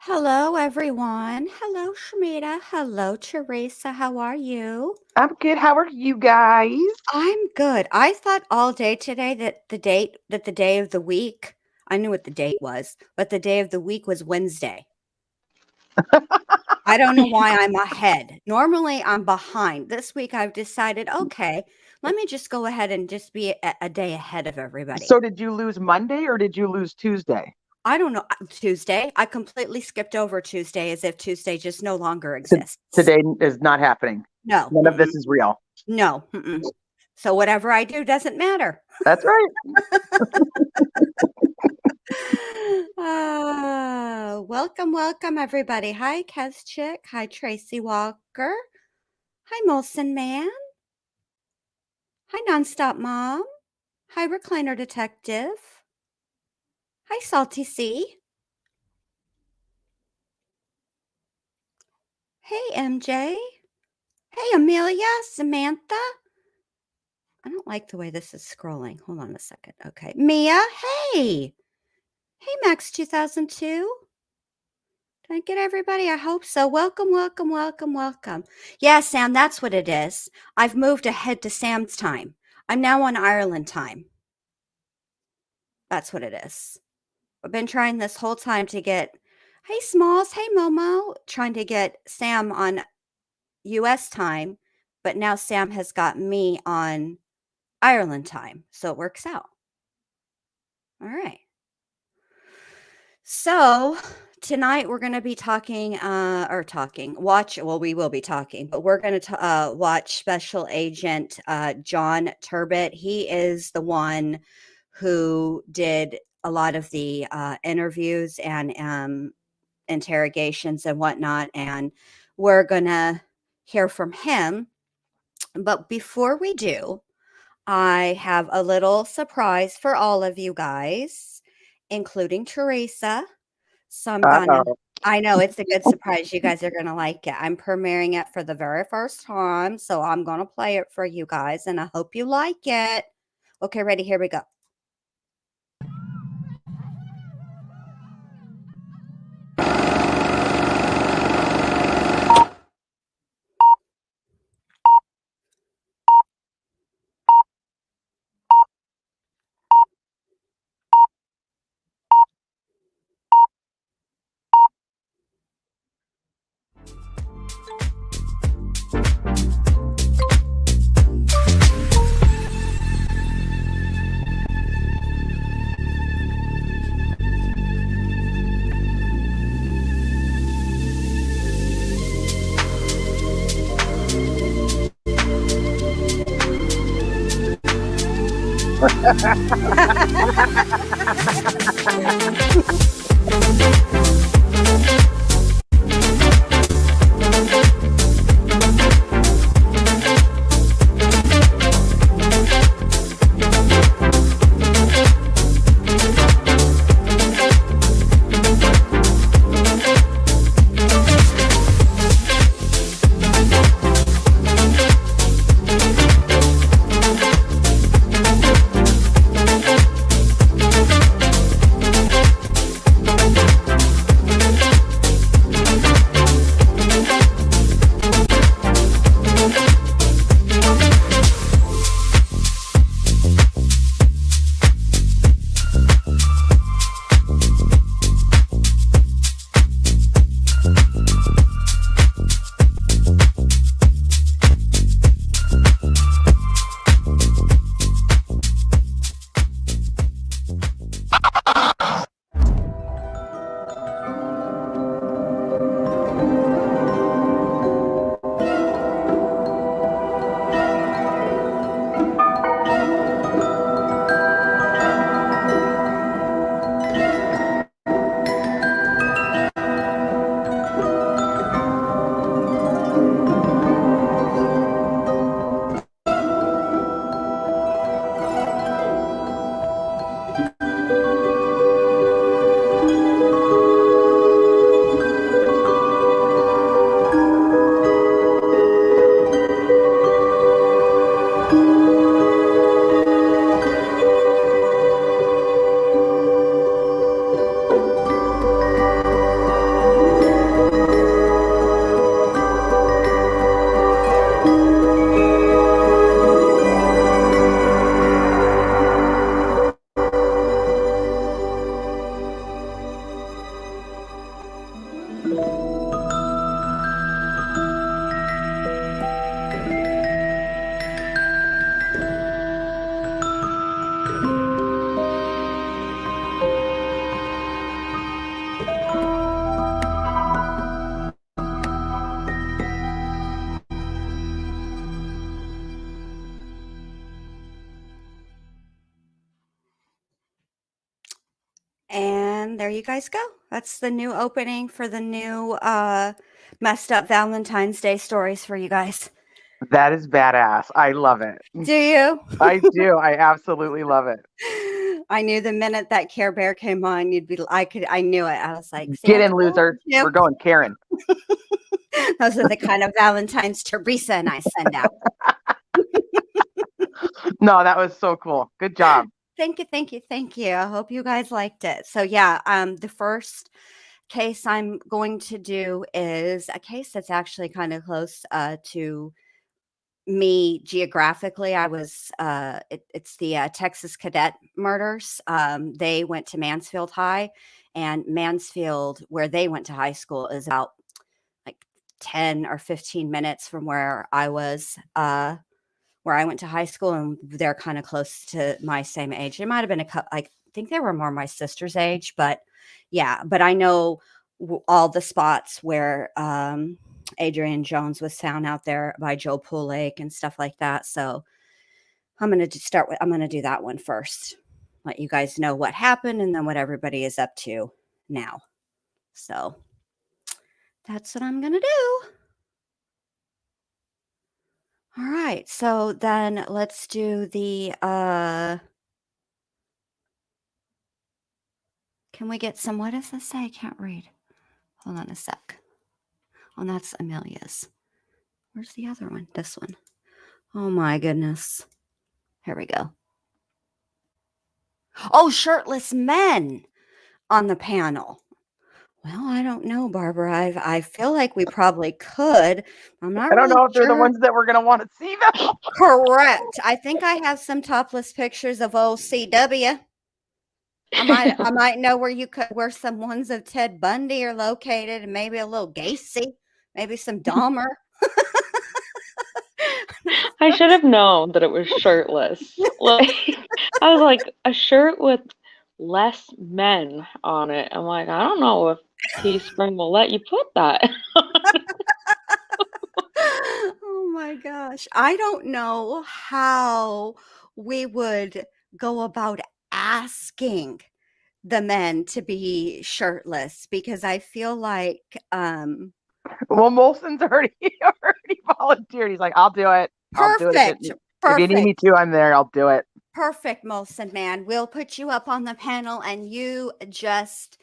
Hello, everyone. Hello, Shamita. Hello, Teresa. How are you? I'm good. How are you guys? I'm good. I thought all day today that the day of the week, I knew what the date was, but the day of the week was Wednesday. I don't know why I'm ahead. Normally I'm behind. This week I've decided, okay, let me just go ahead and just be a day ahead of everybody. So, did you lose Monday or did you lose Tuesday? I don't know. Tuesday. I completely skipped over Tuesday as if Tuesday just no longer T- exists. Today is not happening. No. None of Mm-mm. this is real. No, mm-mm. So whatever I do doesn't matter. That's right. Welcome, welcome, everybody. Hi, Chick. Hi, Tracy Walker. Hi, Molson Man. Hi, Nonstop Mom. Hi, Recliner Detective. Hi, Salty C. Hey, MJ. Hey, Amelia. Samantha. I don't like the way this is scrolling. Hold on a second. Okay. Mia. Hey. Hey, Max 2002. Did I get everybody? I hope so. Welcome, welcome, welcome, welcome. Yeah, Sam, that's what it is. I've moved ahead to Sam's time. I'm now on Ireland time. That's what it is. I've been trying this whole time to get, hey, Smalls, hey, Momo, trying to get Sam on US time, but now Sam has got me on Ireland time. So it works out. All right. So tonight we're going to be talking, we will be talking, but we're going to watch Special Agent John Turbot. He is the one who did a lot of the interviews and interrogations and whatnot, and we're going to hear from him. But before we do, I have a little surprise for all of you guys, including Teresa. So I'm gonna Uh-oh. I know it's a good surprise. You guys are gonna like it. I'm premiering it for the very first time, so I'm gonna play it for you guys, and I hope you like it. Okay, ready? Here we go. And there you guys go. That's the new opening for the new messed up Valentine's Day stories for you guys. That is badass. I love it. Do you? I do. I absolutely love it. I knew the minute that Care Bear came on, I knew it. I was like, Get Santa, in, loser. yep. We're going Karen. Those are the kind of Valentines Teresa and I send out. No, that was so cool. Good job. Thank you, thank you, thank you. I hope you guys liked it. So yeah, the first case I'm going to do is a case that's actually kind of close to me geographically. I was it's the Texas cadet murders. They went to Mansfield High, and Mansfield, where they went to high school, is about like 10 or 15 minutes from where I was, where I went to high school, and they're kind of close to my same age. It might have been a couple, I think they were more my sister's age, but yeah, but I know all the spots where Adrian Jones was found out there by Joe Pool Lake and stuff like that. So I'm going to do that one first. Let you guys know what happened and then what everybody is up to now. So that's what I'm going to do. All right. So then let's do the, can we get some, what does this say? I can't read. Hold on a sec. Oh, that's Amelia's. Where's the other one? This one. Oh my goodness. Here we go. Oh, shirtless men on the panel. Well, I don't know, Barbara. I feel like we probably could. I'm not I don't really know if they're the sure. ones that we're going to want to see them. Correct. I think I have some topless pictures of old CW. I might know where some ones of Ted Bundy are located, and maybe a little Gacy, maybe some Dahmer. I should have known that it was shirtless. Like, I was like, a shirt with less men on it. I'm like, I don't know if Teespring will let you put that. Oh my gosh. I don't know how we would go about asking the men to be shirtless, because I feel like Well, Molson's already volunteered. He's like, I'll do it. I'll do it. perfect. If you need me to, I'm there. I'll do it. Perfect, Molson man. We'll put you up on the panel and you just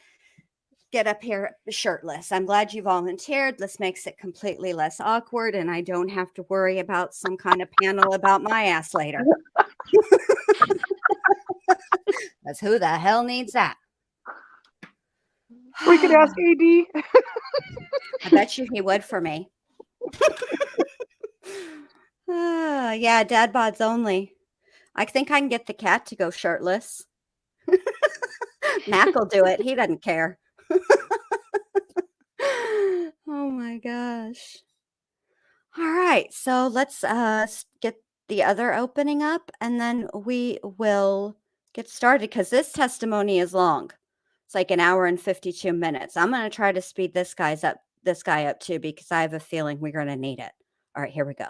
get up here shirtless. I'm glad you volunteered. This makes it completely less awkward, and I don't have to worry about some kind of panel about my ass later. Because who the hell needs that? We could ask AD. I bet you he would for me. Yeah, dad bods only. I think I can get the cat to go shirtless. Mac will do it. He doesn't care. Oh my gosh. All right. So let's get the other opening up, and then we will get started, because this testimony is long. It's like an hour and 52 minutes. I'm going to try to speed this guy up too, because I have a feeling we're going to need it. All right, here we go.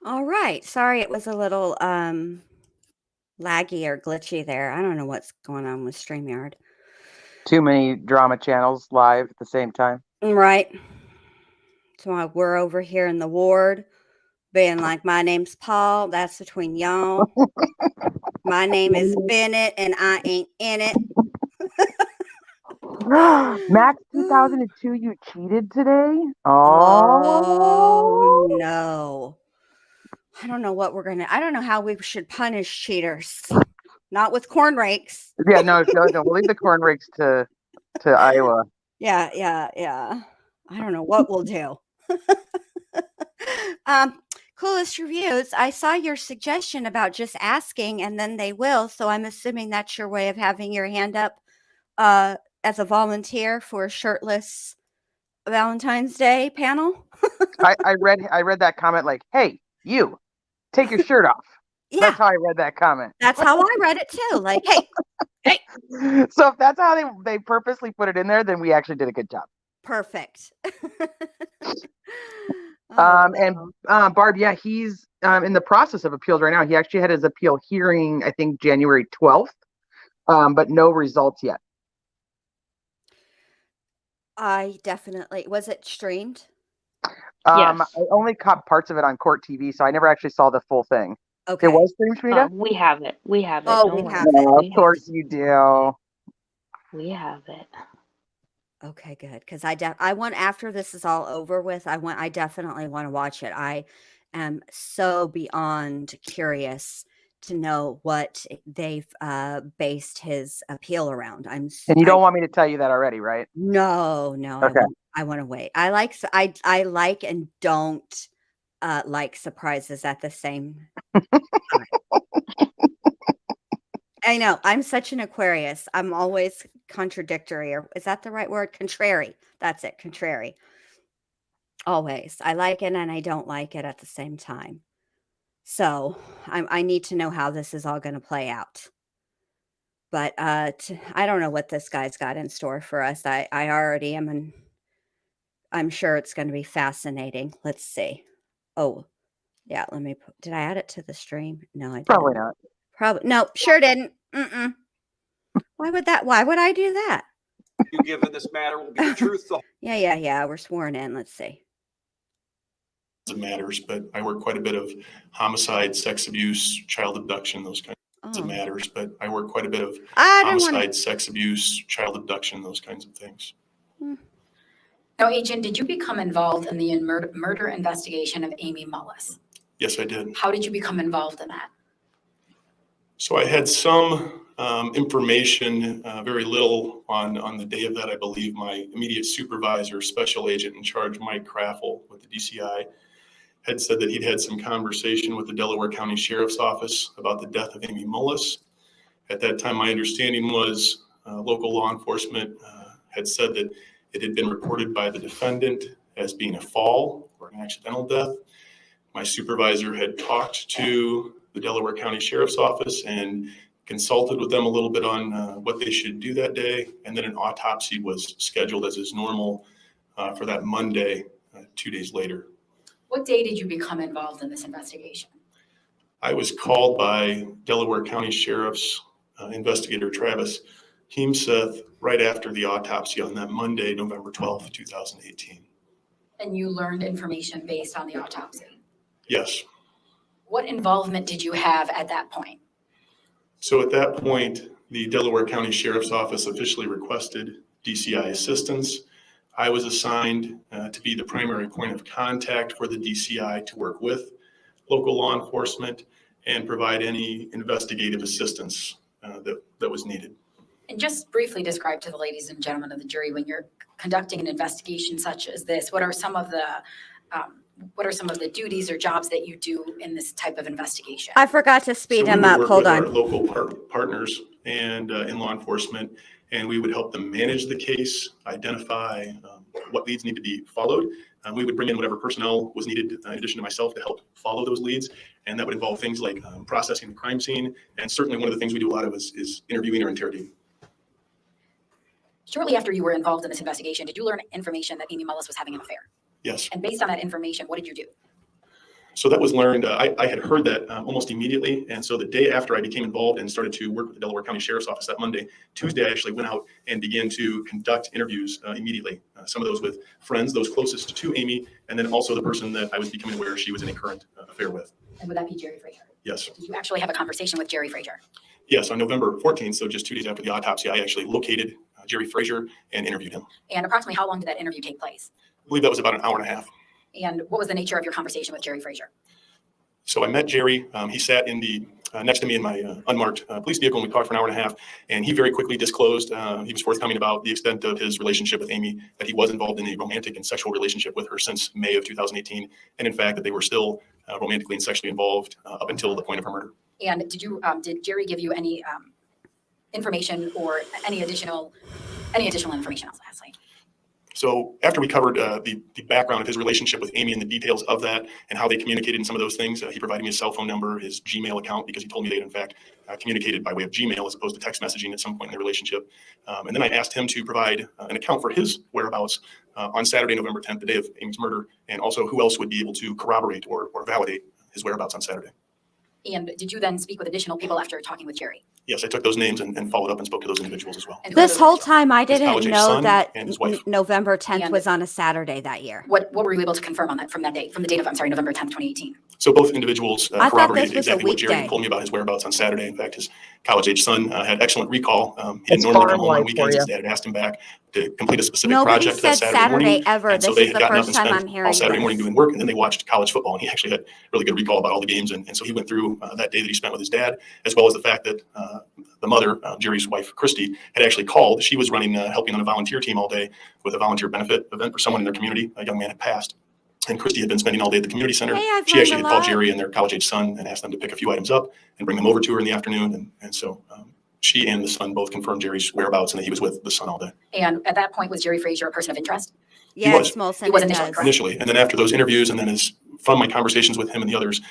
All right. Sorry, it was a little laggy or glitchy there. I don't know what's going on with StreamYard. Too many drama channels live at the same time. Right. So we're over here in the ward being like, my name's Paul. That's between y'all. My name is Bennett and I ain't in it. Max 2002, you cheated today? Oh, Oh. no. I don't know what I don't know how we should punish cheaters. Not with corn rakes. Yeah, no, we'll leave the corn rakes to Iowa. Yeah. I don't know what we'll do. Coolest reviews. I saw your suggestion about just asking and then they will. So I'm assuming that's your way of having your hand up as a volunteer for a shirtless Valentine's Day panel. I read that comment like, hey, you, take your shirt off. Yeah, That's how I read that comment. that's how I read it too. Like, hey. So if that's how they purposely put it in there, then we actually did a good job. Perfect. And Barb, yeah, he's in the process of appeals right now. He actually had his appeal hearing, I think, January 12th, but no results yet. Was it streamed? Yes. I only caught parts of it on Court TV, so I never actually saw the full thing. Okay. It was streamed, Shrita? We have it. We have it. Oh, Don't we worry. have it. No, of course you do. We have it. Okay, good. Because I want, after this is all over with, I definitely want to watch it. I am so beyond curious to know what they've based his appeal around. And you don't want me to tell you that already, right? No, Okay. I want to wait. I like and don't like surprises at the same time. I know. I'm such an Aquarius. I'm always contradictory, or is that the right word? Contrary. That's it. Contrary. Always. I like it and I don't like it at the same time. So I need to know how this is all going to play out. But I don't know what this guy's got in store for us. I already am, and I'm sure it's going to be fascinating. Let's see. Oh, yeah. Did I add it to the stream? No, I didn't. Probably not. No, sure didn't. Why would I do that? You given this matter will be the truth. Yeah. We're sworn in. Let's see. Of matters, but I work quite a bit of homicide, sex abuse, child abduction, those kinds of matters. But I work quite a bit of homicide, sex abuse, child abduction, those kinds of things. Now, Agent, did you become involved in the murder investigation of Amy Mullis? Yes, I did. How did you become involved in that? So I had some information, very little on the day of that. I believe my immediate supervisor, special agent in charge, Mike Craffle with the DCI, had said that he'd had some conversation with the Delaware County Sheriff's Office about the death of Amy Mullis. At that time, my understanding was local law enforcement had said that it had been reported by the defendant as being a fall or an accidental death. My supervisor had talked to the Delaware County Sheriff's Office and consulted with them a little bit on what they should do that day. And then an autopsy was scheduled as is normal for that Monday, 2 days later. What day did you become involved in this investigation? I was called by Delaware County Sheriff's investigator Travis Heemseth right after the autopsy on that Monday, November 12th, 2018. And you learned information based on the autopsy? Yes. What involvement did you have at that point? So at that point, the Delaware County Sheriff's Office officially requested DCI assistance. I was assigned to be the primary point of contact for the DCI to work with local law enforcement and provide any investigative assistance that was needed. And just briefly describe to the ladies and gentlemen of the jury, when you're conducting an investigation such as this, what are some of the duties or jobs that you do in this type of investigation? I forgot to speed him up. Hold on. Our local partners and in law enforcement, and we would help them manage the case, identify what leads need to be followed. We would bring in whatever personnel was needed in addition to myself to help follow those leads. And that would involve things like processing the crime scene. And certainly one of the things we do a lot of is interviewing or interrogating. Shortly after you were involved in this investigation, did you learn information that Amy Mullis was having an affair? Yes. And based on that information, what did you do? So that was learned. I had heard that almost immediately. And so the day after I became involved and started to work with the Delaware County Sheriff's Office that Monday, Tuesday, I actually went out and began to conduct interviews immediately. Some of those with friends, those closest to Amy, and then also the person that I was becoming aware she was in a current affair with. And would that be Jerry Frazier? Yes. Did you actually have a conversation with Jerry Frazier? Yes, on November 14th, so just 2 days after the autopsy, I actually located Jerry Frazier and interviewed him. And approximately how long did that interview take place? I believe that was about an hour and a half. And what was the nature of your conversation with Jerry Frazier? So I met Jerry. He sat in the next to me in my unmarked police vehicle, and we talked for an hour and a half. And he very quickly disclosed he was forthcoming about the extent of his relationship with Amy, that he was involved in a romantic and sexual relationship with her since May of 2018, and in fact that they were still romantically and sexually involved up until the point of her murder. And did Jerry give you any information or any additional information? Lastly. So after we covered the background of his relationship with Amy and the details of that and how they communicated in some of those things, he provided me his cell phone number, his Gmail account, because he told me they had in fact communicated by way of Gmail as opposed to text messaging at some point in their relationship. And then I asked him to provide an account for his whereabouts on Saturday, November 10th, the day of Amy's murder, and also who else would be able to corroborate or validate his whereabouts on Saturday. And did you then speak with additional people after talking with Jerry? Yes, I took those names and followed up and spoke to those individuals as well. And who were This those whole individuals? time, I His didn't college-age know son that and his wife. November 10th And- was on a Saturday that year. What were you able to confirm on that from the date of, I'm sorry, November 10th, 2018? So both individuals I thought corroborated this was a exactly what Jerry weekday. had told me about his whereabouts on Saturday. In fact, his college-age son had excellent recall. He It's didn't normally farm come home on life for weekends. you. His dad had asked him back to complete a specific Nobody project that said Saturday morning. Saturday ever. And so This they is had the gotten up first and time I'm spent hearing all Saturday morning this. doing work, and then they watched college football. And he actually had really good recall about all the games. And so he went through that day that he spent with his dad, as well as the fact that the mother, Jerry's wife, Christy, had actually called. She was running, helping on a volunteer team all day with a volunteer benefit event for someone in their community. A young man had passed. And Christy had been spending all day at the community center. Hey, I've She learned actually a had called lot. Jerry and their college-age son and asked them to pick a few items up and bring them over to her in the afternoon. And so she and the son both confirmed Jerry's whereabouts and that he was with the son all day And at that point, was Jerry Frazier a person of interest? Yes, was. Molson, He was it initially, does. correct? initially. And then after those interviews, and then from my conversations with him and the others,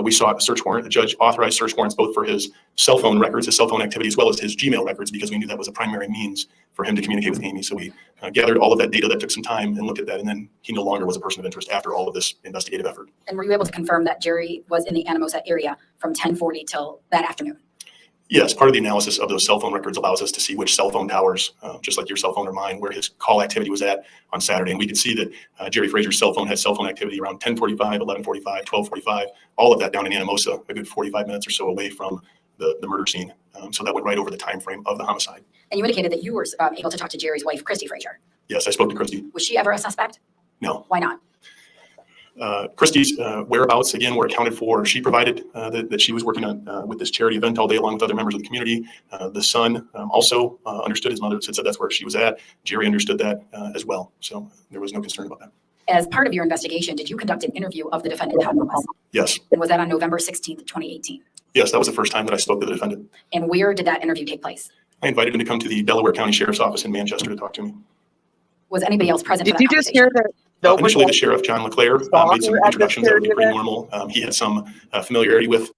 we sought a search warrant. The judge authorized search warrants both for his cell phone records, his cell phone activity, as well as his Gmail records, because we knew that was a primary means for him to communicate with Amy. So we gathered all of that data. That took some time and looked at that. And then he no longer was a person of interest after all of this investigative effort. And were you able to confirm that Jerry was in the Anamosa area from 10:40 till that afternoon? Yes, part of the analysis of those cell phone records allows us to see which cell phone towers, just like your cell phone or mine, where his call activity was at on Saturday. And we could see that Jerry Frazier's cell phone had cell phone activity around 10:45, 11:45, 12:45, all of that down in Anamosa, a good 45 minutes or so away from the murder scene. So that went right over the time frame of the homicide. And you indicated that you were able to talk to Jerry's wife, Christy Frazier. Yes, I spoke to Christy. Was she ever a suspect? No. Why not? Christy's whereabouts, again, were accounted for. She provided that she was working on with this charity event all day along with other members of the community. The son also understood. His mother said that's where she was at. Jerry understood that as well. So there was no concern about that. As part of your investigation, did you conduct an interview of the defendant, Todd Mullis? Yes. And was that on November 16th, 2018? Yes, that was the first time that I spoke to the defendant. And where did that interview take place? I invited him to come to the Delaware County Sheriff's Office in Manchester to talk to me. Was anybody else present for Did that you just conversation? hear that? Nobody Initially, the else sheriff, John LeClaire, saw made some her at the introductions that would be charity pretty event? normal. He had some familiarity with.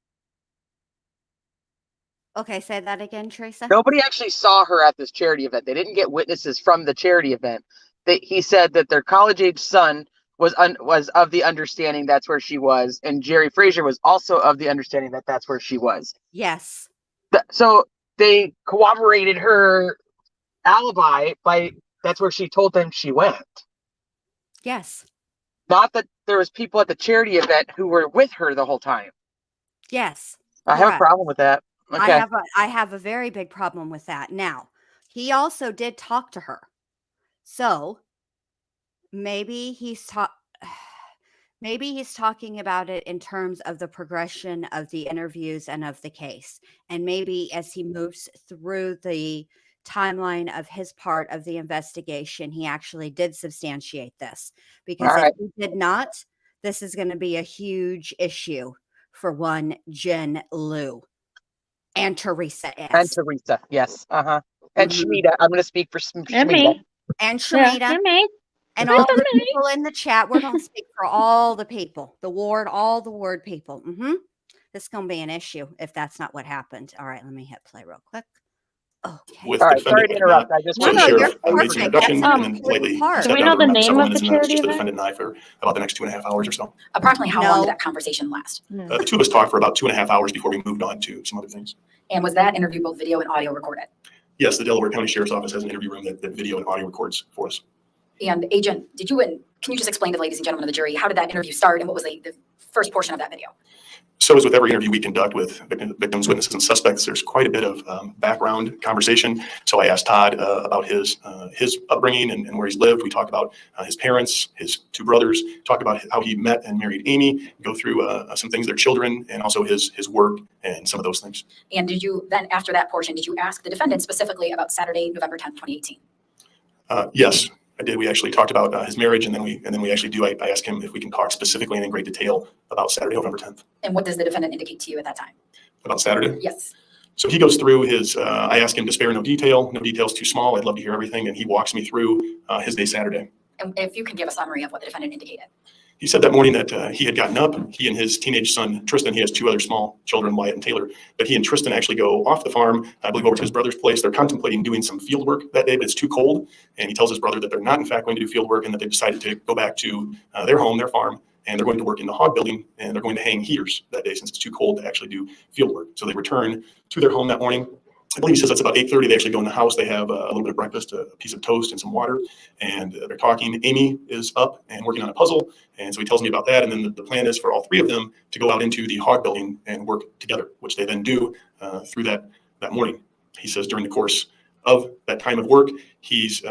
Okay, say that again, Teresa. Nobody actually saw her at this charity event. They didn't get witnesses from the charity event. He said that their college-age son was of the understanding that's where she was, and Jerry Frazier was also of the understanding that that's where she was. Yes. So they corroborated her alibi by that's where she told them she went. Yes. Not that there was people at the charity event who were with her the whole time. Yes. I have a Correct. problem with that. Okay. I have a very big problem with that. Now, he also did talk to her. So maybe he's talking about it in terms of the progression of the interviews and of the case. And maybe as he moves through the timeline of his part of the investigation, he actually did substantiate this. Because All right. if he did not, this is going to be a huge issue for one Jen Lou and Teresa S. And Teresa, yes. And Mhm. Shmita. I'm going to speak for And Shmita. me. And Yeah, Shamita. and me. And all the people in the chat, we're going to speak for all the people, all the ward people. This is going to be an issue if that's not what happened. All right, let me hit play real quick. Okay. with All the right, sorry defendant. to I did not. interrupt. I just So No, the no, wanted you're sheriff made the perfect. introduction That's and an then important politely part. sat Do we down know to the wrap name several of the minutes, and then it was charity just the event? defendant and I for about the next 2.5 hours or so. Approximately how long No. did that conversation last? The two of us talked for about 2.5 hours before we moved on to some other things. And was that interview both video and audio recorded? Yes, the Delaware County Sheriff's Office has an interview room that video and audio records for us. And Agent, can you just explain to the ladies and gentlemen of the jury, how did that interview start and what was the first portion of that video? So as with every interview we conduct with victims, witnesses, and suspects, there's quite a bit of background conversation. So I asked Todd about his upbringing and where he's lived. We talked about his parents, his two brothers, talked about how he met and married Amy, go through some things, their children, and also his work and some of those things. And did you then, after that portion, did you ask the defendant specifically about Saturday, November 10th, 2018? Yes, I did. We actually talked about his marriage, and then we actually do. I asked him if we can talk specifically and in great detail about Saturday, November 10th. And what does the defendant indicate to you at that time? About Saturday? Yes. So he goes through his, I ask him to spare no detail. No detail's too small. I'd love to hear everything. And he walks me through his day Saturday. And if you can give a summary of what the defendant indicated. He said that morning that he had gotten up, he and his teenage son, Tristan, he has two other small children, Wyatt and Taylor, but he and Tristan actually go off the farm, I believe over to his brother's place. They're contemplating doing some field work that day, but it's too cold. And he tells his brother that they're not in fact going to do field work and that they've decided to go back to their home, their farm, and they're going to work in the hog building and they're going to hang heaters that day since it's too cold to actually do field work. So they return to their home that morning. I believe he says that's about 8:30. They actually go in the house. They have a little bit of breakfast, a piece of toast and some water, and they're talking. Amy is up and working on a puzzle, and so he tells me about that. And then the plan is for all three of them to go out into the hog building and work together, which they then do through that morning. He says during the course of that time of work, he's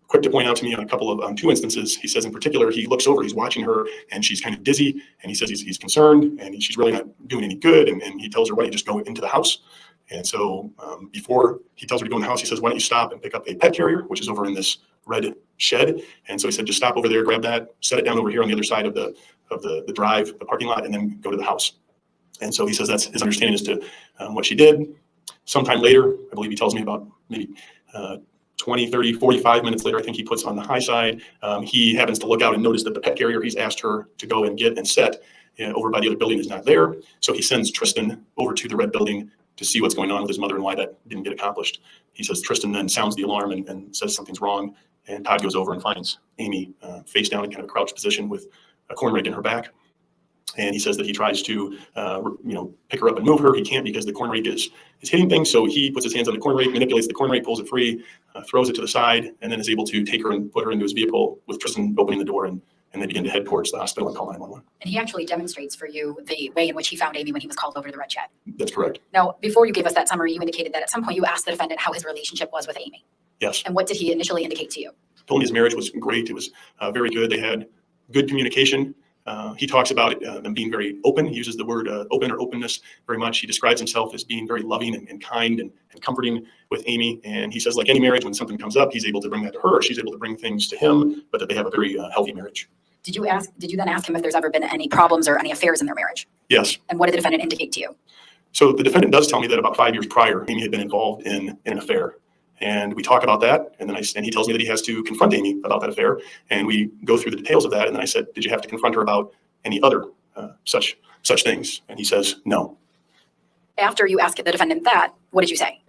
quick to point out to me on a couple of two instances. He says in particular, he looks over, he's watching her, and she's kind of dizzy, and he says he's concerned, and she's really not doing any good, and he tells her, why don't you just go into the house? And so before he tells her to go in the house, he says, why don't you stop and pick up a pet carrier, which is over in this red shed. And so he said, just stop over there, grab that, set it down over here on the other side of the drive, the parking lot, and then go to the house. And so he says that's his understanding as to what she did. Sometime later, I believe he tells me about maybe 20, 30, 45 minutes later, I think he puts on the high side. He happens to look out and notice that the pet carrier he's asked her to go and get and set over by the other building is not there. So he sends Tristan over to the red building to see what's going on with his mother and why that didn't get accomplished. He says Tristan then sounds the alarm and says something's wrong. And Todd goes over and finds Amy face down in kind of a crouched position with a corn rake in her back. And he says that he tries to, pick her up and move her. He can't because the corn rake is hitting things. So he puts his hands on the corn rake, manipulates the corn rake, pulls it free, throws it to the side, and then is able to take her and put her into his vehicle with Tristan opening the door, and they begin to head towards the hospital and call 911. And he actually demonstrates for you the way in which he found Amy when he was called over to the red shed. That's correct. Now, before you gave us that summary, you indicated that at some point you asked the defendant how his relationship was with Amy. Yes. And what did he initially indicate to you? Told me his marriage was great. It was very good. They had good communication. He talks about them being very open. He uses the word open or openness very much. He describes himself as being very loving and kind and comforting with Amy. And he says, like any marriage, when something comes up, he's able to bring that to her, or she's able to bring things to him, but that they have a very healthy marriage. Did you then ask him if there's ever been any problems or any affairs in their marriage? Yes. And what did the defendant indicate to you? So the defendant does tell me that about 5 years prior, Amy had been involved in an affair. And we talk about that, and then he tells me that he has to confront Amy about that affair, and we go through the details of that. And then I said, "Did you have to confront her about any other such things?" And he says, "No." After you asked the defendant that, what did you say?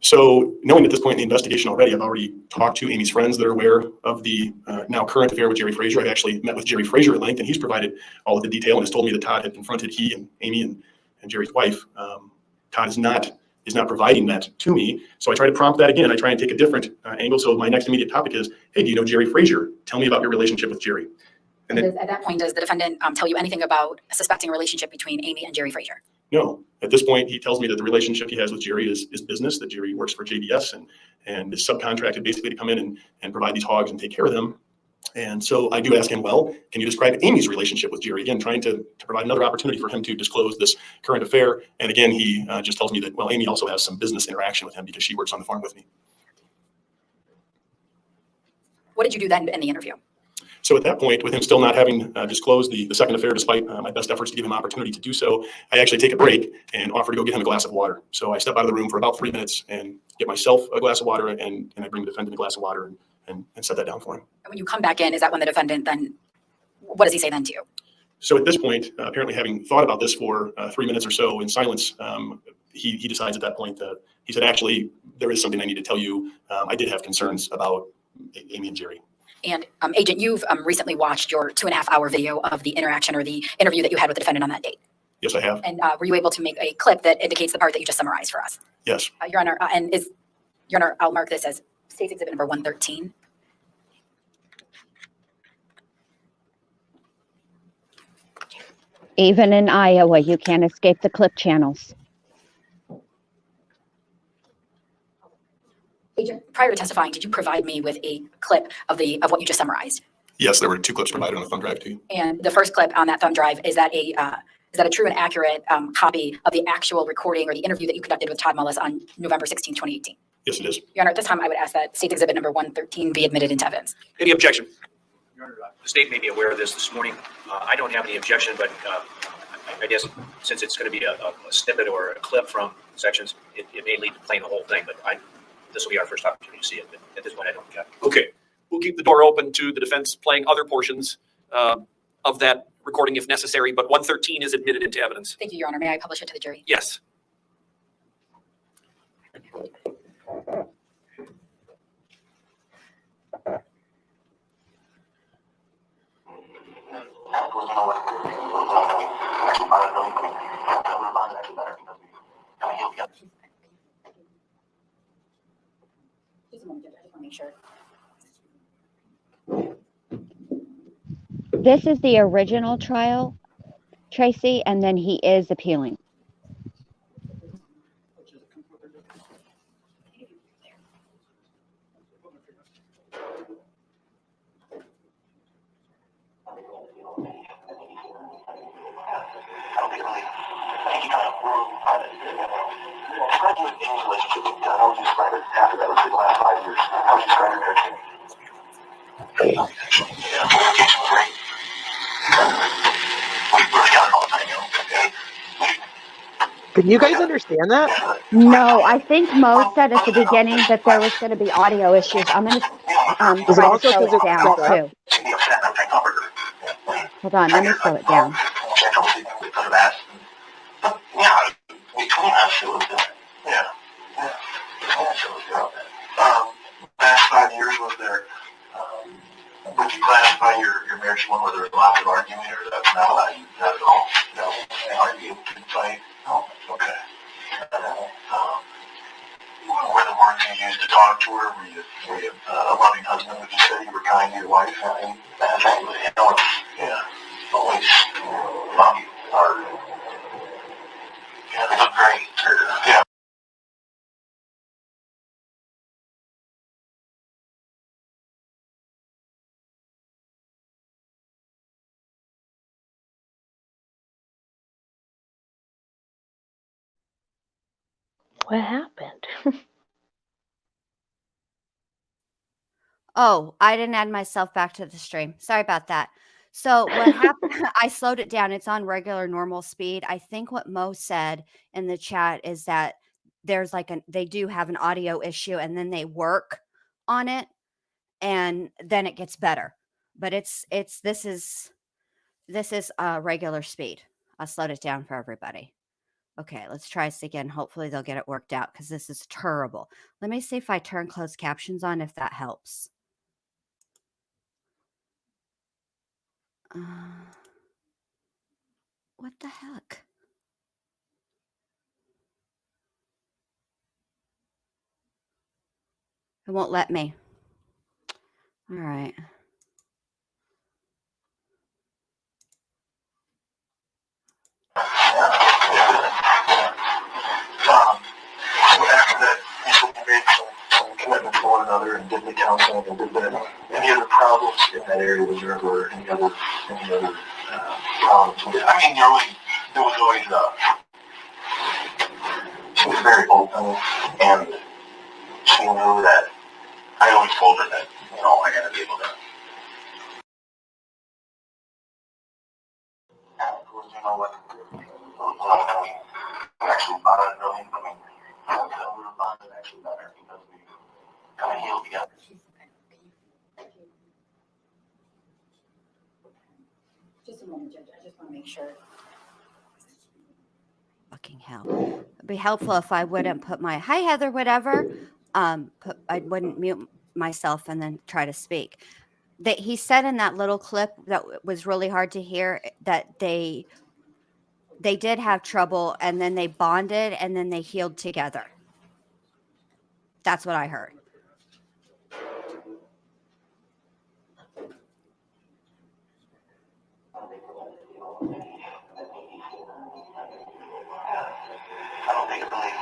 So knowing at this point in the investigation already, I've already talked to Amy's friends that are aware of the now current affair with Jerry Frazier. I've actually met with Jerry Frazier at length, and he's provided all of the detail and has told me that Todd had confronted he and Amy and Jerry's wife. Todd is not providing that to me. So I try to prompt that again. I try and take a different angle. So my next immediate topic is, hey, do you know Jerry Frazier? Tell me about your relationship with Jerry. And then, at that point, does the defendant tell you anything about suspecting a relationship between Amy and Jerry Frazier? No. At this point, he tells me that the relationship he has with Jerry is business, that Jerry works for JBS and is subcontracted basically to come in and provide these hogs and take care of them. And so I do ask him, well, can you describe Amy's relationship with Jerry? Again, trying to provide another opportunity for him to disclose this current affair. And again, he just tells me that, well, Amy also has some business interaction with him because she works on the farm with me. What did you do then in the interview? So at that point, with him still not having disclosed the second affair, despite my best efforts to give him opportunity to do so, I actually take a break and offer to go get him a glass of water. So I step out of the room for about 3 minutes and get myself a glass of water, and I bring the defendant a glass of water and set that down for him. And when you come back in, is that when the defendant then, what does he say then to you? So at this point, apparently having thought about this for 3 minutes or so in silence, he decides at that point He said, actually, there is something I need to tell you. I did have concerns about Amy and Jerry. And Agent, you've recently watched your 2.5-hour video of the interaction or the interview that you had with the defendant on that date. Yes, I have. And were you able to make a clip that indicates the part that you just summarized for us? Yes. Your Honor, Your Honor, I'll mark this as State's Exhibit number 113. Even in Iowa, you can't escape the clip channels. Agent, prior to testifying, did you provide me with a clip of what you just summarized? Yes, there were 2 clips provided on the thumb drive to you. And the first clip on that thumb drive, is that a true and accurate copy of the actual recording or the interview that you conducted with Todd Mullis on November 16, 2018? Yes, it is. Your Honor, at this time, I would ask that State's Exhibit number 113 be admitted into evidence. Any objection? Your Honor, the state may be aware of this morning. I don't have any objection, but I guess since it's going to be a snippet or a clip from sections, it may lead to playing the whole thing, but this will be our first opportunity to see it. But at this point, I don't object. Okay. We'll keep the door open to the defense playing other portions of that recording if necessary, but 113 is admitted into evidence. Thank you, Your Honor. May I publish it to the jury? Yes. Just a moment, Judge. I just want to make sure. This is the original trial, Tracy, and then he is appealing. Can you guys understand that? No, I think Mo said at the beginning that there was going to be audio issues. I'm going to Is it try to also slow because it it's down set up? too. Hold on, let me slow it down. Last 5 years was there. Would you classify your marriage one where there was lots of arguing, or that's not allowed? Not at all. No, argue, fight. No, okay. Were the words you used to talk to her? Were you a loving husband? Would you say you were kind to your wife? Yeah, always love you. Or, yeah, they look great. Yeah. What happened? Oh, I didn't add myself back to the stream. Sorry about that. So what happened, I slowed it down. It's on regular normal speed. I think what Mo said in the chat is that there's they do have an audio issue and then they work on it and then it gets better. But this is regular speed. I slowed it down for everybody. Okay, let's try this again. Hopefully they'll get it worked out because this is terrible. Let me see if I turn closed captions on, if that helps. What the heck? It won't let me. All right. After that, you made some commitment to one another and did the counseling and did the, any other problems in that area? Was there ever any other problems? I mean, there was always, she was very open, and she knew that, I always told her that, I gotta be able to. Afterwards, we actually bonded really, we were bonded actually better because we kind of healed together. Just a moment, Judge. I just want to make sure. Fucking hell. be helpful if I wouldn't put my hi Heather, whatever. I wouldn't mute myself and then try to speak. That he said in that little clip that was really hard to hear that they did have trouble and then they bonded and then they healed together. That's what I heard. I don't think it's really, I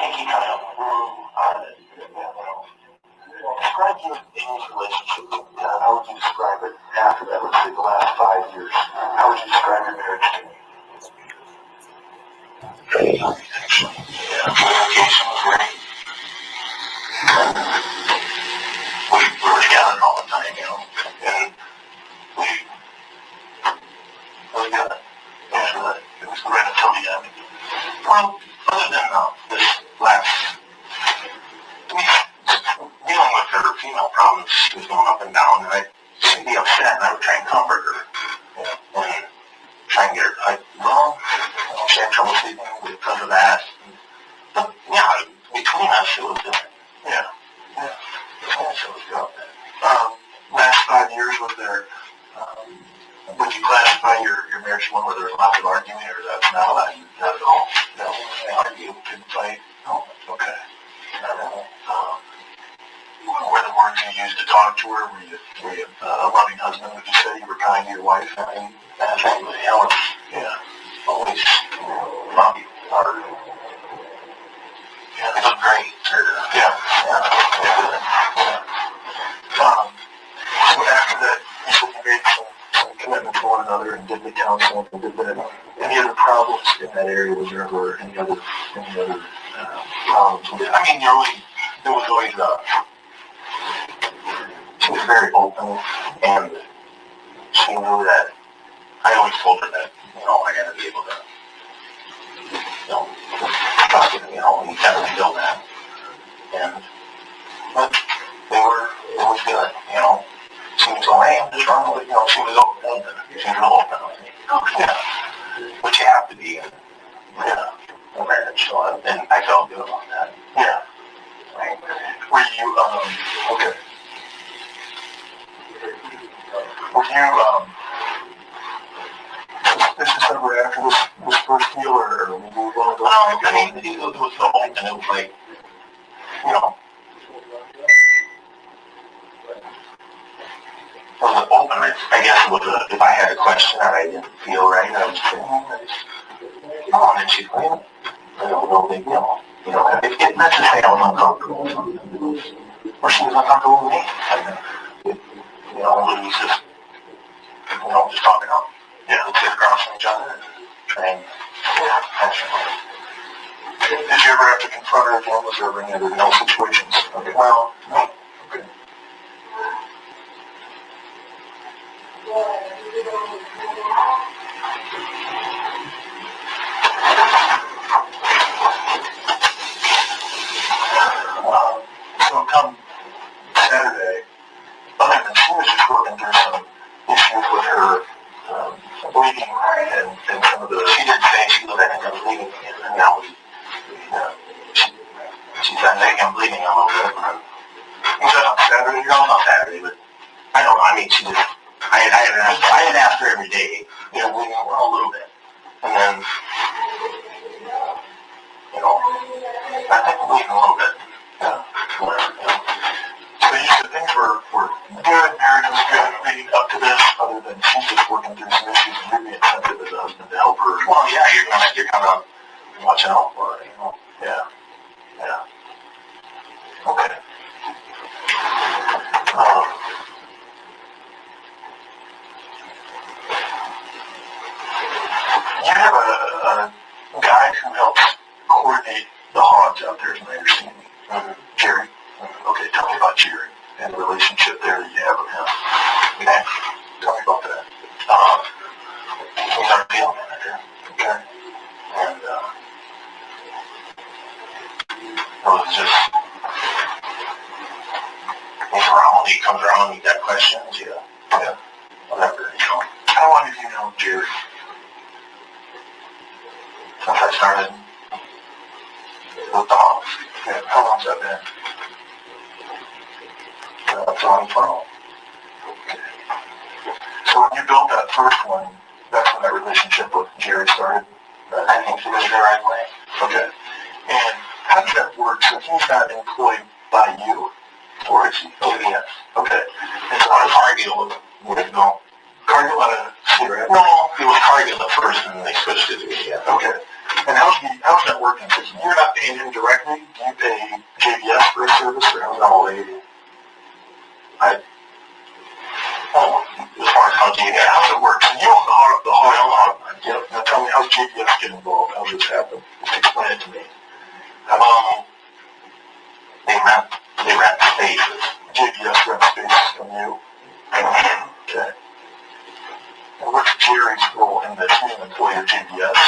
think he kind of grew out of it. Describe your Amy's relationship with Todd. How would you describe it after that? Let's say the last 5 years. How would you describe your marriage to me? Very healthy, actually. Yeah, communication was great. We were together all the time, you know, and we really got it. It was great until the end. Well, other than this last, dealing with her female problems was going up and down, and I'd be upset, and I would try and comfort her, and try and get her, she had trouble sleeping because of that. But, yeah, between us, it was good. Yeah. So it was good. Last 5 years, was there, would you classify your marriage one where there was lots of arguing, or that's not at all? No, argue, couldn't fight? No, okay. Were the words you used to talk to her, were you a loving husband, would you say? You were kind to your wife? I mean, that's anybody else. Yeah. Always love you. Yeah, they look great. Yeah. So after that, you made some commitment to one another and did the counseling and did that. Any other problems in that area? Was there ever any other problems? I mean, there was always she was very open, and she knew that I always told her that, I had to be able to, trust it, you got to feel that. But it was good, She was going, hey, I'm just wrong with, she was open. She was real open with me. Yeah. Which you have to be in, a marriage, and I felt good about that. Yeah. Right. Were you, okay. Were you, this is ever after this first meal, or we moved on? Well, I mean, it was so open, it was like, it was open, I guess it was if I had a question or I didn't feel right, I would say, and then she'd play it. No big deal. Let's just say I was uncomfortable with something, or she was uncomfortable with me. It was just, just talking up. Yeah, let's get across from each other and try and, Did you ever have to confront her again? Was there ever any other situations? Okay, well, no. Okay. So come Saturday, other than she was just working through some issues with her bleeding and some of the, she did say she was, I think I'm bleeding again, and now she said, I think I'm bleeding a little bit. Was that on Saturday? No, not Saturday, but I don't know, I mean, she just, I had asked her every day, bleeding a little bit, and then, I think I'm bleeding a little bit, whatever, So you said things were good, marriage was good leading up to this, other than she's just working through some issues and you're being sensitive as a husband to help her. Well, yeah, you're kind of watching out for her, Yeah. Okay. You have a guy who helps coordinate the hogs out there, as I understand it. Jerry. Okay, tell me about Jerry and the relationship there that you have with him. Okay, tell me about that. He's our field manager. Okay, and it was just he comes around, he got questions, whatever. How long have you known Jerry? Since I started With the house. Yeah, how long's that been? 2012. Okay. So when you built that first one, that's when that relationship with Jerry started? I think so, the right way. Okay. And how does that work? So he's not employed by you? Or is he? Oh, yes. Okay. And so how does Cargill would go? Cargill on a cigarette? No, it was Cargill at first and they switched it to me. Yeah. Okay. And how's that working? Because you're not paying him directly. You pay JBS for a service or how's that all as far as how JBS, how does it work? So you own the whole yep. Now tell me, how's JBS get involved? How does this happen? Just explain it to me. They rent spaces. JBS rent spaces from you. Okay. And what's Jerry's role in this? He's an employee of JBS.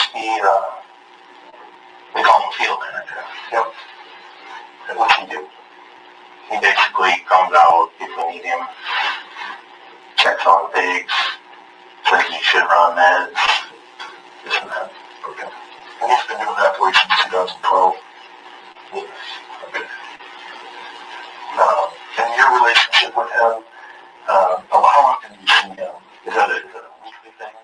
They call him field manager. Yep. And what's he do? He basically comes out if we need him, checks on pigs, says he should run meds, this and that. Okay. And he's been doing that for you since 2012. Yes. Okay. And your relationship with him, how often do you see him? Is that a weekly thing?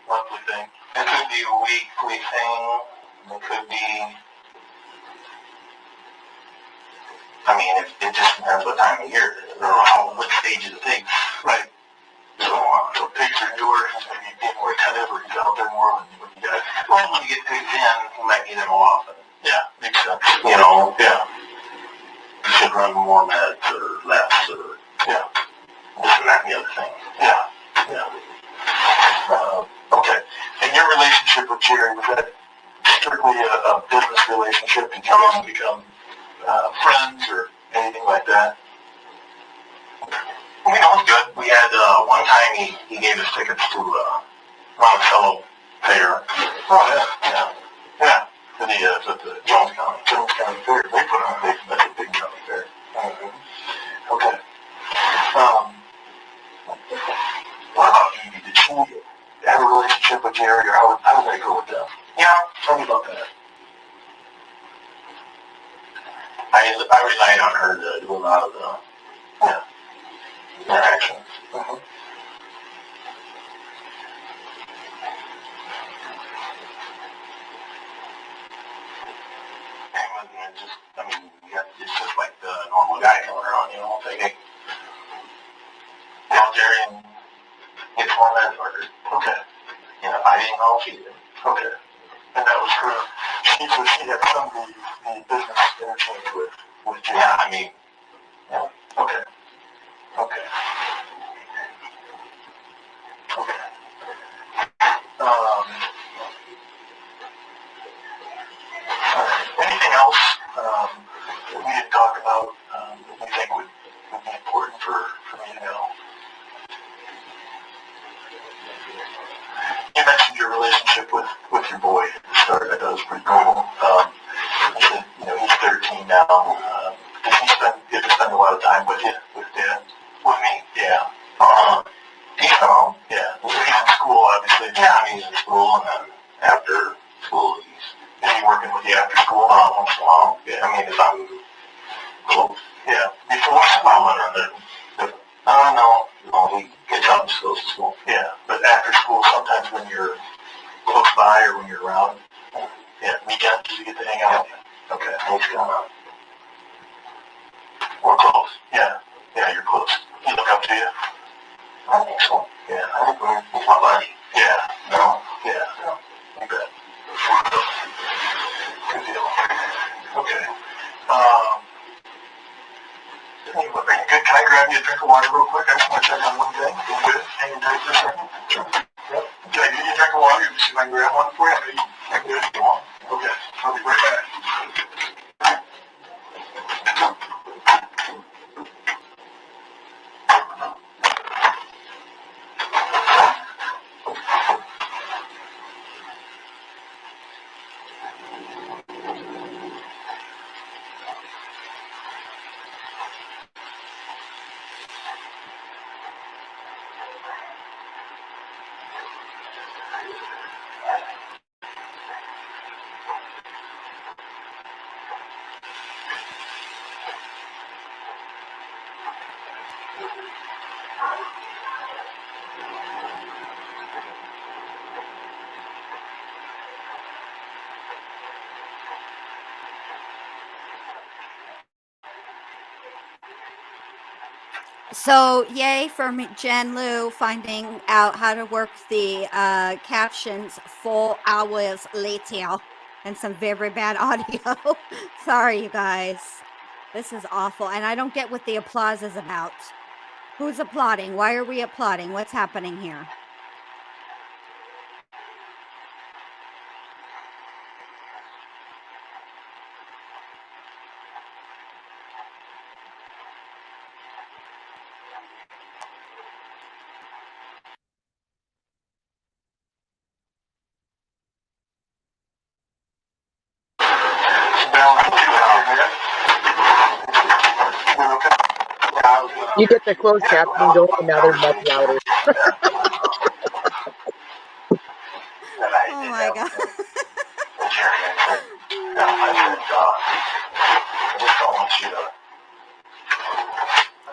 Monthly thing? It could be a weekly thing. It could be, it just depends what time of year it is, or what stage of the pig. Right. So pigs are newer, he's going to be more attentive, or he's out there more when you guys. Well, when you get pigs in, you might need them more often. Yeah, makes sense. Yeah. You should run more meds or less, or, yeah. This and that and the other thing. Yeah. Okay. And your relationship with Jerry, was that strictly a business relationship? Did you guys become friends or anything like that? We know it's good. We had, one time he gave us tickets to, Monticello Fair. Oh, yeah. To the Jones County Fair. They put on a big county fair. Mm-hmm. Okay. What about Evie? Did she have a relationship with Jerry, or how did that go with them? Yeah. Tell me about that. I relied on her to do a lot of the, interactions. Mm-hmm. It's just like the normal guy coming around, thinking, Jerry and gets one of that order. Okay. I didn't know she did. Okay. And that was her, she had some of the business interchange with Jerry. Yeah, okay. Okay. Anything else that we didn't talk about that you think would be important for me to know? You mentioned your relationship with your boy at the start. I thought it was pretty cool. You said, he's 13 now. Does he get to spend a lot of time with you, with Dad? With me? Yeah. Yeah. He's in school, obviously. Yeah, he's in school, and then after school, is he working with you after school? Once in a while. Yeah. If I'm close. Yeah. Before I went on there. No, he gets out and just goes to school. Yeah. But after school, sometimes when you're close by or when you're around, weekends, you get to hang out with you. Okay. What's going on? We're close. Yeah, you're close. He look up to you? I think so. Yeah, I think he's my buddy. Yeah, no, you bet. Good deal. Okay. Anyway, are you good? Can I grab you a drink of water real quick? I just want to check on one thing. You good? Hang tight for a second. Sure. Yep. Can I get you a drink of water? See if I can grab one for you? I'm good. Go on. Okay. I'll be right back. So, yay for Jen Lu finding out how to work the captions 4 hours later and some very bad audio. Sorry, you guys. This is awful. And I don't get what the applause is about. Who's applauding? Why are we applauding? What's happening here? You get the closed captioning going, and now they're much louder. Oh my God.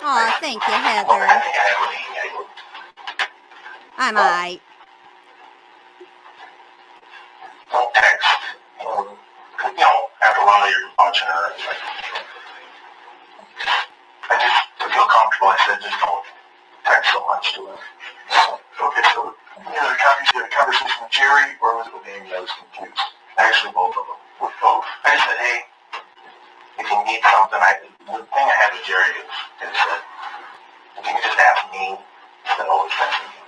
Aw, thank you, Heather. I might. Don't text. After a while you're watching her, it's like, I just, to feel comfortable, I said, just don't text so much to her. Okay, so, you had a conversation with Jerry, or was it with Amy? I was confused. Actually, both of them. With both. I said, hey, if you need something, the thing I had with Jerry is that if you can just ask me, instead of always texting me.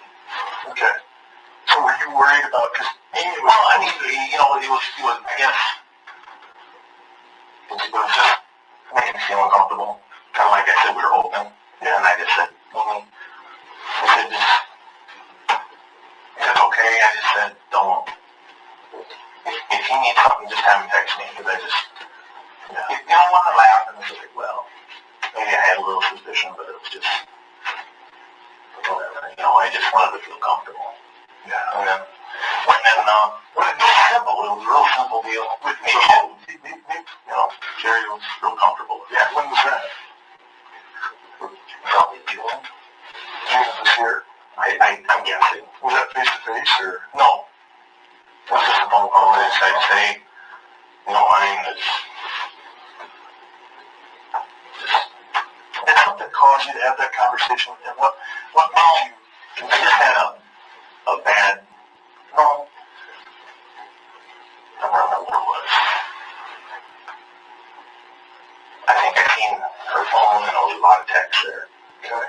Okay. So were you worried about, because Amy was, well, I mean, it was, I guess, it was just making me feel uncomfortable. Kind of like I said, we were open. Yeah. And I just said, I said, okay. I just said, don't. If you need something, just have him text me, because I just, you don't want to laugh, and it's like, well, maybe I had a little suspicion, but it was just, whatever. I just wanted to feel comfortable. Yeah. And then, it was simple. It was a real simple deal with me. Jerry was real comfortable with it. Yeah. When was that? Probably June. June of this year? I'm guessing. Was that face to face or? No. It was just a phone call. I'd say, did something cause you to have that conversation with him? What made you? I just had a bad. No. I don't remember what it was. I think I seen her phone and there was a lot of text there. Okay.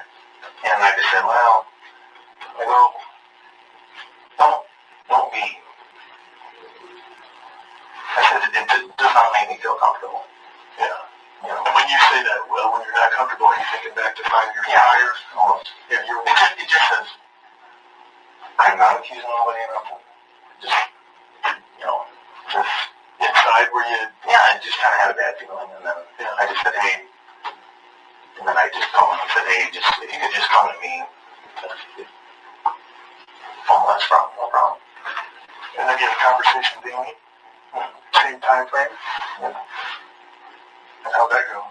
And I just said, well, don't be. I said, it does not make me feel comfortable. Yeah. And when you say that, well, when you're not comfortable, are you thinking back to 5 years prior? Almost. Yeah, it just says, I'm not accusing nobody of nothing. Just inside where you... Yeah, I just kind of had a bad feeling, and then I just said, hey, and then I just called him and said, hey, if you could just come to me. Oh, that's no problem. And then you had a conversation with Amy? Same time frame? Yeah. And how'd that go?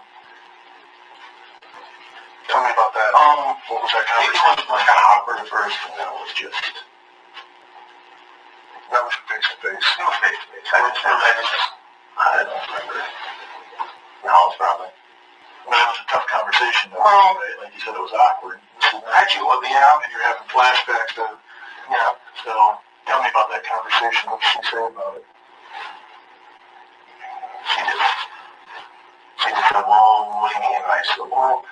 Tell me about that. What was that conversation? It was kind of awkward at first, and then it was just... That was face-to-face? It was face-to-face. I don't remember. No, it's probably... But it was a tough conversation, though, right? Like you said, it was awkward. Actually, well, and you're having flashbacks to... Yeah. So, tell me about that conversation. What did she say about it? She just said, well, what do you mean? And I said, well,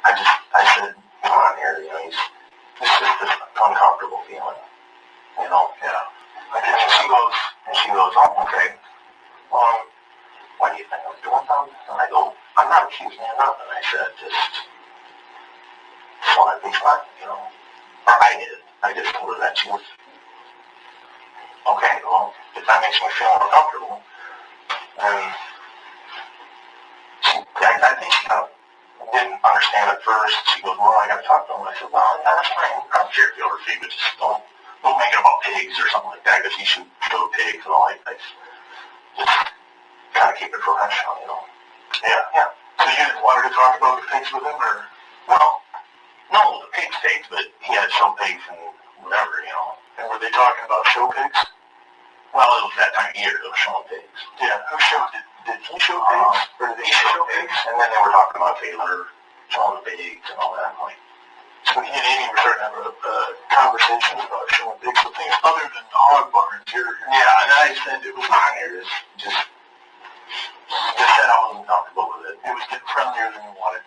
I said, come on here, it's just this uncomfortable feeling, yeah. And she goes, oh, okay, why do you think I'm doing something? And I go, I'm not accusing you of nothing. I said, just want to be fun, or I did. I just told her that she was, okay, well, if that makes me feel more comfortable, and I think she kind of didn't understand at first. She goes, well, I got to talk to him. I said, well, yeah, that's fine. I don't care if you overfeed, but just don't make it about pigs or something like that, because he should go pigs and all that. Just kind of keep it professional, Yeah. So you wanted to talk about the pigs with him, or, well, no, the pig stayed, but he had show pigs and whatever, you know. And were they talking about show pigs? Well, it was that time of year, they were showing pigs. Yeah, who showed it? Did he show pigs? Or did they show pigs? And then they were talking about Taylor showing the pigs and all that. Like, so he and Amy were starting to have a conversation about showing pigs. So things other than the hog barns. Yeah, and I said it was minor. Just said I wasn't comfortable with it. It was getting friendlier than we wanted.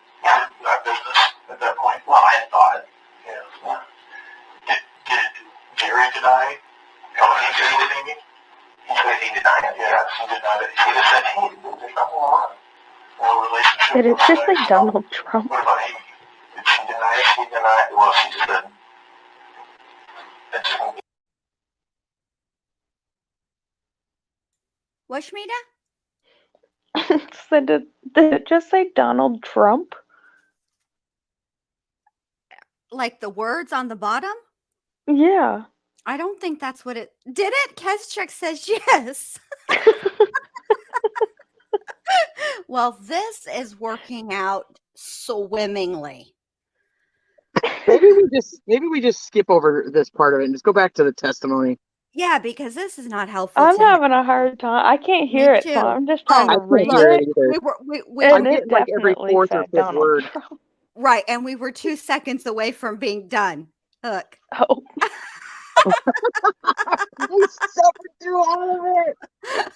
That business at that point. Well, I thought. Yeah. Did Jerry deny calling anything? He said he denied it. Yeah, he denied it. He just said, hey, there's nothing wrong. No relationship. Did it just say Donald Trump? What about Amy? Did she deny it? She denied it. Well, she just said. Washmita? So did it just say Donald Trump? Like the words on the bottom? Yeah. I don't think that's what it did. It Keschuk says yes. Well, this is working out swimmingly. Maybe we just skip over this part of it and just go back to the testimony. Yeah, because this is not helpful. I'm to him. having a hard time. I can't hear it, so too. I'm just trying I to can't read hear it. it either. And I'm it getting like every definitely fourth or said fifth Donald word. Trump. Right, and we were 2 seconds away from being done. Look. Oh. We suffered through all of it.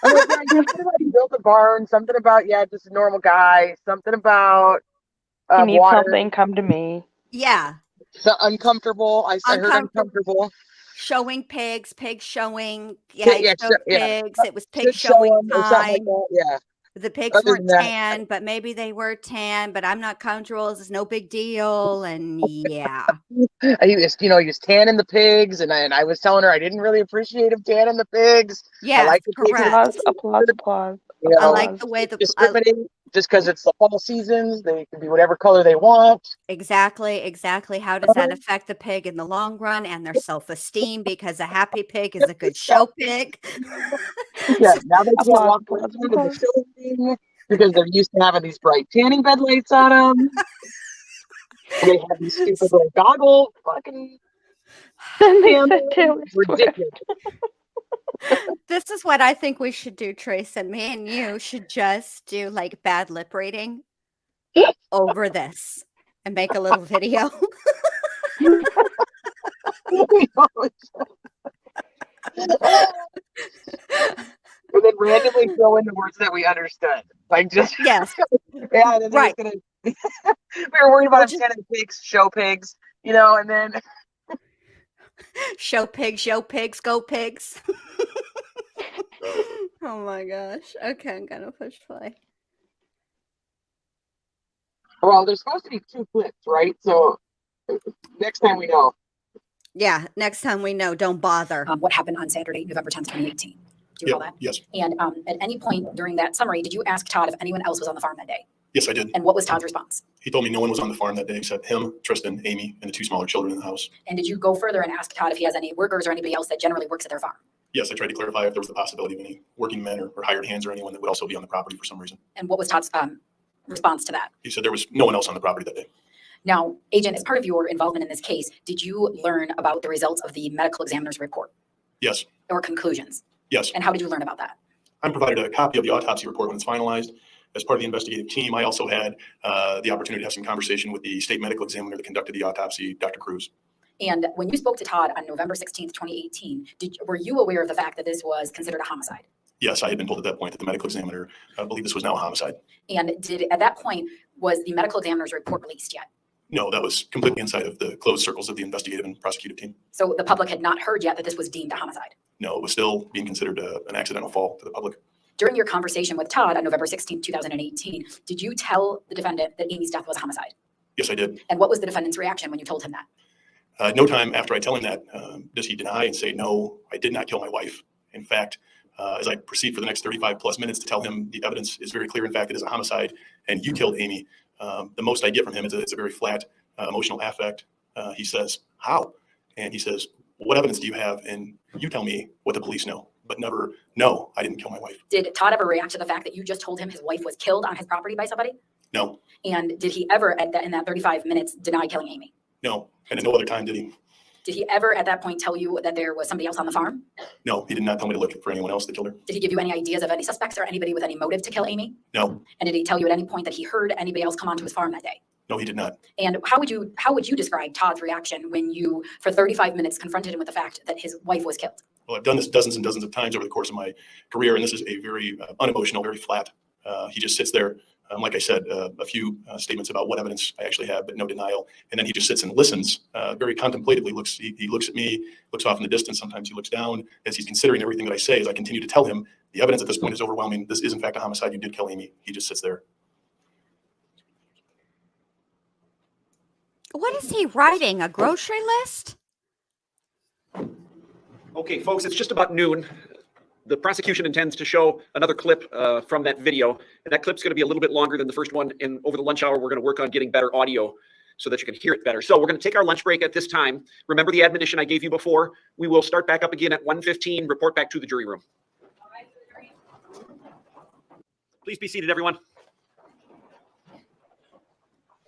I'm like, yeah, something about he built a barn, something about, just a normal guy, something about You need water. something, come to me. Yeah. So uncomfortable. I heard uncomfortable. Showing pigs showing. Yeah, Yeah, he showed pigs. It was pig Should show showing 'em or something like time. that. Yeah. The pigs Other weren't than that- tan, but maybe they were tan, but I'm not comfortable. This is no big deal. And yeah. He was tanning the pigs, and I was telling her I didn't really appreciate him tanning the pigs. Yeah, I like the pigs. correct. Applause. You know, I like the way discriminate just because it's the fall seasons. They can be whatever color they want. Exactly. How does that affect the pig in the long run and their self-esteem? Because a happy pig is a good show pig. Yeah, now they can't walk Applause. around in the show thing because they're used to having these bright tanning bed lights on them. They have these stupid little goggle fucking. Then they said Taylor Swift. Ridiculous. This is what I think we should do, Trace, and me and you should just do like bad lip reading over this and make a little video. And then randomly throw in the words that we understood. Like just Yes. Yeah, and then Right. we were worried about him tanning pigs, show pigs, and then Show pigs, go pigs. Oh my gosh. Okay, I'm gonna push play. well, there's supposed to be 2 clips, right? So next time we know. Yeah, next time we know, don't bother. What happened on Saturday, November 10th, 2018? Do you recall that? Yes. And at any point during that summary, did you ask Todd if anyone else was on the farm that day? Yes, I did. And what was Todd's response? He told me no one was on the farm that day except him, Tristan, Amy, and the 2 smaller children in the house. And did you go further and ask Todd if he has any workers or anybody else that generally works at their farm? Yes, I tried to clarify if there was the possibility of any working men or hired hands or anyone that would also be on the property for some reason. And what was Todd's response to that? He said there was no one else on the property that day. Now, Agent, as part of your involvement in this case, did you learn about the results of the medical examiner's report Yes, or conclusions? yes. And how did you learn about that? I'm provided a copy of the autopsy report when it's finalized. As part of the investigative team, I also had the opportunity to have some conversation with the state medical examiner that conducted the autopsy, Dr. Cruz. And when you spoke to Todd on November 16th, 2018, were you aware of the fact that this was considered a homicide? Yes, I had been told at that point that the medical examiner believed this was now a homicide. And at that point, was the medical examiner's report released yet? No, that was completely inside of the closed circles of the investigative and prosecutive team. So the public had not heard yet that this was deemed a homicide? No, it was still being considered an accidental fall to the public. During your conversation with Todd on November 16th, 2018, did you tell the defendant that Amy's death was a homicide? Yes, I did. And what was the defendant's reaction when you told him that? No time after I tell him that, does he deny and say, no, I did not kill my wife. In fact, as I proceed for the next 35 plus minutes to tell him the evidence is very clear. In fact, it is a homicide and you killed Amy. The most I get from him is a very flat emotional affect. He says, how? And he says, what evidence do you have? And you tell me what the police know, but never, no, I didn't kill my wife. Did Todd ever react to the fact that you just told him his wife was killed on his property by somebody? No, And did he ever in that 35 minutes deny killing Amy? no. And at no other time did he. Did he ever at that point tell you that there was somebody else on the farm? No, he did not tell me to look for anyone else that killed her. Did he give you any ideas of any suspects or anybody with any motive to kill Amy? No, And did he tell you at any point that he heard anybody else come onto his farm that day? no, he did not. And how would you describe Todd's reaction when you, for 35 minutes, confronted him with the fact that his wife was killed? Well, I've done this dozens and dozens of times over the course of my career, and this is a very unemotional, very flat. He just sits there. Like I said, a few statements about what evidence I actually have, but no denial. And then he just sits and listens very contemplatively. He looks at me, looks off in the distance. Sometimes he looks down as he's considering everything that I say. As I continue to tell him, the evidence at this point is overwhelming. This is, in fact, a homicide. You did kill Amy. He just sits there. What is he writing? A grocery list? Okay, folks, it's just about noon. The prosecution intends to show another clip from that video, and that clip's going to be a little bit longer than the first one. And over the lunch hour, we're going to work on getting better audio so that you can hear it better. So we're going to take our lunch break at this time. Remember the admonition I gave you before? We will start back up again at 1:15. Report back to the jury room. Please be seated, everyone.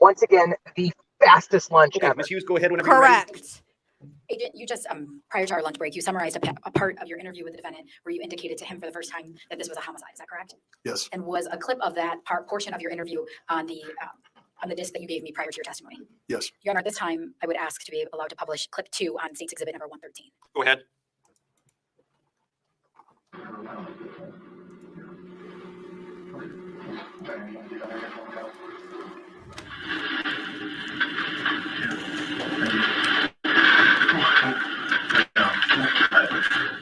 Once again, the fastest lunch Okay, ever. Ms. Hughes, go ahead whenever you're ready. Correct. Agent, you just, prior to our lunch break, you summarized a part of your interview with the defendant where you indicated to him for the first time that this was a homicide. Is that correct? Yes. And was a clip of that portion of your interview on the disc that you gave me prior to your testimony? Yes. Your Honor, at this time, I would ask to be allowed to publish clip 2 on State's Exhibit number 113. Go ahead.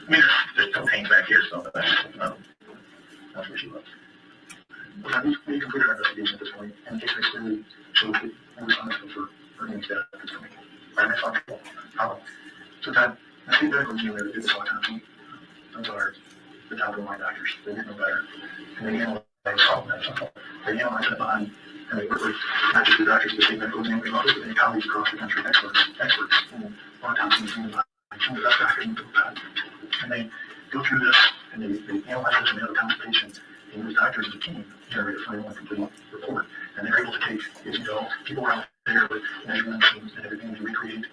There's cocaine back here, so that's where she was. We completed our investigation at this point, and the case clearly shows that we're responsible for Amy's death at this point. I'm responsible. So that, I think that was you that did this autopsy. Those are the top of the line doctors. They didn't know better. And they analyzed all that. They analyzed the body, and they work with not just the doctors, but the medical examining officers, but the colleagues across the country, experts in autopsy and human body. Some of the best doctors in the world. And they go through this, and they analyze this, and they have a consultation. And those doctors and the team generate a final and complete report. And they're able to take, as you know, people out there with measurement machines and everything to recreate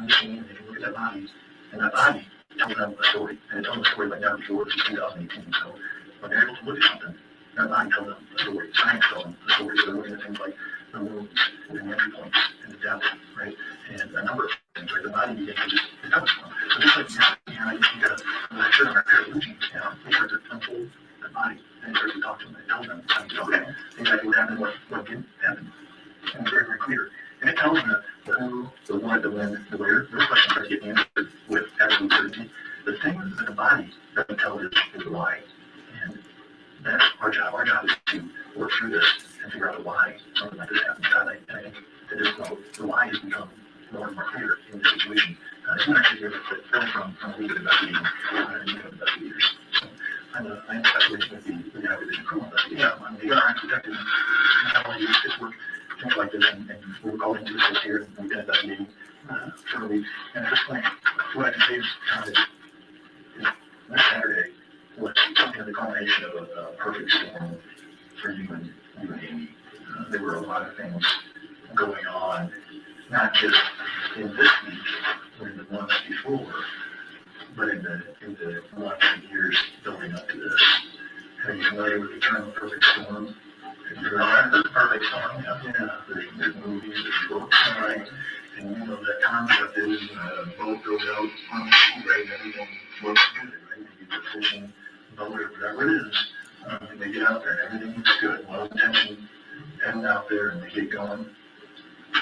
the scene, and they can look at that body. And that body tells them a story. And it tells them a story like never before. This is 2018. So when they're able to look at something, that body tells them a story. Science tells them a story. So they're looking at things like the wounds and the entry points and the depth, right? And a number of things, right? The body begins to just become one. So just like you got a shirt on our pair of blue jeans, they start to unfold the body and it starts to talk to them and it tells them, okay, exactly what happened, what didn't happen. And it's very, very clear. And it tells them the who, the what, the when, the where. Those questions start to get answered with absolute certainty. The thing that the body doesn't tell is the why. And that's our job. Our job is to work through this and figure out the why something like this happens. And I think that the why has become more and more clear in this situation. It's not actually here, but really from a legal investigating and legal investigators. So I'm a specialist with the Division of Criminal Investigation. I'm the guy protected and not only use this work, things like this, and we were called into this case here, and we've been investigating for a week. And at this point, what I can say is this Saturday was something of the culmination of a perfect storm for you and Amy. There were a lot of things going on, not just in this week or in the months before, but in the months and years building up to this. Are you familiar with the term perfect storm? Have you heard of the perfect storm? Yeah, there's movies, there's books, right? And you know that concept is a boat goes out on the sea, right? And everything looks good, right? You get the fishing boat or whatever it is, and they get out there and everything looks good. Well intention heading out there and they get going.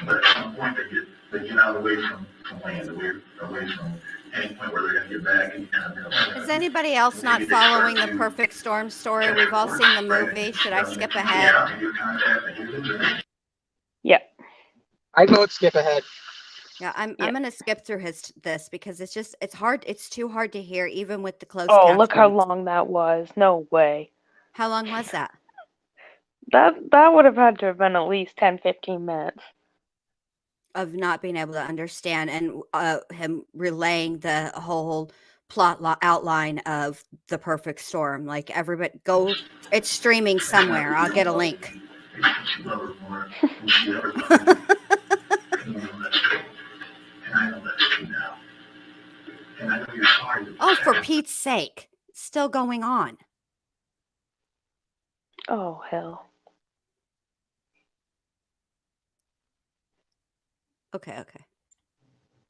But at some point they get out away from land, away from any point where they're going to get back anytime. Is anybody else not following the Perfect Storm story? We've all seen the movie. Should I skip ahead? Yeah. I vote skip ahead. Yeah, I'm going to skip through this because it's hard. It's too hard to hear even with the closed Oh, look how captions. long that was. No way. How long was that? That would have had to have been at least 10, 15 minutes. Of not being able to understand and him relaying the whole plot outline of The Perfect Storm. Like everybody it's streaming somewhere. I'll get a link. she knows more than she ever told me. You know that's true. And I know that's true now. And I know you're sorry. that Oh, this for happened. Pete's sake. Still going on. Oh, hell. Okay.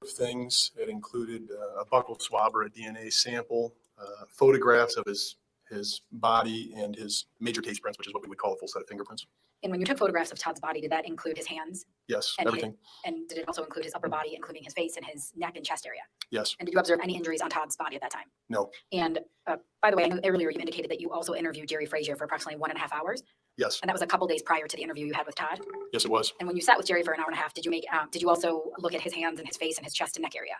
Things. It included a buccal swab or a DNA sample, photographs of his body and his major case prints, which is what we would call a full set of fingerprints. And when you took photographs of Todd's body, did that include his hands? Yes, And everything. And did it also include his upper body, including his face and his neck and chest area? Yes. And did you observe any injuries on Todd's body at that time? No. And by the way, I know earlier you indicated that you also interviewed Jerry Frazier for approximately 1.5 hours. Yes. And that was a couple days prior to the interview you had with Todd. Yes, it was. And when you sat with Jerry for an hour and a half, did you also look at his hands and his face and his chest and neck area?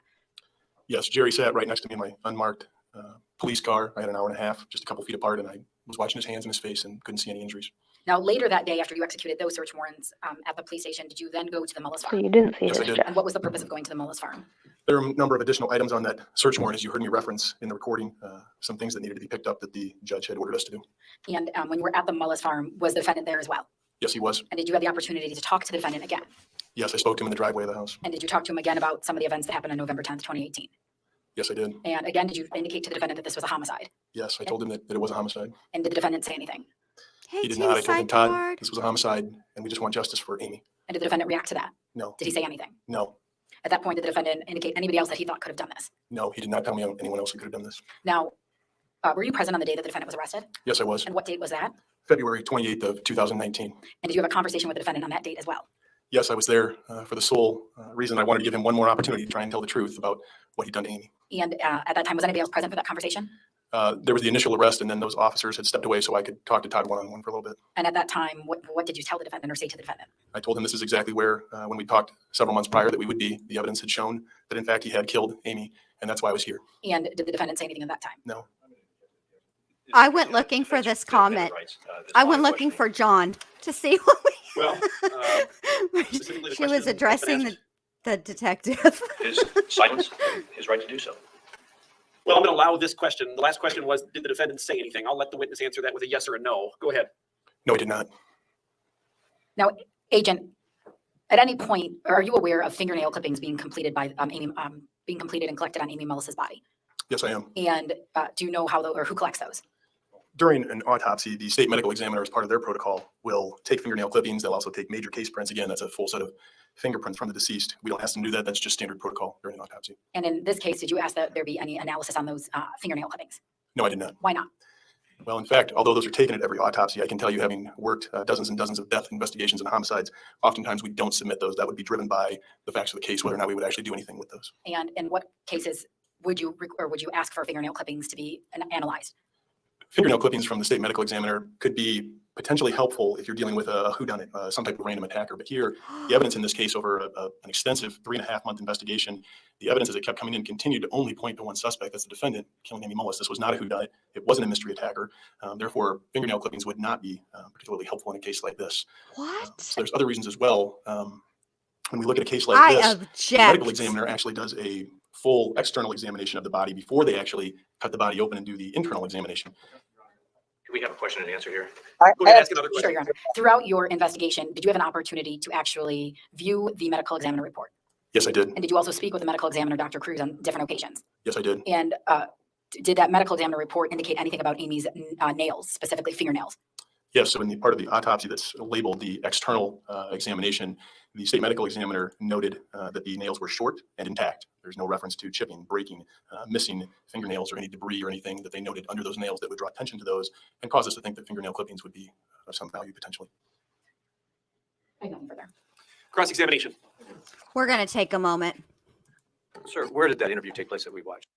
Yes, Jerry sat right next to me in my unmarked police car. I had an hour and a half, just a couple feet apart, and I was watching his hands and his face and couldn't see any injuries. Now, later that day, after you executed those search warrants at the police station, did you then go to the Mullis So farm? you didn't see Yes, I his did. chest. And what was the purpose of going to the Mullis farm? There are a number of additional items on that search warrant, as you heard me reference in the recording, some things that needed to be picked up that the judge had ordered us to do. And when you were at the Mullis farm, was the defendant there as well? Yes, he was. And did you have the opportunity to talk to the defendant again? Yes, I spoke to him in the driveway of the house. And did you talk to him again about some of the events that happened on November 10th, 2018? Yes, I did. And again, did you indicate to the defendant that this was a homicide? Yes, I told him that it was a homicide. And did the defendant say anything? Hey, He did not. I told him, Todd, sidebar. this was a homicide, and we just want justice for Amy. And did the defendant react to that? No. Did he say anything? No. At that point, did the defendant indicate anybody else that he thought could have done this? No, he did not tell me anyone else who could have done this. Now, were you present on the day that the defendant was arrested? Yes, I was. And what date was that? February 28th of 2019. And did you have a conversation with the defendant on that date as well? Yes, I was there for the sole reason I wanted to give him one more opportunity to try and tell the truth about what he'd done to Amy. And at that time, was anybody else present for that conversation? There was the initial arrest, and then those officers had stepped away so I could talk to Todd one-on-one for a little bit. And at that time, what did you tell the defendant or say to the defendant? I told him this is exactly where, when we talked several months prior, that we would be. The evidence had shown that, in fact, he had killed Amy, and that's why I was here. And did the defendant say anything at that time? No. I went looking for this comment. I went looking for John to see what Well, we. specifically the She was question addressing asked. the detective. His silence, his right to do so. Well, I'm going to allow this question. The last question was, did the defendant say anything? I'll let the witness answer that with a yes or a no. Go ahead. No, he did not. Now, Agent, at any point, are you aware of fingernail clippings being completed by Amy, being completed and collected on Amy Mullis's body? Yes, I am. And do you know how or who collects those? During an autopsy, the state medical examiner, as part of their protocol, will take fingernail clippings. They'll also take major case prints. Again, that's a full set of fingerprints from the deceased. We don't ask them to do that. That's just standard protocol during an autopsy. And in this case, did you ask that there be any analysis on those fingernail clippings? No, I did not. Why not? Well, in fact, although those are taken at every autopsy, I can tell you, having worked dozens and dozens of death investigations and homicides, oftentimes we don't submit those. That would be driven by the facts of the case, whether or not we would actually do anything with those. And in what cases would you ask for fingernail clippings to be analyzed? Fingernail clippings from the state medical examiner could be potentially helpful if you're dealing with a whodunit, some type of random attacker. But here, the evidence in this case over an extensive 3.5-month investigation, the evidence as it kept coming in continued to only point to one suspect. That's the defendant killing Amy Mullis. This was not a whodunit. It wasn't a mystery attacker. Therefore, fingernail clippings would not be particularly helpful in a case like this. What? So there's other reasons as well. When we look at a case like I this, object. the medical examiner actually does a full external examination of the body before they actually cut the body open and do the internal examination. Can we have a question and answer here? Go ahead, ask another Sure, question. Your Honor. Throughout your investigation, did you have an opportunity to actually view the medical examiner report? Yes, I did. And did you also speak with the medical examiner, Dr. Cruz, on different occasions? Yes, I did. And did that medical examiner report indicate anything about Amy's nails, specifically fingernails? Yes, so in the part of the autopsy that's labeled the external examination, the state medical examiner noted that the nails were short and intact. There's no reference to chipping, breaking, missing fingernails or any debris or anything that they noted under those nails that would draw attention to those and cause us to think that fingernail clippings would be of some value potentially. I have nothing further. Cross-examination. We're going to take a moment. Sir, where did that interview take place that we watched?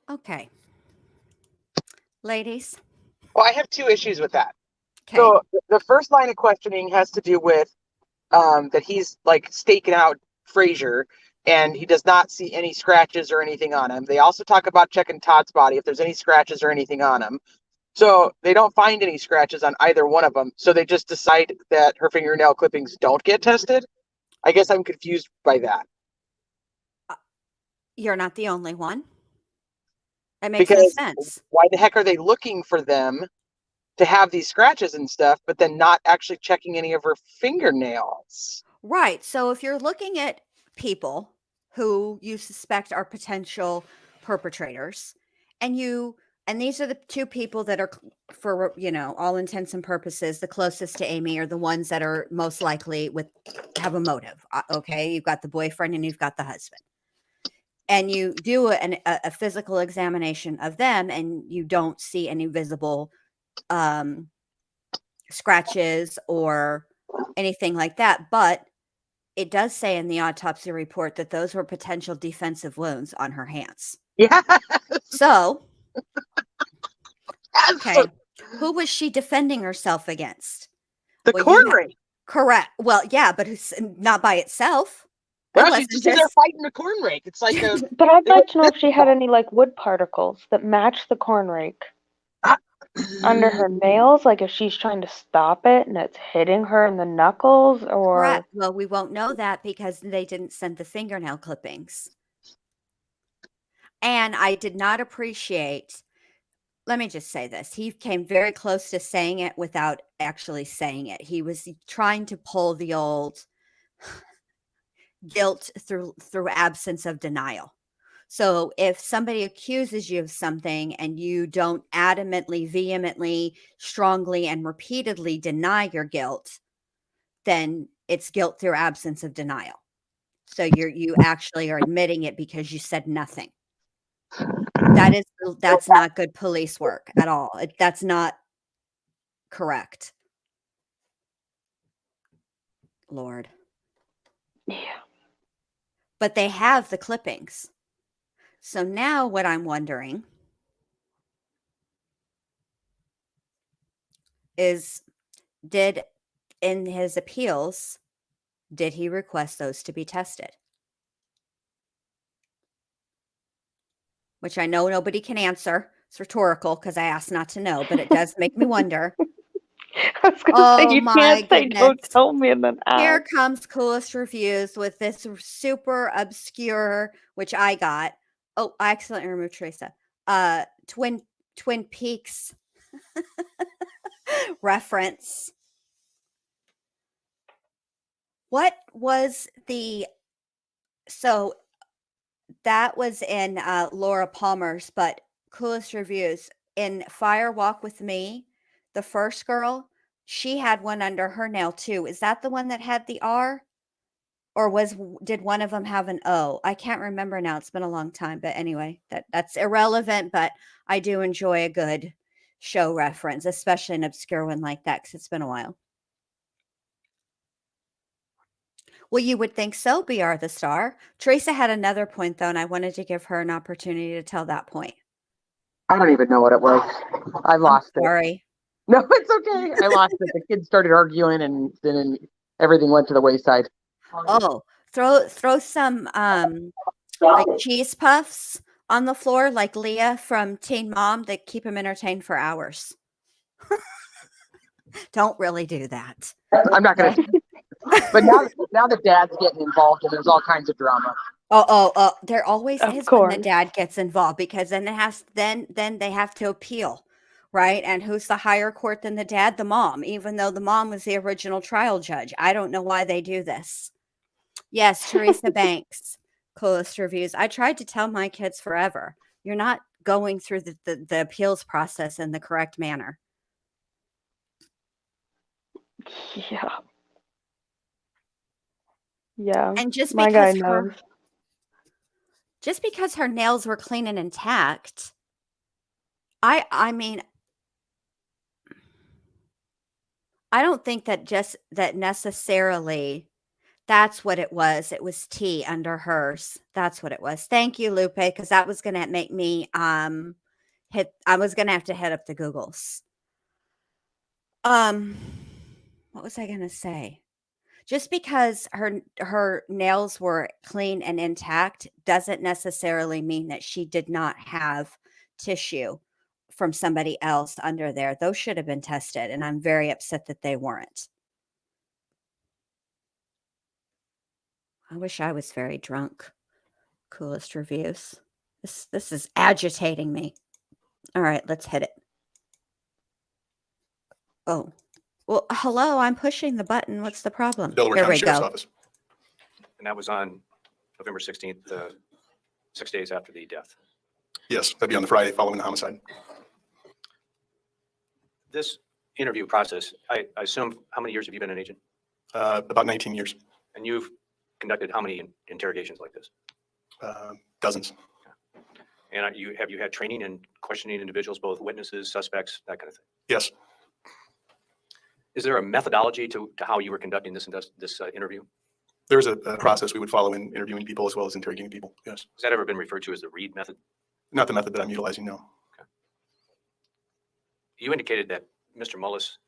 Okay. Ladies. Well, I have two issues with that. Okay. So the first line of questioning has to do with that he's like staking out Frazier and he does not see any scratches or anything on him. They also talk about checking Todd's body if there's any scratches or anything on him. So they don't find any scratches on either one of them. So they just decide that her fingernail clippings don't get tested. I guess I'm confused by that. You're not the only one. That makes no Because sense. why the heck are they looking for them to have these scratches and stuff, but then not actually checking any of her fingernails. Right. So if you're looking at people who you suspect are potential perpetrators, and these are the two people that are, for all intents and purposes, the closest to Amy, are the ones that are most likely have a motive. Okay, you've got the boyfriend and you've got the husband, and you do a physical examination of them, and you don't see any visible scratches or anything like that, but it does say in the autopsy report that those were potential defensive wounds on her hands. Yeah. So, okay, who was she defending herself against? The corn rake. Correct. Well, yeah, but it's not by itself. Well, she's just in there fighting a corn rake. It's like a. But I'd like to know if she had any like wood particles that match the corn rake under her nails, like if she's trying to stop it and it's hitting her in the knuckles, or. Correct. Well, we won't know that because they didn't send the fingernail clippings. And I did not appreciate, let me just say this. He came very close to saying it without actually saying it. He was trying to pull the old guilt through absence of denial. So if somebody accuses you of something and you don't adamantly, vehemently, strongly, and repeatedly deny your guilt, then it's guilt through absence of denial. So you actually are admitting it because you said nothing. That's not good police work at all. That's not correct. Lord. Yeah. But they have the clippings. So now what I'm wondering is, in his appeals, did he request those to be tested? Which I know nobody can answer. It's rhetorical because I asked not to know, but it does make me wonder. I was gonna say, you can't say don't tell me and then ask. Here comes Coolest Reviews with this super obscure, which I got. Oh, I accidentally removed Teresa. Twin Peaks reference. What was so that was in Laura Palmer's, but Coolest Reviews in Fire Walk with Me, the first girl, she had one under her nail too. Is that the one that had the R? Or did one of them have an O? I can't remember now. It's been a long time. But anyway, that's irrelevant. But I do enjoy a good show reference, especially an obscure one like that, because it's been a while. Well, you would think so, BR the Star. Teresa had another point, though, and I wanted to give her an opportunity to tell that point. I don't even know what it was. I lost it. Sorry. No, it's okay. I lost it. The kids started arguing, and then everything went to the wayside. Oh, throw some like cheese puffs on the floor, like Leah from Teen Mom, that keep them entertained for hours. Don't really do that. I'm not gonna. But now the dad's getting involved, and there's all kinds of drama. Oh, there always Of is course. when the dad gets involved, because then they have to appeal, right? And who's the higher court than the dad? The mom, even though the mom was the original trial judge. I don't know why they do this. Yes, Teresa Banks, Coolest Reviews. I tried to tell my kids forever, you're not going through the appeals process in the correct manner. Yeah. Yeah. And just My guy because knows. just because her nails were clean and intact, I mean, I don't think that necessarily that's what it was. It was tea under hers. That's what it was. Thank you, Lupe, because that was going to make me I was going to have to head up the Googles. What was I going to say? Just because her nails were clean and intact doesn't necessarily mean that she did not have tissue from somebody else under there. Those should have been tested, and I'm very upset that they weren't. I wish I was very drunk. Coolest Reviews. This is agitating me. All right, let's hit it. Oh, well, hello, I'm pushing the button. What's the problem? Delaware There County we Sheriff's go. Office. And that was on November 16th, 6 days after the death. Yes, that'd be on the Friday following the homicide. This interview process, I assume, how many years have you been an agent? About 19 years, And you've conducted how many interrogations like this? dozens. And have you had training in questioning individuals, both witnesses, suspects, that kind of thing? Yes, Is there a methodology to how you were conducting this interview? there's a process we would follow in interviewing people as well as interrogating people. Yes, Has that ever been referred to as the Reed method? not the method that I'm utilizing, no. You indicated that Mr. Mullis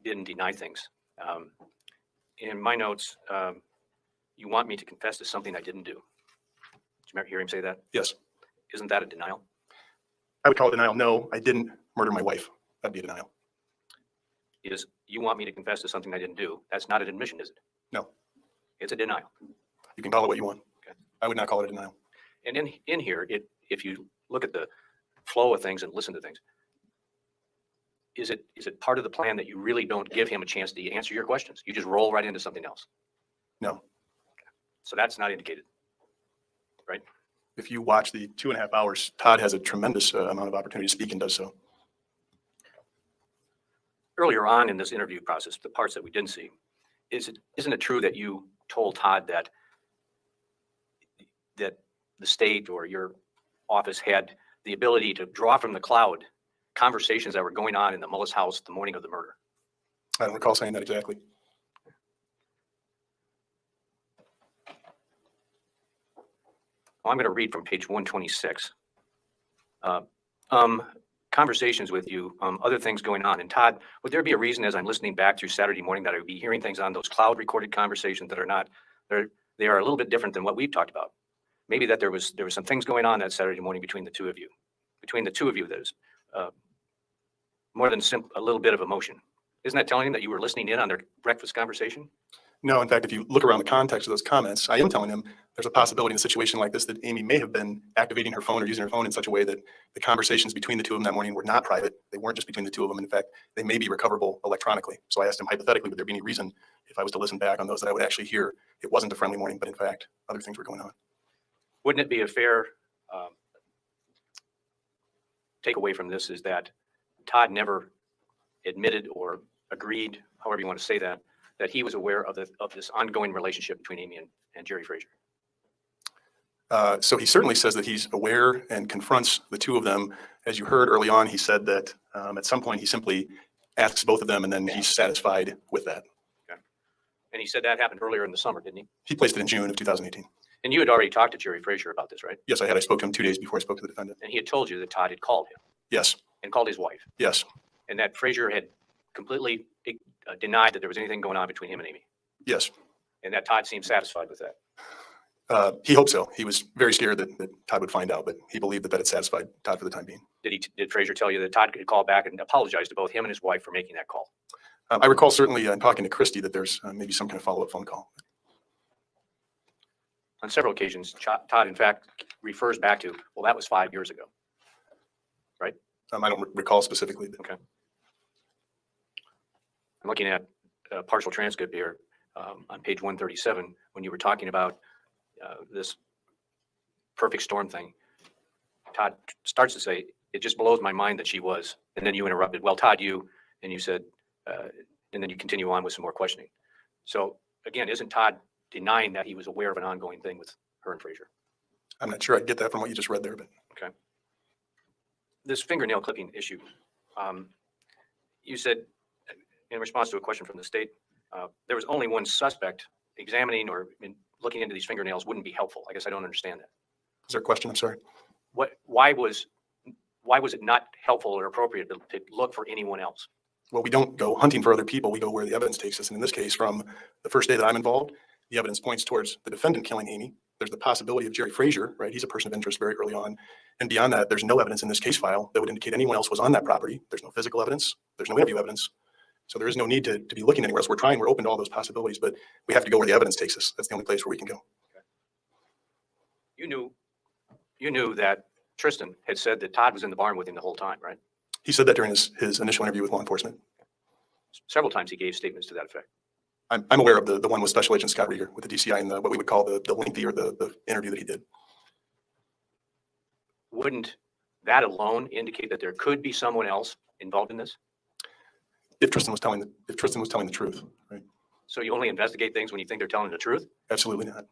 didn't deny things. In my notes, you want me to confess to something I didn't do. Did you remember hear him say that? Yes, Isn't that a denial? I would call it denial. No, I didn't murder my wife. That'd be a denial. Is you want me to confess to something I didn't do? That's not an admission, is it? No, It's a denial. you can call it what you want. Okay. I would not call it a denial. And in here, if you look at the flow of things and listen to things, is it part of the plan that you really don't give him a chance to answer your questions? You just roll right into something else. No. So that's not indicated, right? If you watch the 2.5 hours, Todd has a tremendous amount of opportunity to speak and does so. Earlier on in this interview process, the parts that we didn't see, isn't it true that you told Todd that the state or your office had the ability to draw from the cloud conversations that were going on in the Mullis house the morning of the murder? I don't recall saying that exactly. Well, I'm going to read from page 126. Conversations with you, other things going on. And Todd, would there be a reason as I'm listening back through Saturday morning that I would be hearing things on those cloud recorded conversations that are not, they are a little bit different than what we've talked about? Maybe that there was some things going on that Saturday morning between the two of you. Between the two of you, that is more than a little bit of emotion. Isn't that telling him that you were listening in on their breakfast conversation? No, in fact, if you look around the context of those comments, I am telling him there's a possibility in a situation like this that Amy may have been activating her phone or using her phone in such a way that the conversations between the two of them that morning were not private. They weren't just between the two of them. In fact, they may be recoverable electronically. So I asked him hypothetically, would there be any reason if I was to listen back on those that I would actually hear it wasn't a friendly morning, but in fact, other things were going on. Wouldn't it be a fair takeaway from this is that Todd never admitted or agreed, however you want to say that he was aware of this ongoing relationship between Amy and Jerry Frazier? So he certainly says that he's aware and confronts the two of them. As you heard early on, he said that at some point he simply asks both of them and then he's satisfied with that. Okay. And he said that happened earlier in the summer, didn't he? He placed it in June of 2018. And you had already talked to Jerry Frazier about this, right? Yes, I had. I spoke to him 2 days before I spoke to the defendant. And he had told you that Todd had called him Yes, and called his wife, yes, and that Frazier had completely denied that there was anything going on between him and Amy, yes. and that Todd seemed satisfied with that. He hoped so. He was very scared that Todd would find out, but he believed that had satisfied Todd for the time being. Did Frazier tell you that Todd could call back and apologize to both him and his wife for making that call? I recall certainly in talking to Christy that there's maybe some kind of follow-up phone call. On several occasions, Todd, in fact, refers back to, well, that was 5 years ago. I don't recall specifically. But Okay. I'm looking at a partial transcript here on page 137 when you were talking about this perfect storm thing. Todd starts to say, it just blows my mind that she was. And then you interrupted, well, Todd, and you said, and then you continue on with some more questioning. So again, isn't Todd denying that he was aware of an ongoing thing with her and Frazier? I'm not sure I get that from what you just read there, but Okay. This fingernail clipping issue, you said in response to a question from the state, there was only one suspect. Examining or looking into these fingernails wouldn't be helpful. I guess I don't understand that. is there a question? I'm sorry. Why was it not helpful or appropriate to look for anyone else? Well, we don't go hunting for other people. We go where the evidence takes us. And in this case, from the first day that I'm involved, the evidence points towards the defendant killing Amy. There's the possibility of Jerry Frazier, right? He's a person of interest very early on. And beyond that, there's no evidence in this case file that would indicate anyone else was on that property. There's no physical evidence. There's no interview evidence. So there is no need to be looking anywhere else. We're open to all those possibilities, but we have to go where the evidence takes us. That's the only place where we can go. You knew that Tristan had said that Todd was in the barn with him the whole time, right? He said that during his initial interview with law enforcement. several times he gave statements to that effect. I'm aware of the one with Special Agent Scott Rieger with the DCI and what we would call the lengthy or the interview that he did. Wouldn't that alone indicate that there could be someone else involved in this? If Tristan was telling the truth, right? So you only investigate things when you think they're telling the truth? Absolutely not.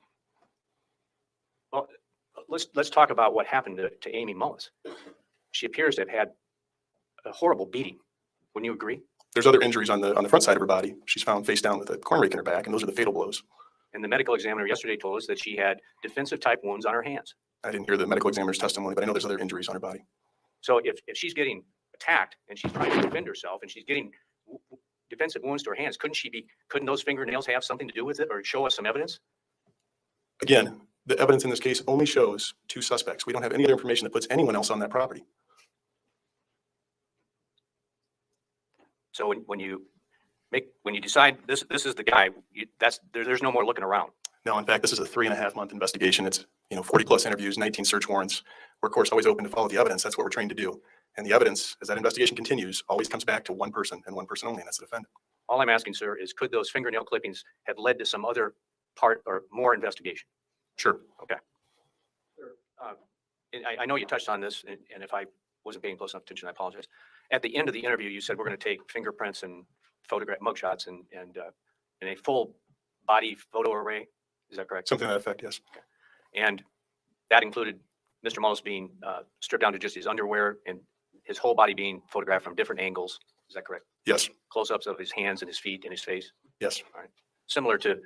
Well, let's talk about what happened to Amy Mullis. She appears to have had a horrible beating. Wouldn't you agree? There's other injuries on the front side of her body. She's found face down with a corn rake in her back, and those are the fatal blows. And the medical examiner yesterday told us that she had defensive type wounds on her hands. I didn't hear the medical examiner's testimony, but I know there's other injuries on her body. So if she's getting attacked and she's trying to defend herself and she's getting defensive wounds to her hands, couldn't those fingernails have something to do with it or show us some evidence? Again, the evidence in this case only shows 2 suspects. We don't have any other information that puts anyone else on that property. So when you decide this is the guy, there's no more looking around. No, in fact, this is a 3.5-month investigation. It's 40 plus interviews, 19 search warrants. We're of course always open to follow the evidence. That's what we're trained to do. And the evidence, as that investigation continues, always comes back to one person and one person only, and that's the defendant. All I'm asking, sir, is could those fingernail clippings have led to some other part or more investigation? Sure. Okay. And I know you touched on this, and if I wasn't paying close enough attention, I apologize. At the end of the interview, you said we're going to take fingerprints and photograph mugshots and a full body photo array. Is that correct? Something to that effect, yes. Okay. And that included Mr. Mullis being stripped down to just his underwear and his whole body being photographed from different angles. Is that correct? Yes. Close-ups of his hands and his feet and his face. Yes. All right. Similar to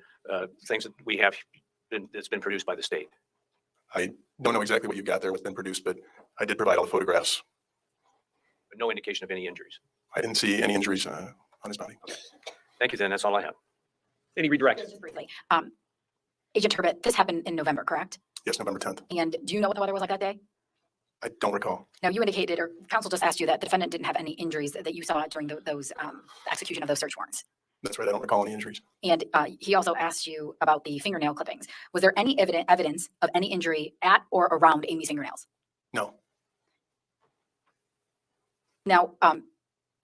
things that we have that's been produced by the state. I don't know exactly what you got there, what's been produced, but I did provide all the photographs. But no indication of any injuries. I didn't see any injuries on his body. Thank you, then. That's all I have. Any redirect? Just briefly, Agent Turbot, this happened in November, correct? Yes, November 10th. And do you know what the weather was like that day? I don't recall. Now, you indicated, or counsel just asked you that the defendant didn't have any injuries that you saw during those execution of those search warrants. That's right. I don't recall any injuries. And he also asked you about the fingernail clippings. Was there any evidence of any injury at or around Amy's fingernails? No. Now,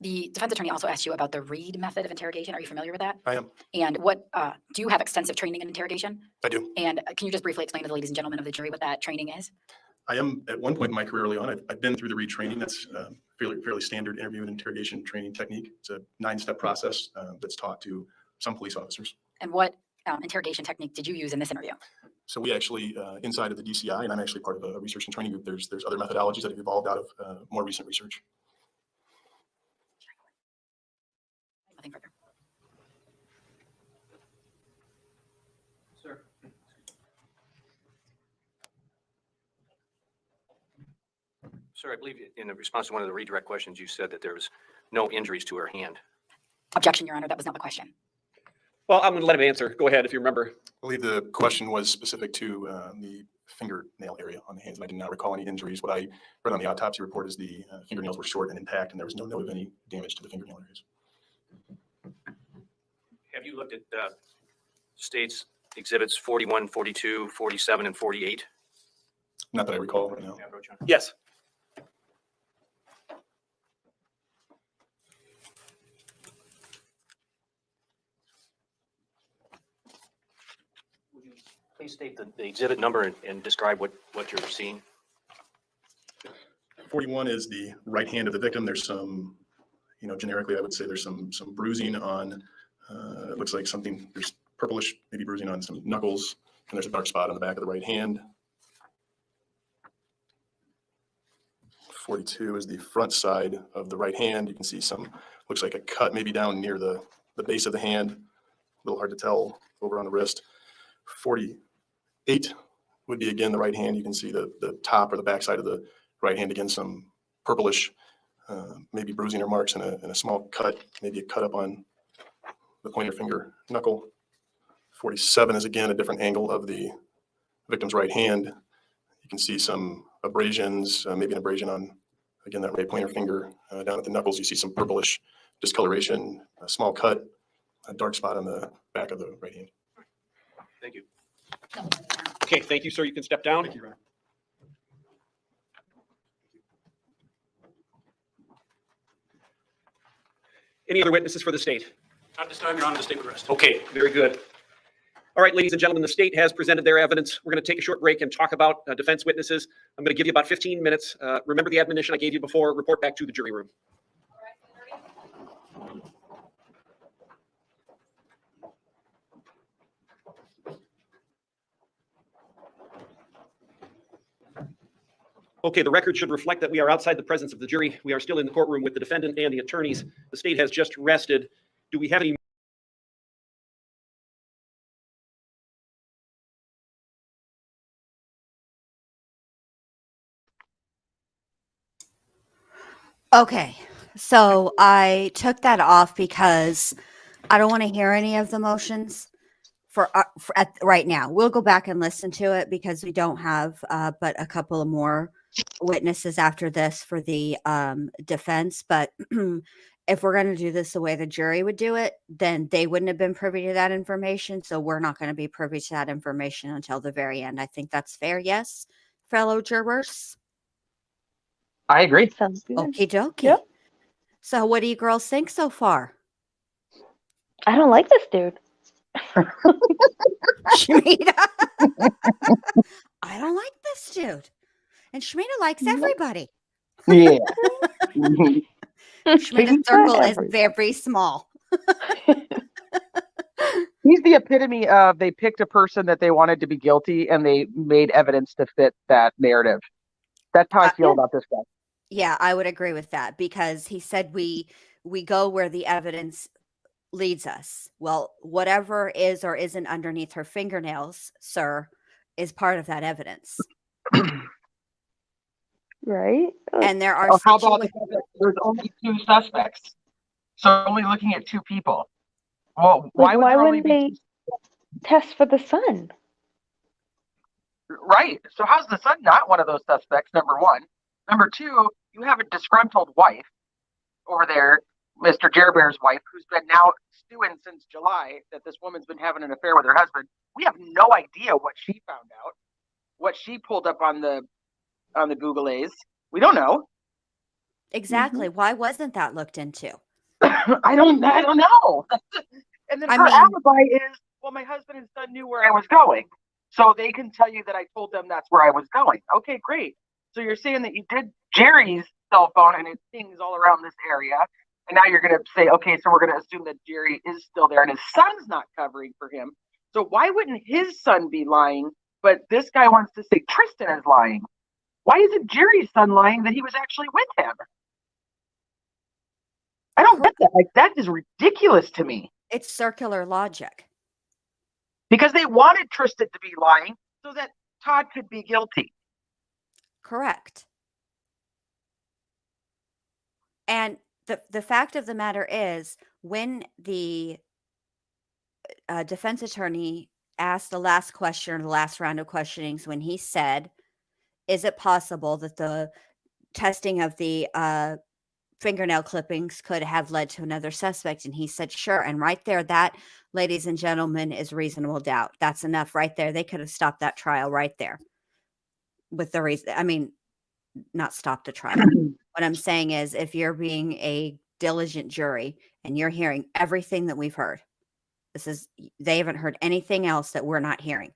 the defense attorney also asked you about the Reed method of interrogation. Are you familiar with that? I am. And what do you have extensive training in interrogation? I do. And can you just briefly explain to the ladies and gentlemen of the jury what that training is? I am at one point in my career early on. I've been through the retraining. That's fairly standard interview and interrogation training technique. It's a 9-step process that's taught to some police officers. And what interrogation technique did you use in this interview? So we actually, inside of the DCI, and I'm actually part of a research and training group, there's other methodologies that have evolved out of more recent research. Nothing further. Sir. Sir, I believe in response to one of the redirect questions, you said that there was no injuries to her hand. Objection, Your Honor. That was not the question. Well, I'm going to let him answer. Go ahead if you remember. I believe the question was specific to the fingernail area on the hands, and I did not recall any injuries. What I read on the autopsy report is the fingernails were short and intact, and there was no note of any damage to the fingernail areas. Have you looked at state's exhibits 41, 42, 47, and 48? Not that I recall right now. Yes. Would you please state the exhibit number and describe what you're seeing? 41 is the right hand of the victim. There's some, generically, I would say there's some bruising on, it looks like something, there's purplish, maybe bruising on some knuckles, and there's a dark spot on the back of the right hand. 42 is the front side of the right hand. You can see some, looks like a cut maybe down near the base of the hand. A little hard to tell over on the wrist. 48 would be again the right hand. You can see the top or the back side of the right hand, again, some purplish, maybe bruising or marks and a small cut, maybe a cut up on the pointer finger knuckle. 47 is again a different angle of the victim's right hand. You can see some abrasions, maybe an abrasion on, again, that right pointer finger. Down at the knuckles, you see some purplish discoloration, a small cut, a dark spot on the back of the right hand. Thank you. Okay, thank you, sir. You can step down. Thank you, Ron. Any other witnesses for the state? Not this time, Your Honor, the state would rest. Okay, very good. All right, ladies and gentlemen, the state has presented their evidence. We're going to take a short break and talk about defense witnesses. I'm going to give you about 15 minutes. Remember the admonition I gave you before, report back to the jury room. Okay, the record should reflect that we are outside the presence of the jury. We are still in the courtroom with the defendant and the attorneys. The state has just rested. Do we have any? Okay, so I took that off because I don't want to hear any of the motions right now. We'll go back and listen to it because we don't have but a couple of more witnesses after this for the defense. But if we're going to do this the way the jury would do it, then they wouldn't have been privy to that information. So we're not going to be privy to that information until the very end. I think that's fair. Yes, fellow jurors. I agree. Sounds good. Okie dokie. Yep. So what do you girls think so far? I don't like this dude. Shmita. I don't like this dude. And Shmita likes everybody. Yeah. Shmita's circle is very small. He's the epitome of they picked a person that they wanted to be guilty and they made evidence to fit that narrative. That's how I feel about this guy. Yeah, I would agree with that because he said we go where the evidence leads us. Well, whatever is or isn't underneath her fingernails, sir, is part of that evidence. Right? And there are how about there's only 2 suspects? So only looking at 2 people. Well, why wouldn't they test for the son? Right. So how's the son not one of those suspects, number one? Number 2, you have a disgruntled wife over there, Mr. Jerbear's wife, who's been now stewing since July that this woman's been having an affair with her husband. We have no idea what she found out, what she pulled up on the Googleays. We don't know. Exactly. Why wasn't that looked into? I don't know. And then her alibi is, well, my husband and son knew where I was going. So they can tell you that I told them that's where I was going. Okay, great. So you're saying that you did Jerry's cell phone and it pings all around this area. And now you're going to say, okay, so we're going to assume that Jerry is still there and his son's not covering for him. So why wouldn't his son be lying? But this guy wants to say Tristan is lying. Why isn't Jerry's son lying that he was actually with him? I don't get that. Like, that is ridiculous to me. It's circular logic. Because they wanted Tristan to be lying so that Todd could be guilty. Correct. And the fact of the matter is, when the defense attorney asked the last question, or the last round of questionings, when he said, is it possible that the testing of the fingernail clippings could have led to another suspect? And he said, sure. And right there, that, ladies and gentlemen, is reasonable doubt. That's enough right there. They could have stopped that trial right there with the reason. I mean, not stopped the trial. What I'm saying is, if you're being a diligent jury and you're hearing everything that we've heard, they haven't heard anything else that we're not hearing.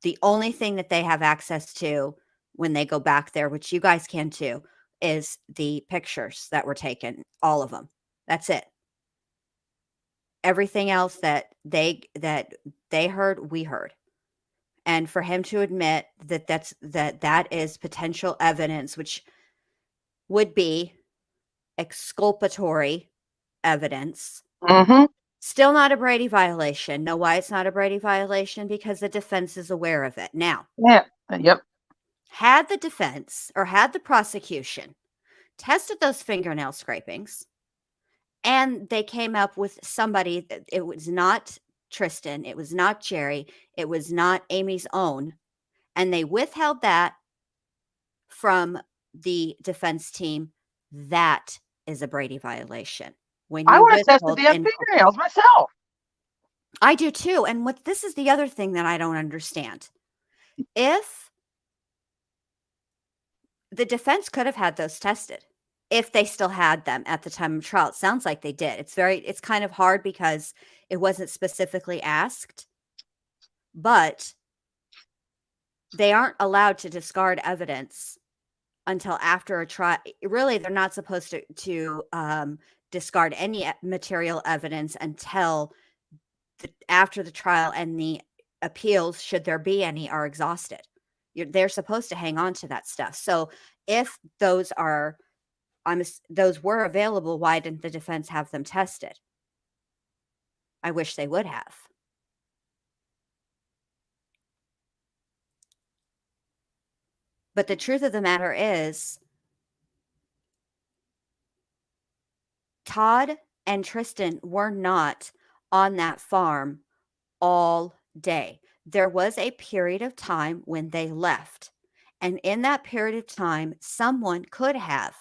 The only thing that they have access to when they go back there, which you guys can too, is the pictures that were taken, all of them. That's it. Everything else that they heard, we heard. And for him to admit that is potential evidence, which would be exculpatory evidence. Mm-hmm. Still not a Brady violation. Know why it's not a Brady violation? Because the defense is aware of it. Now, yeah, yep. Had the defense or had the prosecution tested those fingernail scrapings and they came up with somebody, it was not Tristan, it was not Jerry, it was not Amy's own, and they withheld that from the defense team, that is a Brady violation. When I would have tested the fingernails myself. I do too. And this is the other thing that I don't understand. If the defense could have had those tested, if they still had them at the time of trial. It sounds like they did. It's kind of hard because it wasn't specifically asked, but they aren't allowed to discard evidence until after a trial. Really, they're not supposed to discard any material evidence until after the trial and the appeals, should there be any, are exhausted. They're supposed to hang on to that stuff. So if those were available, why didn't the defense have them tested? I wish they would have. But the truth of the matter is, Todd and Tristan were not on that farm all day. There was a period of time when they left. And in that period of time, someone could have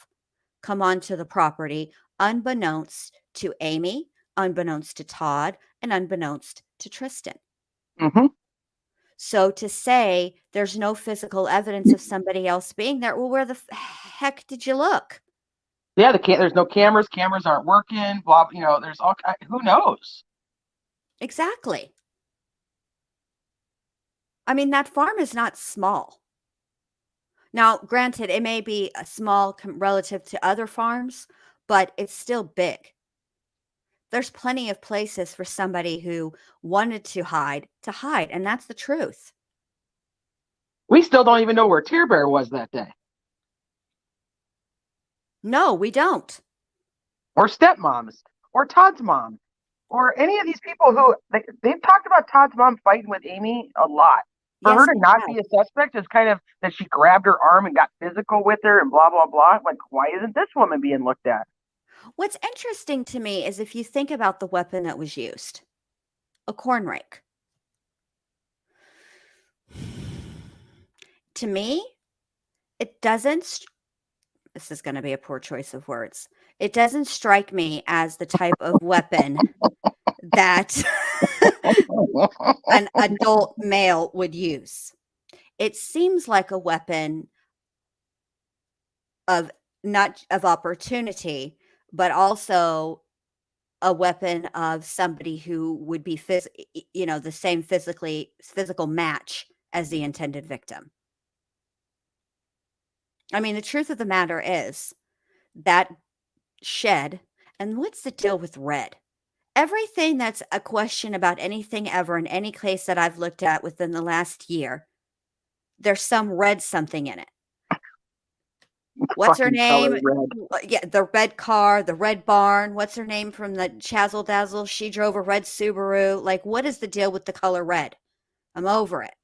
come onto the property unbeknownst to Amy, unbeknownst to Todd, and unbeknownst to Tristan. Mm-hmm. So to say there's no physical evidence of somebody else being there, well, where the heck did you look? Yeah, there's no cameras. Cameras aren't working. Blah. There's all. Who knows? Exactly. I mean, that farm is not small. Now, granted, it may be a small relative to other farms, but it's still big. There's plenty of places for somebody who wanted to hide, and that's the truth. We still don't even know where Tear Bear was that day. No, we don't. Or stepmoms, or Todd's mom, or any of these people who they've talked about Todd's mom fighting with Amy a lot. For her to not be a suspect is kind of that she grabbed her arm and got physical with her and blah, blah, blah. Like, why isn't this woman being looked at? What's interesting to me is if you think about the weapon that was used, a corn rake. To me, it doesn't, this is going to be a poor choice of words. It doesn't strike me as the type of weapon that an adult male would use. It seems like a weapon of not of opportunity, but also a weapon of somebody who would be the same physical match as the intended victim. I mean, the truth of the matter is that shed, and what's the deal with red? Everything that's a question about anything ever in any case that I've looked at within the last year, there's some red something in it. What's her name? Yeah, the red car, the red barn. What's her name from the Chazzle Dazzle? She drove a red Subaru. Like, what is the deal with the color red? I'm over it.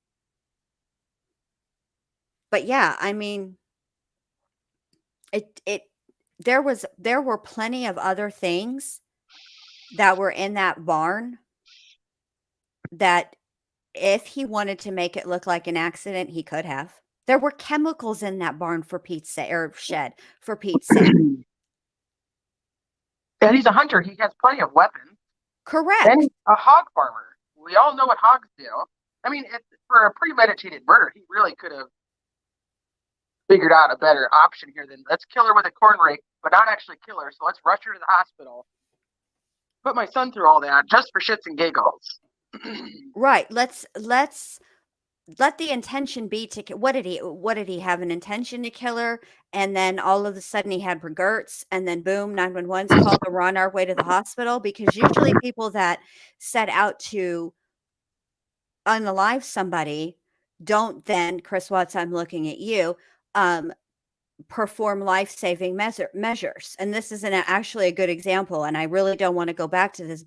But yeah, I mean, there were plenty of other things that were in that barn that if he wanted to make it look like an accident, he could have. There were chemicals in that barn for Pete's sake, or shed for Pete's sake. And he's a hunter. He has plenty of weapons. Correct. And he's a hog farmer. We all know what hogs do. I mean, for a premeditated murder, he really could have figured out a better option here than let's kill her with a corn rake, but not actually kill her. So let's rush her to the hospital. Put my son through all that just for shits and giggles. Right. Let's let the intention be to what did he have an intention to kill her, and then all of a sudden he had regrets, and then boom, 911's called to run our way to the hospital, because usually people that set out to unalive somebody don't then, Chris Watts, I'm looking at you, perform life-saving measures. And this isn't actually a good example, and I really don't want to go back to this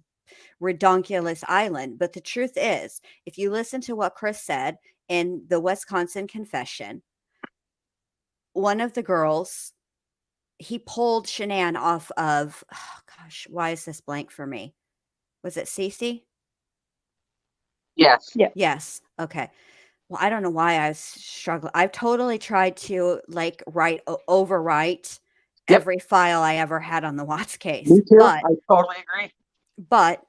redonkulous island. But the truth is, if you listen to what Chris said in the Wisconsin confession, one of the girls, he pulled Shanann off of, oh gosh, why is this blank for me? Was it Cece? Yes. Yeah. Yes. Okay. Well, I don't know why I was struggling. I've totally tried to overwrite every file I ever had on the Watts case. Me too. But, I totally agree. But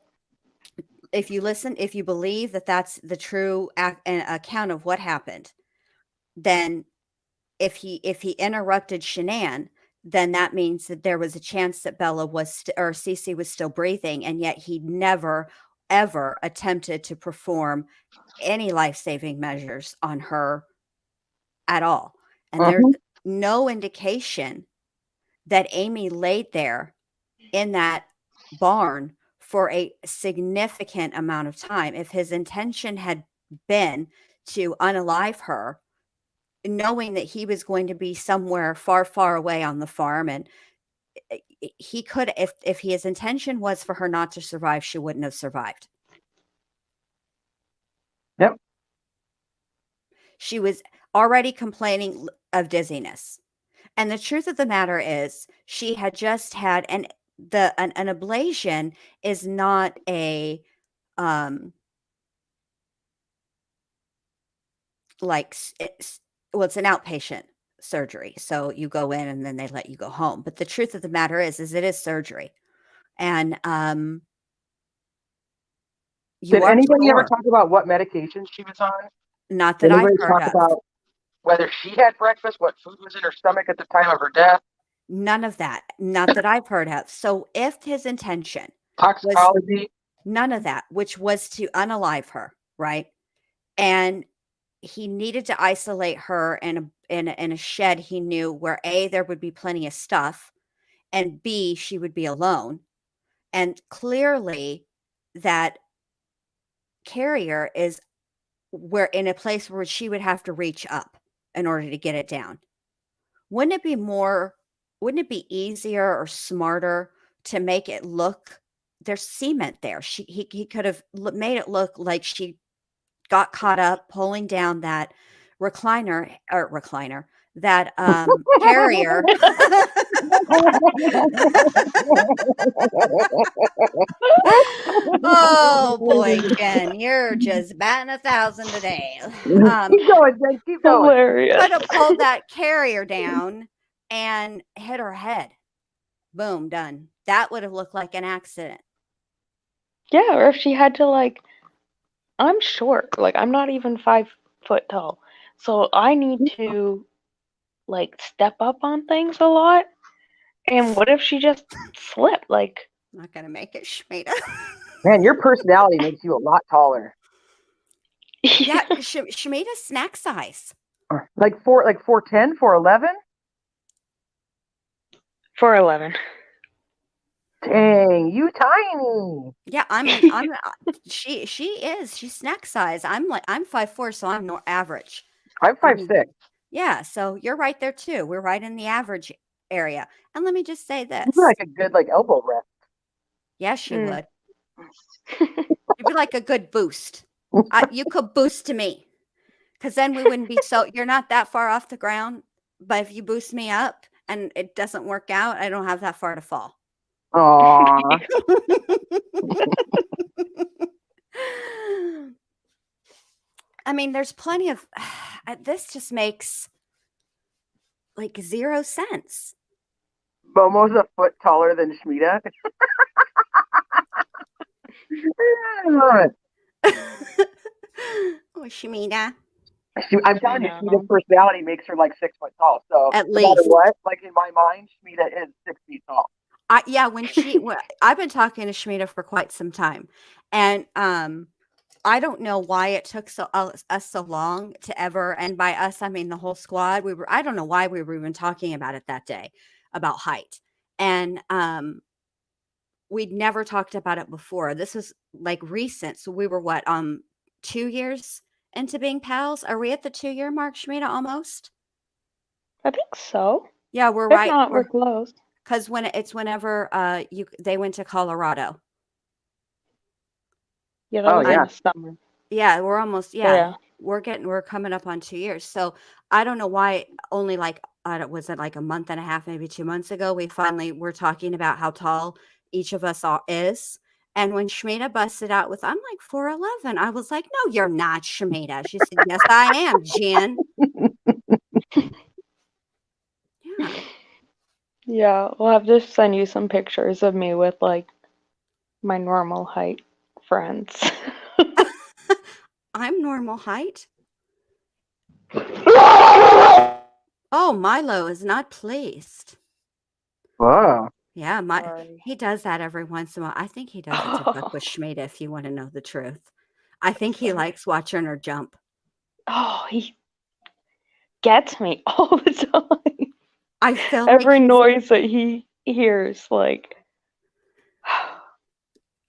if you believe that that's the true account of what happened, then if he interrupted Shanann, then that means that there was a chance that Bella was or Cece was still breathing, and yet he never ever attempted to perform any life-saving measures on her at all. And there's no indication that Amy laid there in that barn for a significant amount of time. If his intention had been to unalive her, knowing that he was going to be somewhere far, far away on the farm, and he could, if his intention was for her not to survive, she wouldn't have survived. Yep. She was already complaining of dizziness. And the truth of the matter is, she had just had an ablation is not a it's an outpatient surgery. So you go in and then they let you go home. But the truth of the matter is it is surgery. And did anybody ever talk about what medications she was on? Not that I've heard talk of. about whether she had breakfast, what food was in her stomach at the time of her death? None of that. Not that I've heard of. So if his intention toxicology, none of that, which was to unalive her, right? And he needed to isolate her in a shed he knew where A, there would be plenty of stuff, and B, she would be alone. And clearly that carrier is where in a place where she would have to reach up in order to get it down. Wouldn't it be easier or smarter to make it look, there's cement there. He could have made it look like she got caught up pulling down that recliner, that carrier. Oh boy, Jen, you're just batting 1,000 today. keep going, Jen, keep going. Hilarious. Could have pulled that carrier down and hit her head. Boom, done. That would have looked like an accident. Yeah, or if she had to I'm short. I'm not even 5 foot tall. So I need to step up on things a lot. And what if she just slipped? Not gonna make it, Shmita. Man, your personality makes you a lot taller. Yeah, Shmita's snack size. 4'10", 4'11"? 4'11". Dang, you tiny. Yeah, she's snack size. I'm 5'4", so I'm average. I'm 5'6". Yeah, so you're right there too. We're right in the average area. And let me just say this. You'd be like a good elbow rest. Yes, you would. You'd be like a good boost. You could boost to me. Because then we wouldn't be you're not that far off the ground. But if you boost me up and it doesn't work out, I don't have that far to fall. Aww. I mean, there's plenty of this just makes zero sense. Momo's a foot taller than Shmita. I love it. Oh, Shmita. I'm telling you, Shmita's personality makes her 6 foot tall. So at no least matter what, in my mind, Shmita is 6 feet tall. I've been talking to Shmita for quite some time, and I don't know why it took us so long to ever, and by us I mean the whole squad. I don't know why we were even talking about it that day, about height, and we'd never talked about it before. This was recent, so we were 2 years into being pals. Are we at the 2-year mark, Shmita? Almost. I think so. Yeah, we're If right. not, we're close. Because whenever they went to Colorado. Yeah, that was in the summer. Yeah, we're almost Yeah. We're coming up on 2 years. So I don't know why only was it a month and a half, maybe 2 months ago, we finally were talking about how tall each of us is. And when Shmita busted out with, I'm 4'11", I was like, no, you're not, Shmita. She said, yes, I am, Jen. Yeah. Yeah, we'll have to send you some pictures of me with my normal height friends. I'm normal height. Oh, Milo is not pleased. Whoa. Yeah, Sorry. he does that every once in a while. I think he does it to fuck with Schmida, if you want to know the truth. I think he likes watching her jump. Oh, he gets me all the time. I feel Every like noise that he hears, like.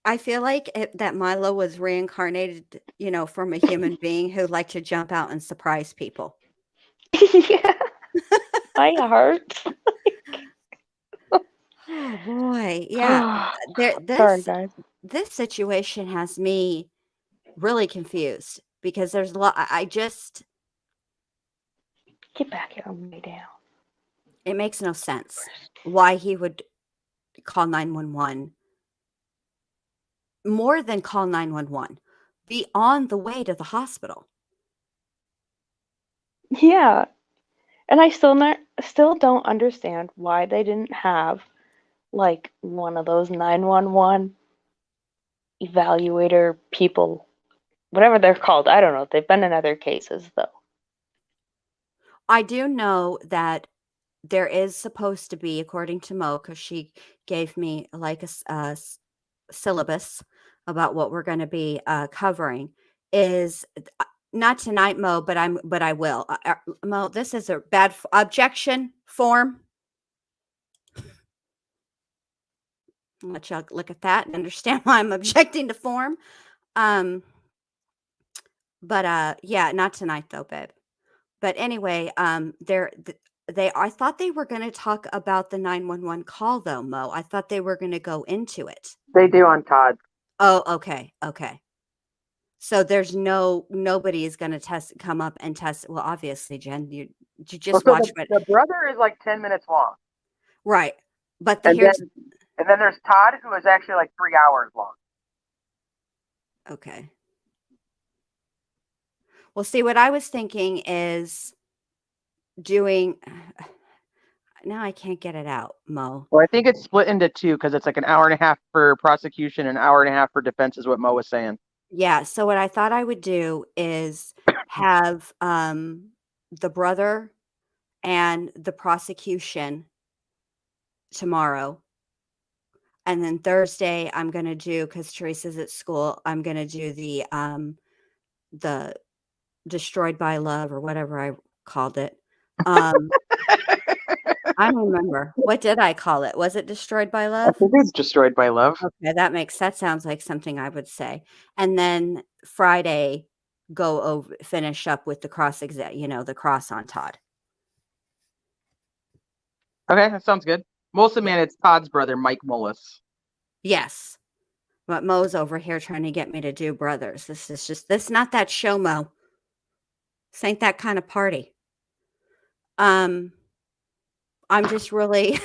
I feel like that Milo was reincarnated, from a human being who liked to jump out and surprise people. Yeah. My heart. Oh boy, yeah. Sorry, guys. This situation has me really confused because there's a lot. I just Get back here on me down. it makes no sense why he would call 911. More than call 911, be on the way to the hospital. Yeah, and I still don't understand why they didn't have like one of those 911 evaluator people, whatever they're called. I don't know. They've been in other cases though. I do know that there is supposed to be, according to Mo, because she gave me like a syllabus about what we're going to be covering, is not tonight, Mo, but I will. Mo, this is a bad objection form. I'll let y'all look at that and understand why I'm objecting to form. But yeah, not tonight though, babe. But anyway, I thought they were going to talk about the 911 call though, Mo. I thought they were going to go into it. They do on Todd. Oh, okay. So there's nobody is going to come up and test. Well, obviously, Jen, you just watch, but the brother is like 10 minutes long. right. But And then there's Todd, who is actually like 3 hours long. Okay. Well, see, what I was thinking is doing. Now I can't get it out, Mo. Well, I think it's split into two because it's like an hour and a half for prosecution, an hour and a half for defense, is what Mo was saying. Yeah. So what I thought I would do is have the brother and the prosecution tomorrow. And then Thursday I'm going to do, because Teresa's at school, I'm going to do the Destroyed by Love or whatever I called it. I don't remember. What did I call it? Was it Destroyed by I Love? think it's Destroyed by Love. Okay, that sounds like something I would say. And then Friday, finish up with the the cross on Todd. Okay, that sounds good. Most of Yeah. man, it's Todd's brother, Mike Mullis. Yes. But Mo's over here trying to get me to do brothers. This not that show, Mo. This ain't that kind of party. I'm just really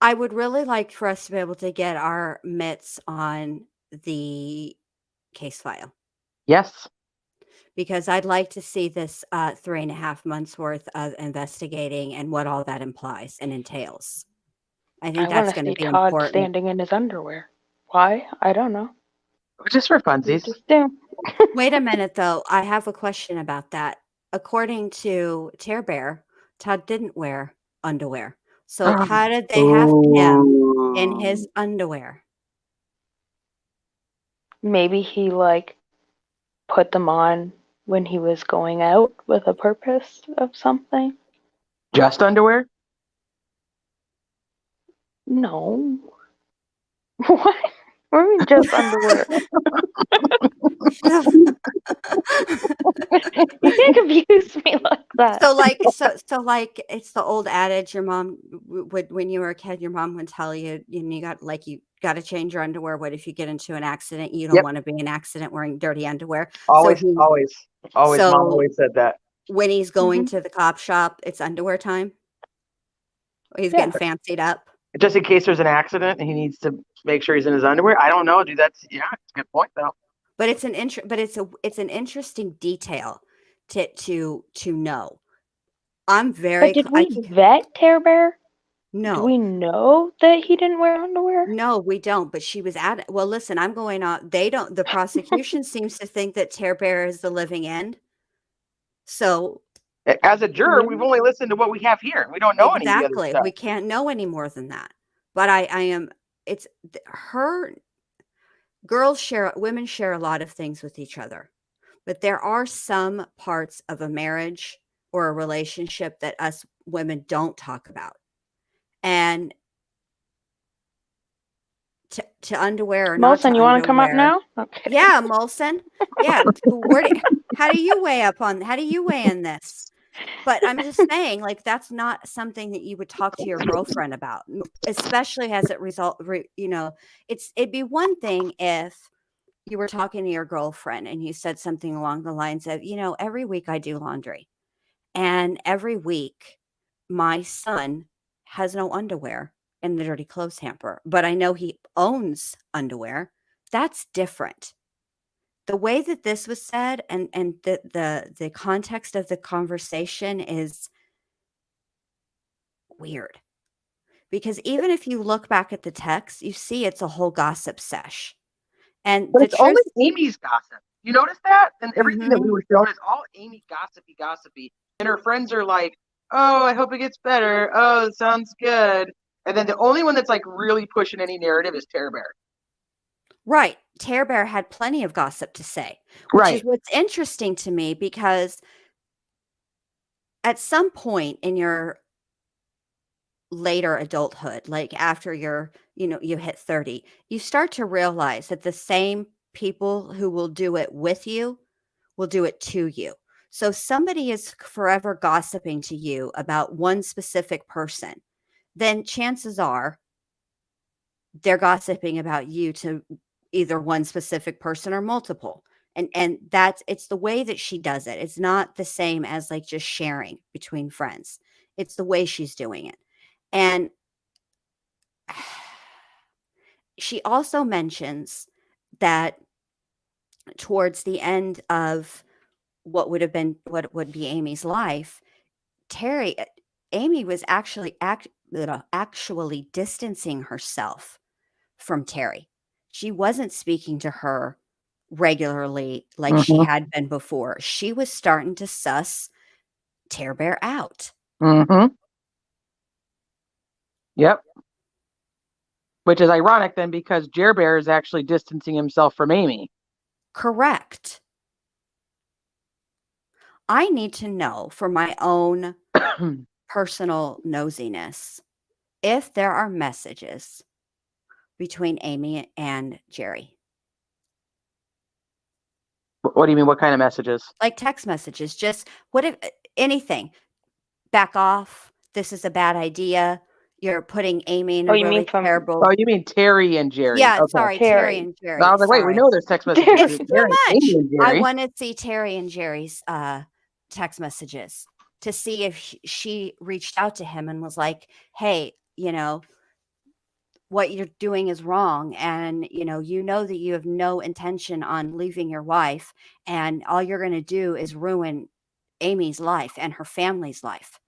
I would really like for us to be able to get our mitts on the case file, Yes. because I'd like to see this 3.5 months worth of investigating and what all that implies and entails. I think I that's want to going to see be Todd important. standing in his underwear. Why? I don't know. Just for You funsies. just do. Wait a minute, though. I have a question about that. According to Tear Bear, Todd didn't wear underwear. So how did they have him in his underwear? Maybe he like put them on when he was going out with a purpose of something. Just underwear? No. What? What do you mean just underwear? You can't confuse me like that. So like it's the old adage your mom would, when you were a kid, your mom would tell you, you got to change your underwear. What if you get into an accident? You don't Yep. want to be in an accident wearing dirty underwear. Always. Mom So- always said that. When he's going Mhm. to the cop shop, it's underwear time. He's Yeah. getting fancied up. Just in case there's an accident and he needs to make sure he's in his underwear. I don't know, dude. It's a good point though. But it's an interesting detail to know. I'm very But did we vet Tear Bear? no. Do we know that he didn't wear underwear? No, we don't. But she was well, listen, I'm going on. The prosecution seems to think that Tear Bear is the living end. So As a juror, we've only listened to what we have here. We don't know any of the other Exactly. stuff. We can't know any more than that. But I am, it's her, women share a lot of things with each other. But there are some parts of a marriage or a relationship that us women don't talk about. And to underwear or not to Molson, you want to come up underwear. now? Okay. Yeah, Molson. Yeah. How do you weigh in this? But I'm just saying, like, that's not something that you would talk to your girlfriend about, especially as it it'd be one thing if you were talking to your girlfriend and you said something along the lines of, every week I do laundry, and every week my son has no underwear in the dirty clothes hamper, but I know he owns underwear. That's different. The way that this was said and the context of the conversation is weird, because even if you look back at the text, you see it's a whole gossip sesh. And But the it's only truth, Amy's gossip. You notice that? And everything that we Mhm. were shown is all Amy gossipy. And her friends are like, oh, I hope it gets better. Oh, it sounds good. And then the only one that's like really pushing any narrative is Tara Bear. Right. Tear Bear had plenty of gossip to say, which is what's interesting to me, because at some point in your later adulthood, like after you hit 30, you start to realize that the same people who will do it with you will do it to you. So if somebody is forever gossiping to you about one specific person, then chances are they're gossiping about you to either one specific person or multiple. And it's the way that she does it. It's not the same as like just sharing between friends. It's the way she's doing it. And she also mentions that towards the end of what would be Amy's life, Amy was actually distancing herself from Terry. She wasn't speaking to her regularly like she had been before. She was starting to suss Tear Bear out. Mm-hmm. Yep. Which is ironic then, because Jer Bear is actually distancing himself from Amy. Correct. I need to know for my own personal nosiness if there are messages between Amy and Jerry. What do you mean? What kind of messages? Like text messages, just what if anything? Back off. This is a bad idea. You're putting Amy in a Oh, you mean really from- terrible. Oh, you mean Terry and Jerry? Yeah, Okay. sorry, Terry. Terry and Jerry. I was like, wait, we Sorry. know there's text messages. It's between too Terry, Amy, and I Jerry. want to see Terry and Jerry's text messages to see if she reached out to him and was like, hey, what you're doing is wrong. And, you know that you have no intention on leaving your wife. And all you're going to do is ruin Amy's life and her family's life.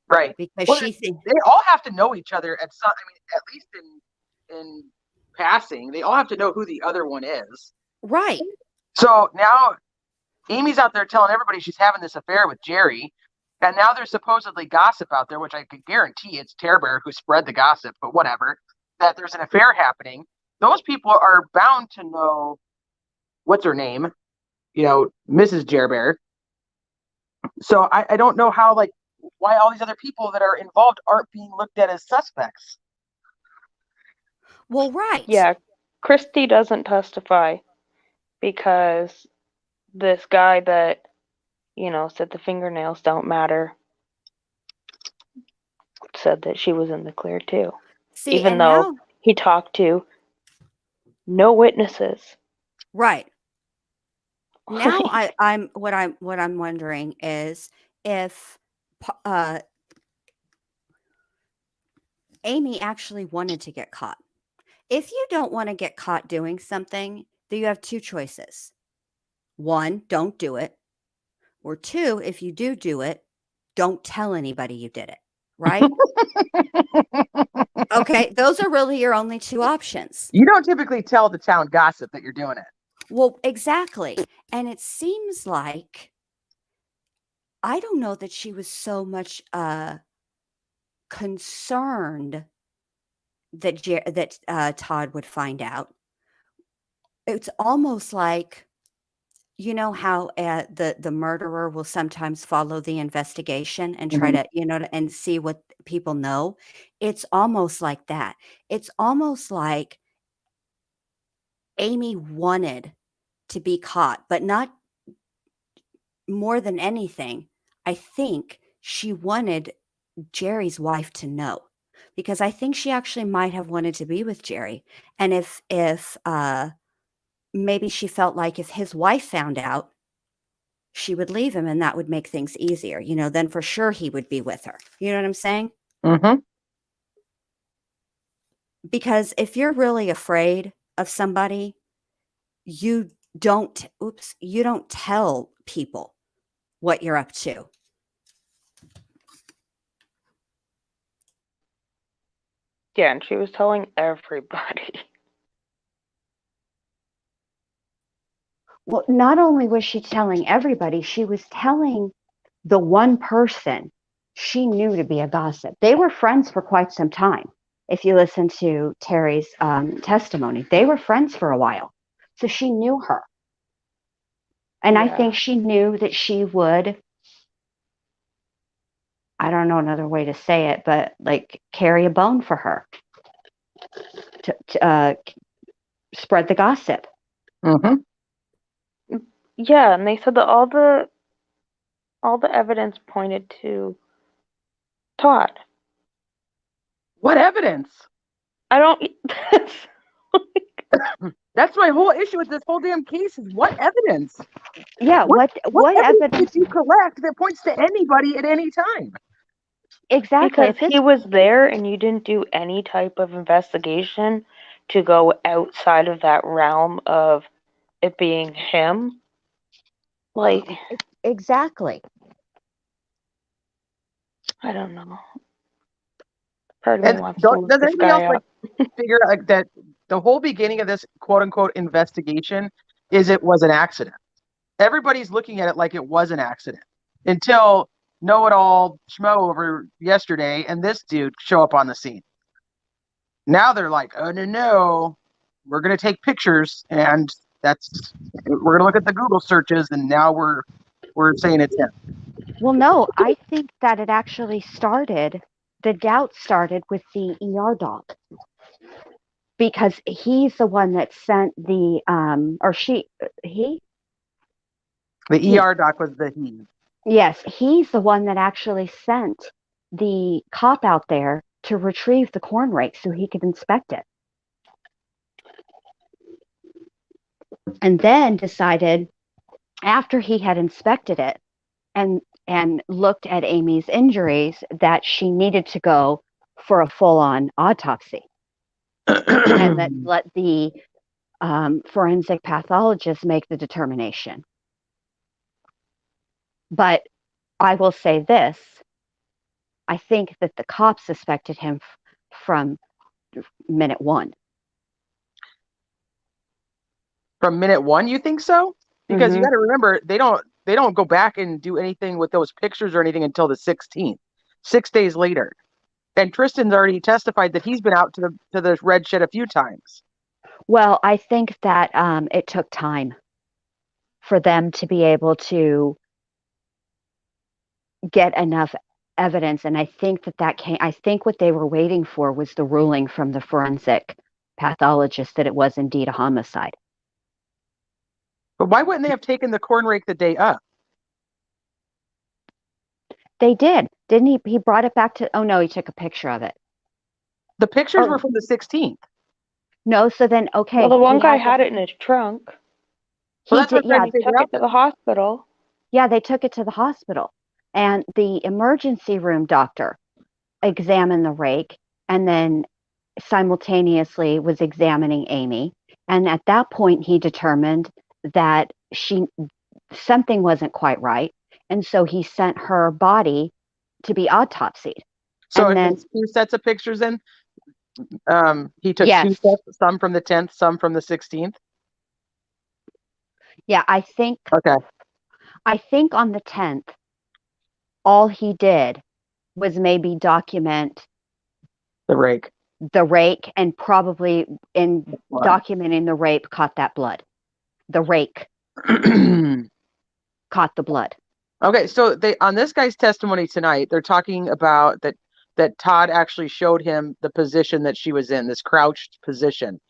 Right. Because Well, she thinks they all have to know each other at some. I mean, at least in passing, they all have to know who the other one is. right. So now Amy's out there telling everybody she's having this affair with Jerry, and now there's supposedly gossip out there, which I could guarantee it's Tear Bear who spread the gossip, but whatever, that there's an affair happening. Those people are bound to know what's her name, Mrs. Jer Bear. So I don't know why all these other people that are involved aren't being looked at as suspects. Well, right. Yeah, Christy doesn't testify because this guy that, said the fingernails don't matter said that she was in the clear too. See, Even and though now, he talked to no witnesses. right. Now I'm wondering is if Amy actually wanted to get caught. If you don't want to get caught doing something, then you have two choices. One, don't do it. Or two, if you do it, don't tell anybody you did it. Right? Okay, those are really your only two options. You don't typically tell the town gossip that you're doing it. Well, exactly. And it seems like I don't know that she was so much concerned that Todd would find out. It's almost like, you know how the murderer will sometimes follow the investigation and try to, and see what people know. It's almost like that. It's almost like Amy wanted to be caught, but not more than anything. I think she wanted Jerry's wife to know, because I think she actually might have wanted to be with Jerry. And if maybe she felt like if his wife found out, she would leave him and that would make things easier. Then for sure he would be with her. You know what I'm saying? Mm-hmm. Because if you're really afraid of somebody, you don't tell people what you're up to. Yeah, and she was telling everybody. Well, not only was she telling everybody, she was telling the one person she knew to be a gossip. They were friends for quite some time. If you listen to Terry's testimony, they were friends for a while. So she knew her. And I think she knew that she would, I don't know another way to say it, but like carry a bone for her to spread the gossip. Mm-hmm. Yeah, and they said that all the evidence pointed to Todd. What evidence? I don't. That's my whole issue with this whole damn case is what evidence? Yeah, what evidence did you collect that points to anybody at any time? Exactly. Because he was there and you didn't do any type of investigation to go outside of that realm of it being him. Like, exactly. I don't know. Part of me wants to look Does this anybody guy else up. figure like that the whole beginning of this quote unquote investigation is it was an accident? Everybody's looking at it like it was an accident until know-it-all schmo over yesterday and this dude show up on the scene. Now they're like, oh no, we're gonna take pictures and we're gonna look at the Google searches and now we're saying it's him. Well, no, I think that it actually the doubt started with the ER doc, because he's the one that sent the The ER doc was the he. Yes, he's the one that actually sent the cop out there to retrieve the corn rake so he could inspect it. And then decided, after he had inspected it and looked at Amy's injuries, that she needed to go for a full-on autopsy. And that let the forensic pathologist make the determination. But I will say this, I think that the cops suspected him from minute one. From minute one, you think so? Because you got to remember, they don't go back and do anything with those pictures or anything until the 16th, 6 days later. And Tristan's already testified that he's been out to the red shed a few times. Well, I think that it took time for them to be able to get enough evidence, and I think I think what they were waiting for was the ruling from the forensic pathologist that it was indeed a homicide. But why wouldn't they have taken the corn rake the day up? They did, didn't he? He brought it back to. Oh no, he took a picture of it. The pictures were from the 16th. No, so then okay. Well, the one guy had it in his trunk. Well, that's what he took it to the hospital. Yeah, they took it to the hospital, and the emergency room doctor examined the rake, and then simultaneously was examining Amy. And at that point, he determined that something wasn't quite right, and so he sent her body to be autopsied. So and then 2 sets of pictures in. He took 2 sets, some from the 10th, some from the 16th. Yeah, I think. Okay. I think on the 10th, all he did was maybe document The rake. the rake, and probably in Wow. documenting the rape caught that blood. The rake caught the blood. Okay, so they on this guy's testimony tonight, they're talking about that Todd actually showed him the position that she was in, this crouched position.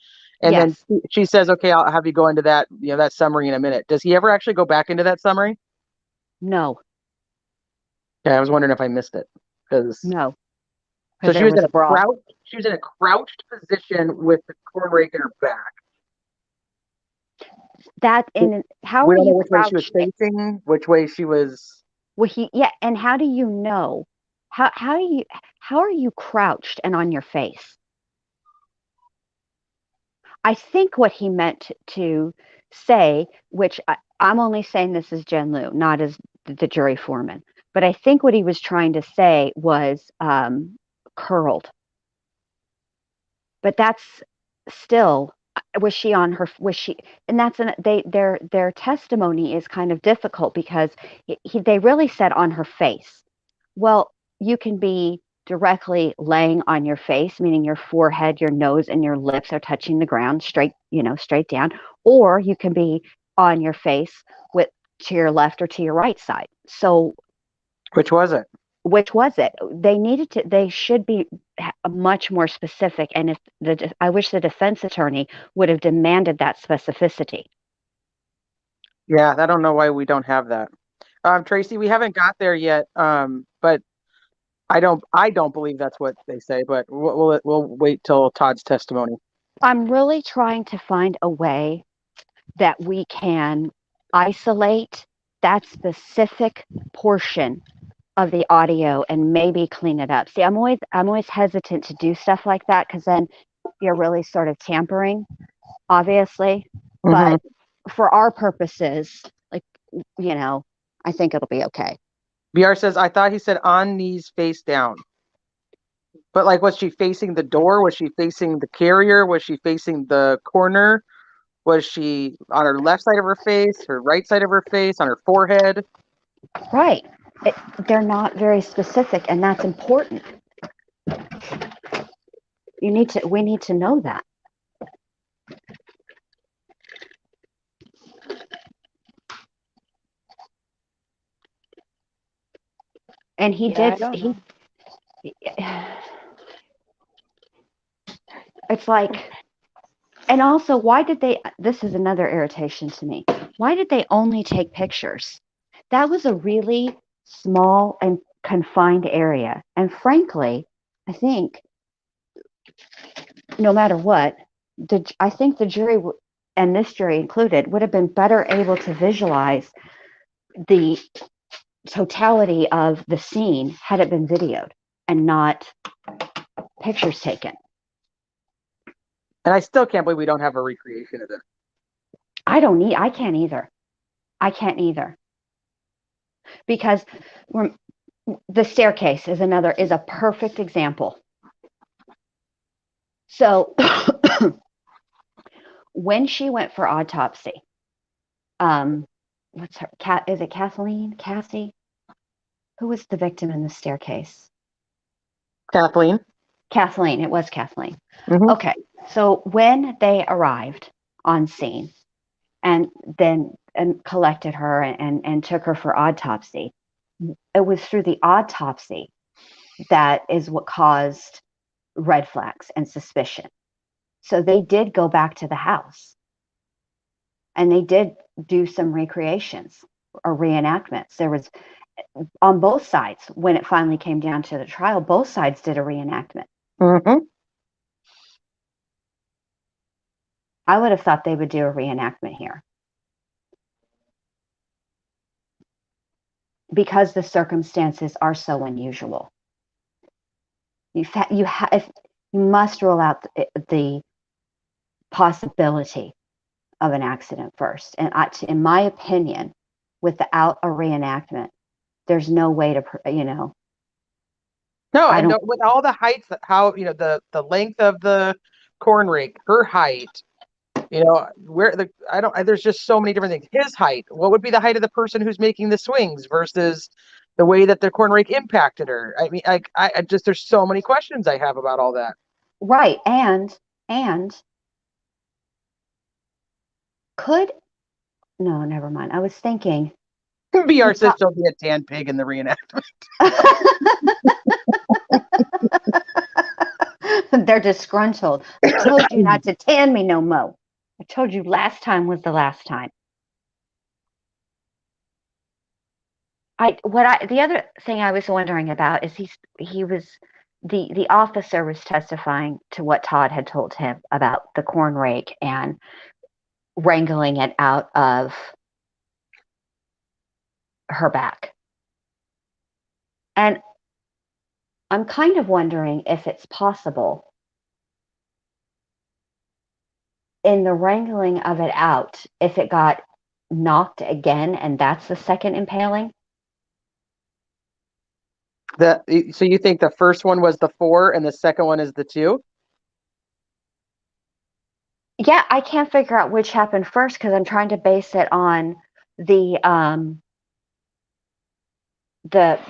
And Yes. then she says, okay, I'll have you go into that, that summary in a minute. Does he ever actually go back into that summary? No. Yeah, I was wondering if I missed it. Because No. so she was in a brawl. she was in a crouched position with the corn rake in her back. That and how We are don't know you which way she was crouched? facing, which way she was. Well, and how do you know? How are you crouched and on your face? I think what he meant to say, which I'm only saying this as Jen Liu, not as the jury foreman, but I think what he was trying to say was curled. But that's still, was she, and that's their testimony is kind of difficult because they really said on her face. Well, you can be directly laying on your face, meaning your forehead, your nose, and your lips are touching the ground straight down, or you can be on your face to your left or to your right side. So Which was it? which was it? They should be much more specific. And I wish the defense attorney would have demanded that specificity. Yeah, I don't know why we don't have that. Tracy, we haven't got there yet. But I don't believe that's what they say, but we'll wait till Todd's testimony. I'm really trying to find a way that we can isolate that specific portion of the audio and maybe clean it up. See, I'm always hesitant to do stuff like that because then you're really sort of tampering, obviously. But for our purposes, like, I think it'll be okay. BR says, I thought he said on knees face down. But like, was she facing the door? Was she facing the carrier? Was she facing the corner? Was she on her left side of her face, her right side of her face, on her forehead? Right. They're not very specific, and that's important. We need to know that. And it's like, and also, this is another irritation to me. Why did they only take pictures? That was a really small and confined area. And frankly, I think no matter what, I think the jury, and this jury included, would have been better able to visualize the totality of the scene had it been videoed and not pictures taken. And I still can't believe we don't have a recreation of it. I can't either. Because the staircase is a perfect example. So when she went for autopsy, what's her is it Kathleen? Cassie? Who was the victim in the staircase? Kathleen. It was Kathleen. Mm-hmm. Okay. So when they arrived on scene and then collected her and took her for autopsy, it was through the autopsy that is what caused red flags and suspicion. So they did go back to the house and they did do some recreations or reenactments. There was, on both sides, when it finally came down to the trial, both sides did a reenactment. Mm-hmm. I would have thought they would do a reenactment here. Because the circumstances are so unusual. You must rule out the possibility of an accident first. And in my opinion, without a reenactment, there's no way to, No, and with all the heights, how, the length of the corn rake, her height, there's just so many different things. His height, what would be the height of the person who's making the swings versus the way that the corn rake impacted her. I mean, I just, there's so many questions I have about all that. Right. And no, never mind. I was thinking. Be our sister will be a tan pig in the reenactment. They're disgruntled. I told you not to tan me no more. I told you last time was the last time. The other thing I was wondering about is the officer was testifying to what Todd had told him about the corn rake and wrangling it out of her back. And I'm kind of wondering if it's possible in the wrangling of it out, if it got knocked again and that's the second impaling. So you think the first one was the 4 and the second one is the 2? Yeah, I can't figure out which happened first because I'm trying to base it on the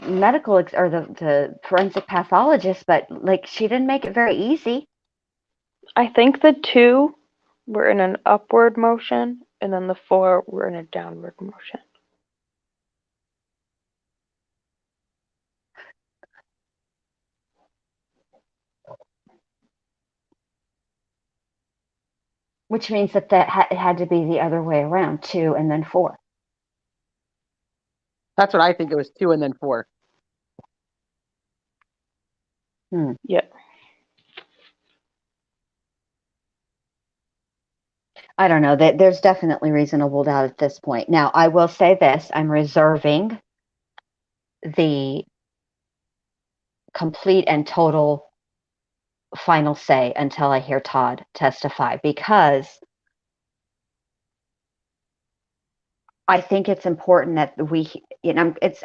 medical or the forensic pathologist, but like she didn't make it very easy. I think the 2 were in an upward motion, and then the 4 were in a downward motion. Which means that it had to be the other way around, 2 and then 4. That's what I think. It was 2 and then 4. Yeah. I don't know. There's definitely reasonable doubt at this point. Now, I will say this. I'm reserving the complete and total final say until I hear Todd testify, because I think it's important that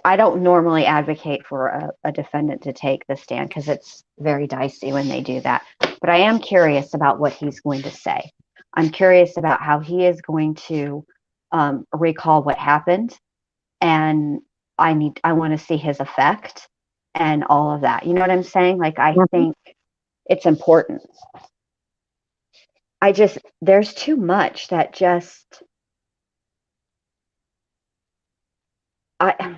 I don't normally advocate for a defendant to take the stand because it's very dicey when they do that. But I am curious about what he's going to say. I'm curious about how he is going to recall what happened, and I want to see his effect and all of that. You know what I'm saying? Like, I think it's important. There's too much that just, I'm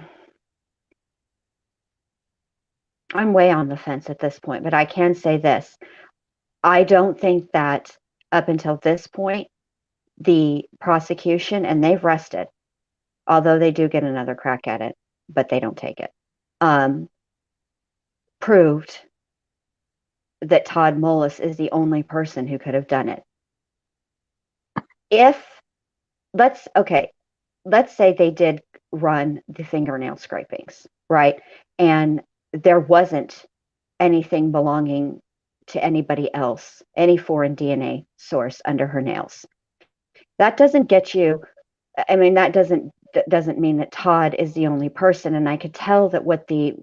way on the fence at this point, but I can say this. I don't think that up until this point, the prosecution, and they've rested, although they do get another crack at it, but they don't take it, proved that Todd Mullis is the only person who could have done it. Let's say they did run the fingernail scrapings, right? And there wasn't anything belonging to anybody else, any foreign DNA source under her nails. That doesn't get you, I mean, that doesn't mean that Todd is the only person. And I could tell that what the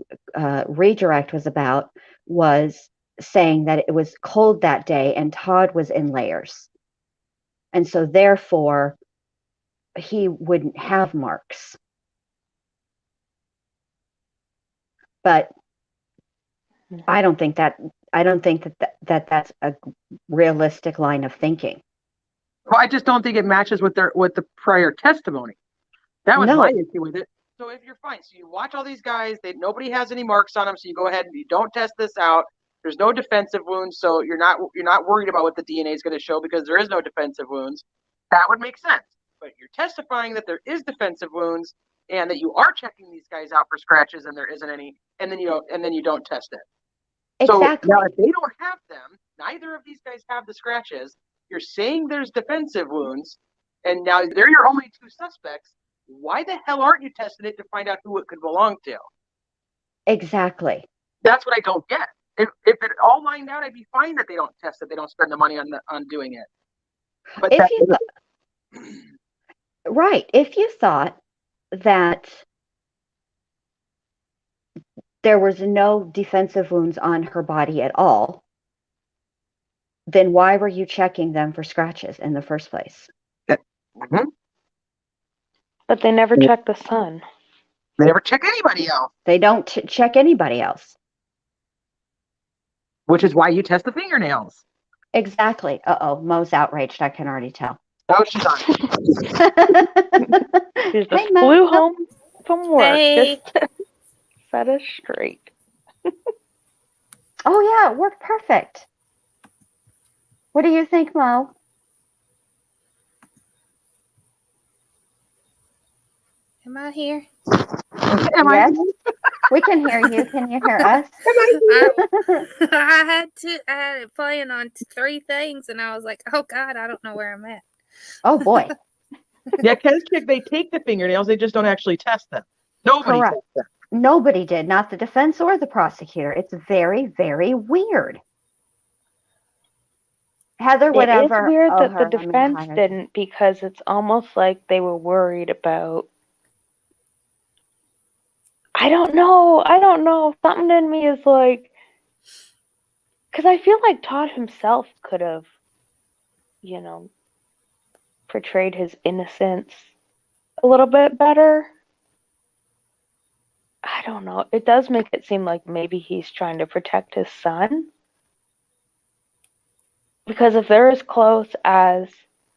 redirect was about was saying that it was cold that day and Todd was in layers. And so therefore, he wouldn't have marks. But I don't think that that's a realistic line of thinking. Well, I just don't think it matches with the prior testimony. That was my issue with it. So if you're fine, so you watch all these guys, nobody has any marks on them, so you go ahead and you don't test this out. There's no defensive wounds, so you're not worried about what the DNA is going to show because there is no defensive wounds. That would make sense. But you're testifying that there is defensive wounds and that you are checking these guys out for scratches and there isn't any, and then you don't test it. Exactly. So now if they don't have them, neither of these guys have the scratches. You're saying there's defensive wounds, and now they're your only 2 suspects. Why the hell aren't you testing it to find out who it could belong to? Exactly. That's what I don't get. If it all lined out, I'd be fine that they don't test it. They don't spend the money on doing it. But right. If you thought that there was no defensive wounds on her body at all, then why were you checking them for scratches in the first place? Mm-hmm. But they never checked the son. They never check anybody else, They don't check anybody else. which is why you test the fingernails. Exactly. Uh-oh, Mo's outraged. I can already tell. Oh, she's on. She Hey, just Mo. flew home from work. Hey. Just to set us straight. Oh, yeah, it worked perfect. What do you think, Mo? Am I here? Am I? Yes, we can hear you. Can you hear us? I had it playing on 3 things, and I was like, oh God, I don't know where I'm at. Oh, boy. Yeah, because they take the fingernails, they just don't actually test them. Nobody Correct. tests them. Nobody did, not the defense or the prosecutor. It's very, very weird. Heather, whatever. It is weird Oh, that her, the let me defense hide her. didn't, because it's almost like they were worried about. I don't know. Something in me is like, because I feel like Todd himself could have, portrayed his innocence a little bit better. I don't know. It does make it seem like maybe he's trying to protect his son. Because if they're as close as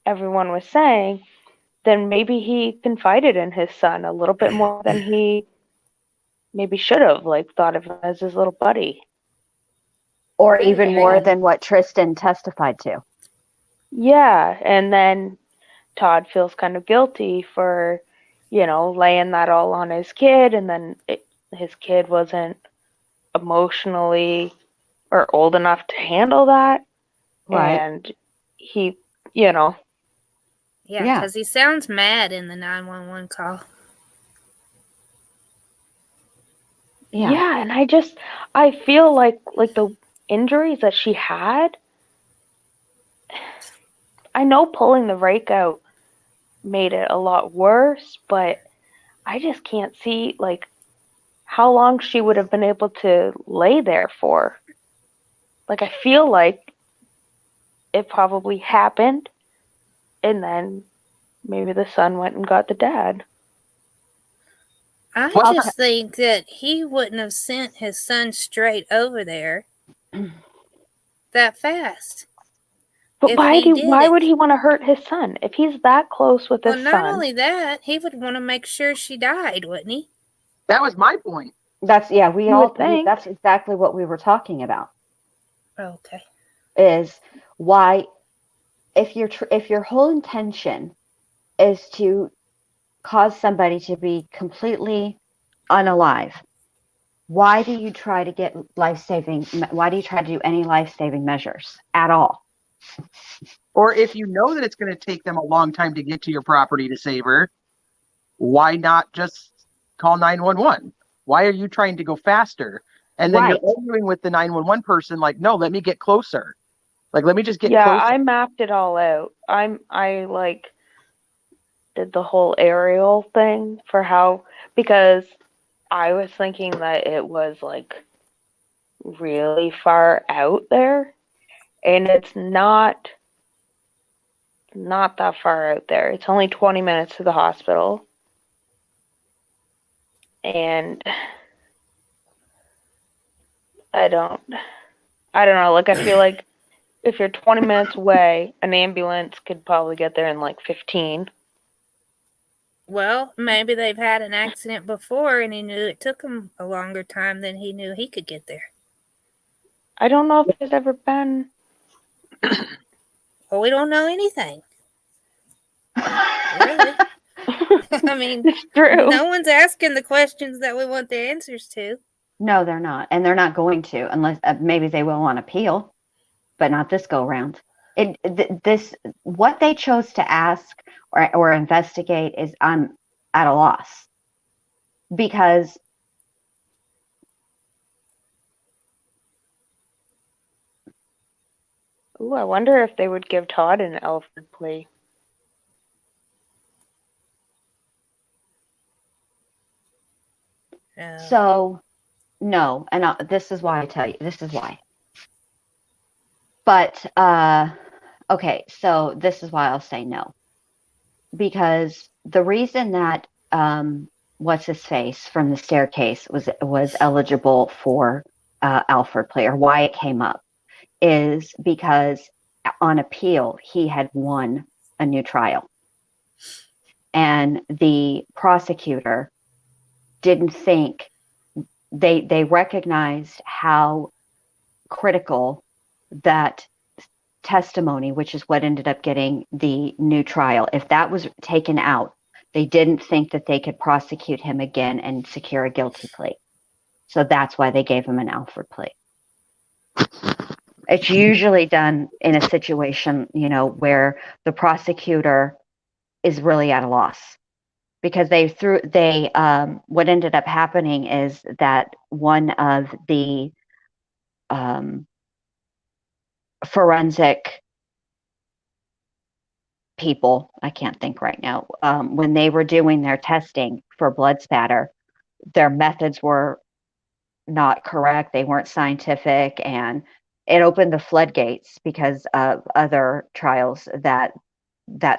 everyone was saying, then maybe he confided in his son a little bit more than he maybe should have, like thought of him as his little buddy. Or even more And- than what Tristan testified to. Yeah, and then Todd feels kind of guilty for, laying that all on his kid, and then his kid wasn't emotionally or old enough to handle that. Right. And he, Yeah, Yeah. because he sounds mad in the 911 call. Yeah. and I feel like the injuries that she had, I know pulling the rake out made it a lot worse, but I just can't see like how long she would have been able to lay there for. Like, I feel like it probably happened, and then maybe the son went and got the dad. I Well, just think that he wouldn't have sent his son straight over there that fast. But If why he did would it. he want to hurt his son? If he's that close with Well, his not son, only that, he would want to make sure she died, wouldn't he? that was my point. That's, yeah, You would think. that's exactly what we were talking about. Okay. Is why, if your whole intention is to cause somebody to be completely unalive, why do you try to get why do you try to do any life-saving measures at all? Or if you know that it's going to take them a long time to get to your property to save her, why not just call 911? Why are you trying to go faster? And then Right. you're arguing with the 911 person, like, no, let me get closer. Like, let me just get yeah, closer. I mapped it all out. I like did the whole aerial thing for how, because I was thinking that it was like really far out there, and it's not that far out there. It's only 20 minutes to the hospital. And I don't know, like I feel like if you're 20 minutes away, an ambulance could probably get there in like 15. Well, maybe they've had an accident before and he knew it took him a longer time than he knew he could get there. I don't know if there's ever been. Well, we don't know anything. Really? I mean, It's true. no one's asking the questions that we want the answers to. No, they're not, and they're not going to, unless maybe they will on appeal, but not this go round. What they chose to ask or investigate is, I'm at a loss, because Ooh, I wonder if they would give Todd an Alfred plea. so no, and this is why I tell you, this is why. But okay, so this is why I'll say no, because the reason that what's his face from the staircase was eligible for Alford plea, or why it came up, is because on appeal he had won a new trial, and the prosecutor didn't think they recognized how critical that testimony, which is what ended up getting the new trial, if that was taken out, they didn't think that they could prosecute him again and secure a guilty plea. So that's why they gave him an Alford plea. It's usually done in a situation, where the prosecutor is really at a loss, because what ended up happening is that one of the forensic people, I can't think right now, when they were doing their testing for blood spatter, their methods were not correct. They weren't scientific, and it opened the floodgates because of other trials that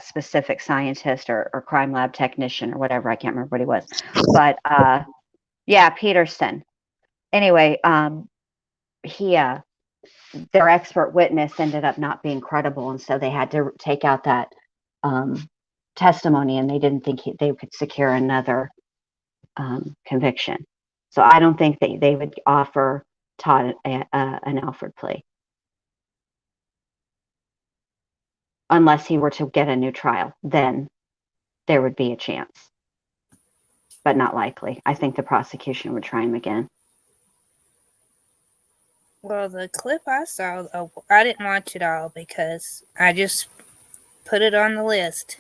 specific scientist or crime lab technician or whatever, I can't remember what he was, but yeah, Peterson. Anyway, he their expert witness ended up not being credible, and so they had to take out that testimony, and they didn't think they could secure another conviction. So I don't think that they would offer Todd an Alford plea unless he were to get a new trial. Then there would be a chance, but not likely. I think the prosecution would try him again. Well, the clip I saw, I didn't watch it all because I just put it on the list.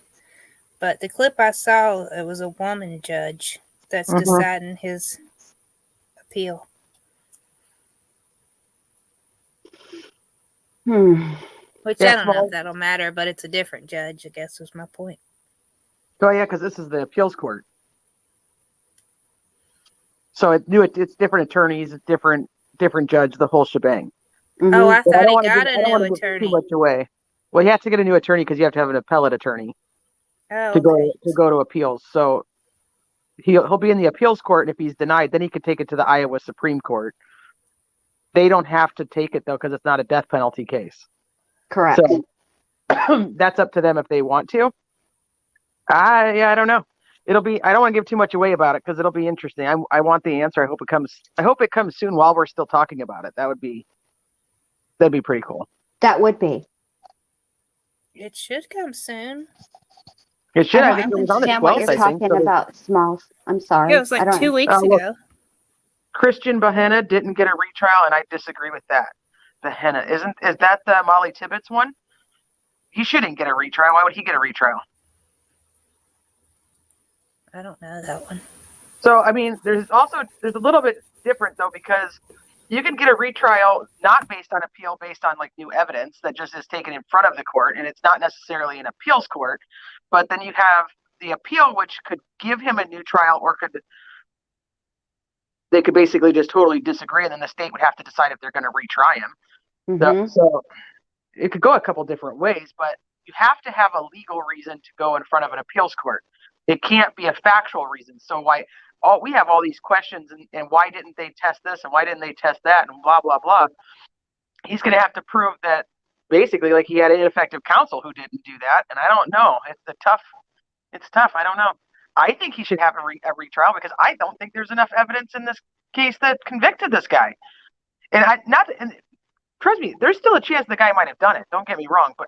But the clip I saw, it was a woman judge that's deciding his appeal. Which I don't know if that'll matter, but it's a different judge, I guess was my point. Oh yeah, because this is the appeals court. So it's different attorneys, it's different judge, the whole shebang. Oh, I thought he got a new attorney. Too much away. Well, you have to get a new attorney because you have to have an appellate attorney to go to appeals. So he'll be in the appeals court, and if he's denied, then he could take it to the Iowa Supreme Court. They don't have to take it though because it's not a death penalty case. Correct. So that's up to them if they want to. I don't know. It'll be. I don't want to give too much away about it because it'll be interesting. I want the answer. I hope it comes soon while we're still talking about it. That'd be pretty cool. That would be. It should come soon. It should. I think it was on the 12th. What you're talking about, Smalls. I'm sorry. Yeah, it was like 2 weeks ago. Christian Behenna didn't get a retrial, and I disagree with that. Behenna is that the Molly Tibbetts one? He shouldn't get a retrial. Why would he get a retrial? I don't know that one. So I mean, there's a little bit different though, because you can get a retrial not based on appeal, based on like new evidence that just is taken in front of the court, and it's not necessarily an appeals court. But then you have the appeal, which could give him a new trial, or they could basically just totally disagree, and then the state would have to decide if they're going to retry him. So it could go a couple different ways, but you have to have a legal reason to go in front of an appeals court. It can't be a factual reason. So we have all these questions, and why didn't they test this, and why didn't they test that, and blah, blah, blah. He's going to have to prove that basically like he had ineffective counsel who didn't do that. And I don't know. It's tough. I don't know. I think he should have a retrial because I don't think there's enough evidence in this case that convicted this guy. And trust me, there's still a chance the guy might have done it. Don't get me wrong, but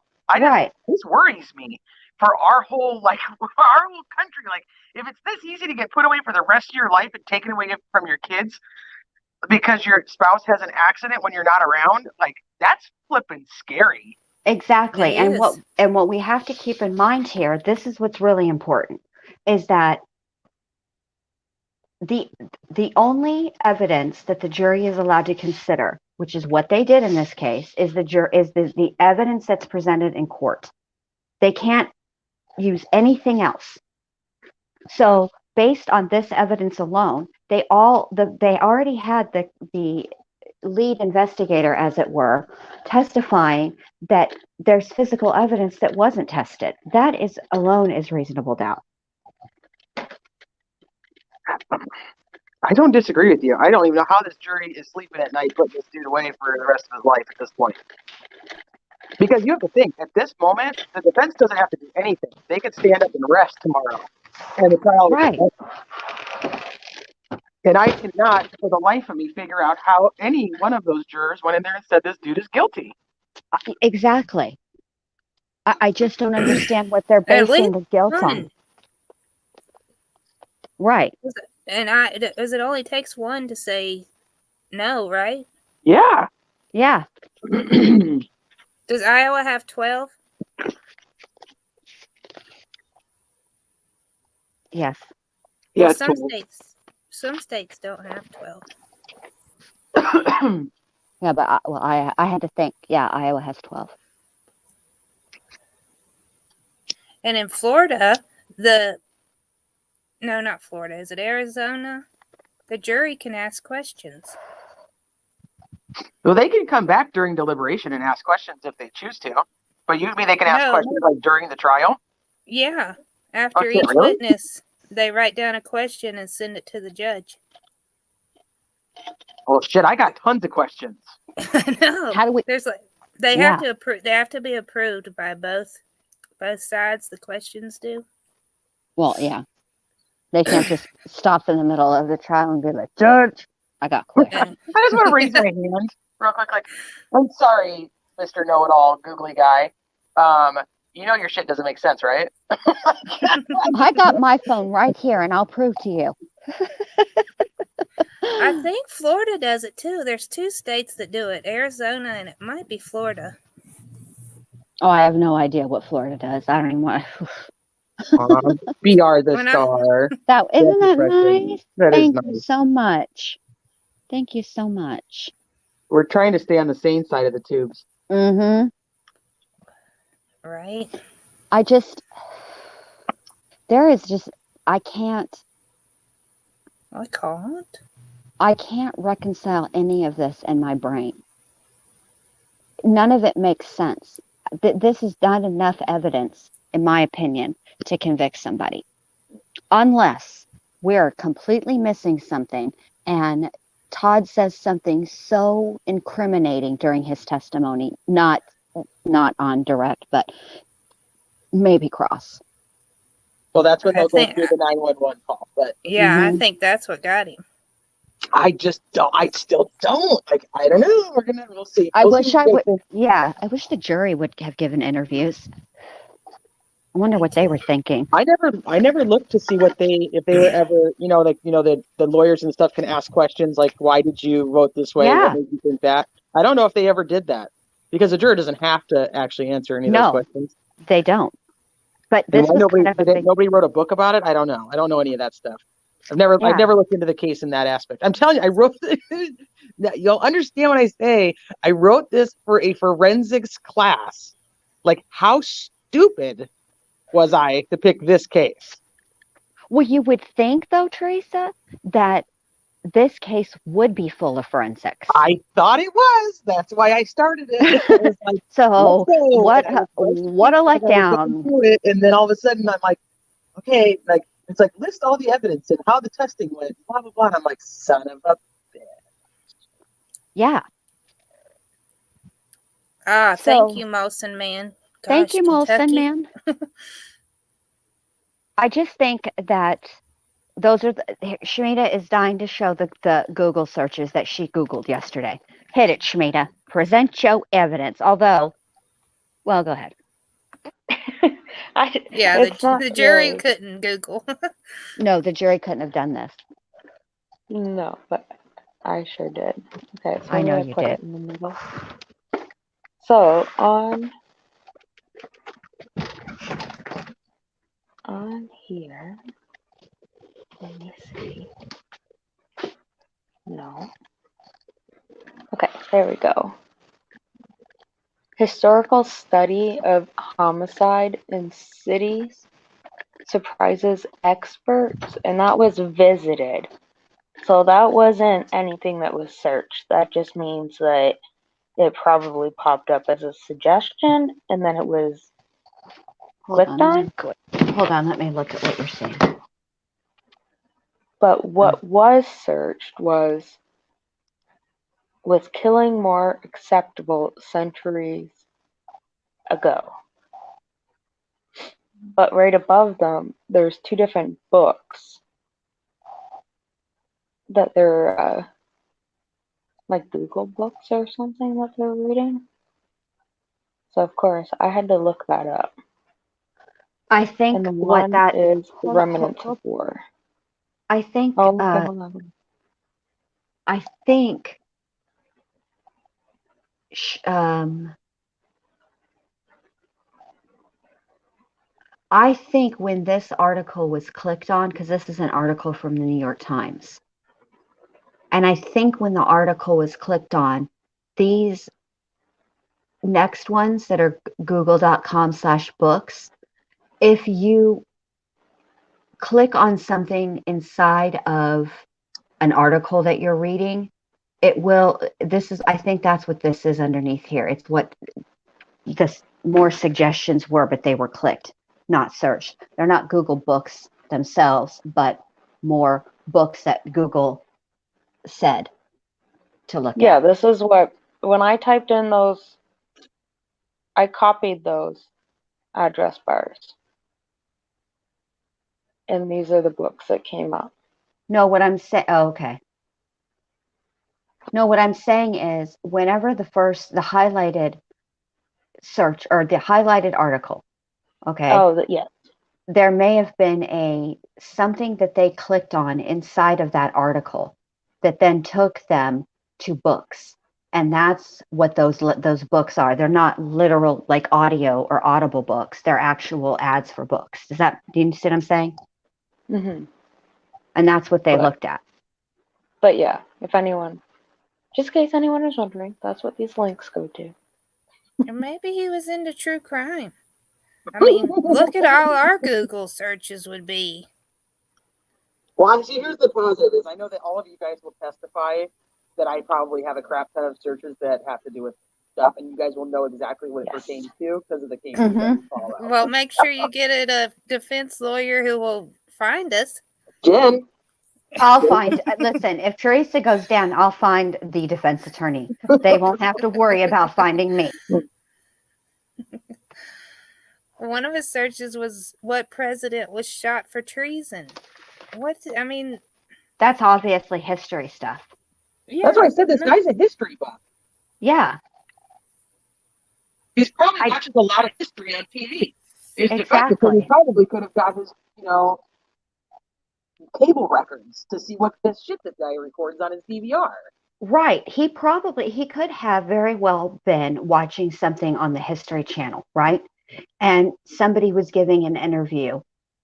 this worries me for our whole country. Like, if it's this easy to get put away for the rest of your life and taken away from your kids because your spouse has an accident when you're not around, like, that's flipping scary. Exactly. And what we have to keep in mind here, this is what's really important, is that the only evidence that the jury is allowed to consider, which is what they did in this case, is the evidence that's presented in court. They can't use anything else. So based on this evidence alone, they already had the lead investigator, as it were, testifying that there's physical evidence that wasn't tested. That alone is reasonable doubt. I don't disagree with you. I don't even know how this jury is sleeping at night putting this dude away for the rest of his life at this point. Because you have to think, at this moment, the defense doesn't have to do anything. They could stand up and rest tomorrow. And the trial Right. And I cannot, for the life of me, figure out how any one of those jurors went in there and said this dude is guilty. Exactly. I just don't understand what they're At basing least the guilt on. one. Right. And it only takes one to say no, right? Yeah. Yeah. Does Iowa have 12? Yes. Yeah, Well, it's some states don't have 12. Yeah, but I had to think. Yeah, Iowa has 12. And in Florida, no, not Florida. Is it Arizona? The jury can ask questions. Well, they can come back during deliberation and ask questions if they choose to. But usually they can ask No. questions like during the trial. Yeah. After Okay, each really? witness, they write down a question and send it to the judge. Well, shit, I got tons of questions. No. How do we? There's they Yeah. have to approve. They have to be approved by both sides. The questions do. Well, yeah. They can't just stop in the middle of the trial and be like, Judge, I got quit. I just want to raise my hand real quick. Like, I'm sorry, Mr. Know-It-All, googly guy. You know your shit doesn't make sense, right? I got my phone right here, and I'll prove to you. I think Florida does it too. There's 2 states that do it, Arizona and it might be Florida. Oh, I have no idea what Florida does. I don't even want to. BR the When I- star. Isn't that impressive. nice? That is Thank you nice. so much. Thank you so much. We're trying to stay on the sane side of the tubes. Mm-hmm. Right. I can't. I can't reconcile any of this in my brain. None of it makes sense. This is not enough evidence, in my opinion, to convict somebody. Unless we're completely missing something and Todd says something so incriminating during his testimony, not on direct, but maybe cross. Well, that's when I they'll go think- through the 911 call. But Yeah, I Mhm. think that's what got him. I still don't. Like, I don't know. We'll see. I We'll wish see I what would. they think. Yeah, I wish the jury would have given interviews. I wonder what they were thinking. I never looked to see if they were ever, the lawyers and stuff can ask questions like, why did you vote this way? Yeah. What made you think that? I don't know if they ever did that because the juror doesn't have to actually answer any of those No. questions. They don't. But And this why was nobody kind of a big. nobody wrote a book about it? I don't know. I don't know any of that stuff. I've never looked into the case in that aspect. I'm telling you, I wrote. You'll understand when I say I wrote this for a forensics class. Like, how stupid was I to pick this case? Well, you would think, though, Teresa, that this case would be full of forensics. I thought it was. That's why I started it. I was like, So let's go. what And I was what a like, I was letdown. going through it, and then all of a sudden I'm like, okay, like it's like list all the evidence and how the testing went, blah blah blah. And I'm like, son of a. Yeah. Thank So- you, Molson Man. Thank Gosh, you, Molson, Kentucky. man. I just think that those are Shmita is dying to show the Google searches that she Googled yesterday. Hit it, Shmita. Present your evidence. Although, well, go ahead. Yeah, It's not the jury really- couldn't Google. No, the jury couldn't have done this. No, but I sure did. Okay, so I know I'm gonna you put did. it in the middle. So on here, let me see. No. Okay, there we go. Historical study of homicide in cities surprises experts, and that was visited. So that wasn't anything that was searched. That just means that it probably popped up as a suggestion, and then it was clicked on. Hold on, let me look at what you're saying. But what was searched was killing more acceptable centuries ago. But right above them, there's two different books that they're like Google books or something that they're reading. So of course, I had to look that up. I think And what one that is the hold- remnants hold- of war. I think Oh, okay, hold on. I think I think when this article was clicked on, because this is an article from the New York Times, and I think when the article was clicked on, these next ones that are google.com/books, if you click on something inside of an article that you're reading, it will, I think that's what this is underneath here. It's what the more suggestions were, but they were clicked, not searched. They're not Google books themselves, but more books that Google said to look Yeah, at. this is what, when I typed in those, I copied those address bars. And these are the books that came up. No, what I'm saying, oh, okay. No, what I'm saying is whenever the highlighted search or the highlighted article, okay, Oh, yeah. there may have been something that they clicked on inside of that article that then took them to books. And that's what those books are. They're not literal like audio or audible books. They're actual ads for books. Do you see what I'm saying? Mm-hmm. And that's what they looked at. But yeah, if anyone, just in case anyone is wondering, that's what these links go to. And maybe he was into true crime. I mean, look at all our Google searches would be. Well, see, here's the positive is I know that all of you guys will testify that I probably have a crap ton of searches that have to do with stuff, and you guys will know exactly what it pertains to because of the cases that we call out. Well, make sure you get a defense lawyer who will find us. Jen. I'll find, listen, if Teresa goes down, I'll find the defense attorney. They won't have to worry about finding me. One of his searches was what president was shot for treason. I mean, that's obviously history stuff. Yeah, that's why I said this guy's a history buff. Yeah. He's probably watches a lot of history on TV. Exactly. He probably could have got his, cable records to see what this shit that guy records on his DVR. Right. He could have very well been watching something on the History Channel, right? And somebody was giving an interview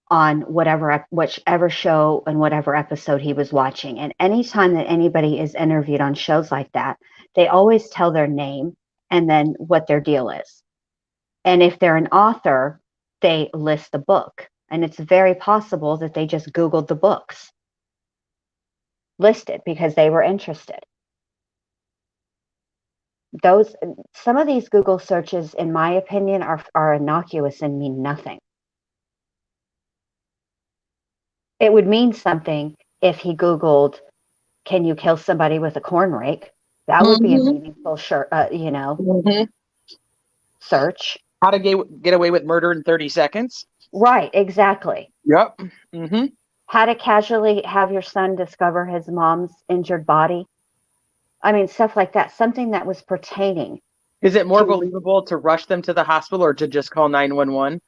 on whichever show and whatever episode he was watching. And anytime that anybody is interviewed on shows like that, they always tell their name and then what their deal is. And if they're an author, they list the book. And it's very possible that they just Googled the books listed because they were interested. Some of these Google searches, in my opinion, are innocuous and mean nothing. It would mean something if he Googled, "Can you kill somebody with a corn rake?" That would be a meaningful, search. How to get away with murder in 30 seconds. Right, exactly. Yep. How to casually have your son discover his mom's injured body. I mean, stuff like that. Something that was pertaining. Is it more believable to rush them to the hospital or to just call 911?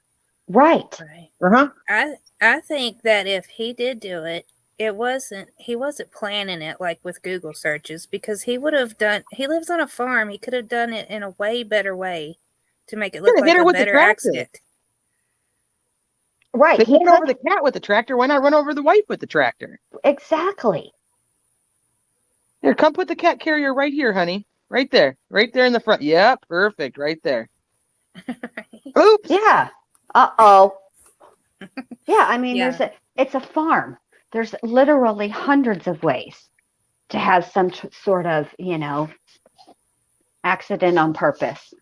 Right. I think that if he did do it, he wasn't planning it like with Google searches, because he lives on a farm. He could have done it in a way better way to make it look like a better accident. Right. They ran over the cat with the tractor. Why not run over the wife with the tractor? Exactly. Here, come put the cat carrier right here, honey. Right there in the front. Yeah, perfect. Right there. Oops. Yeah. Uh-oh. Yeah, I mean, it's a farm. There's literally hundreds of ways to have some sort of, accident on purpose.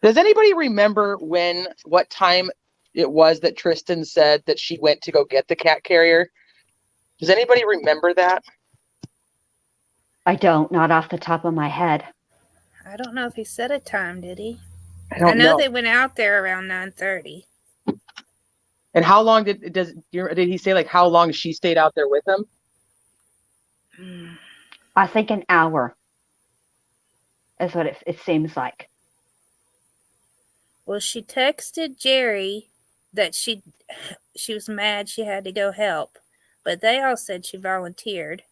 Does anybody remember what time it was that Tristan said that she went to go get the cat carrier? Does anybody remember that? I don't, not off the top of my head. I don't know if he said a time, did he? I don't know know. they went out there around 9:30. And how long did he say, like, how long she stayed out there with him? I think an hour is what it seems like. Well, she texted Jerry that she was mad she had to go help, but they all said she volunteered.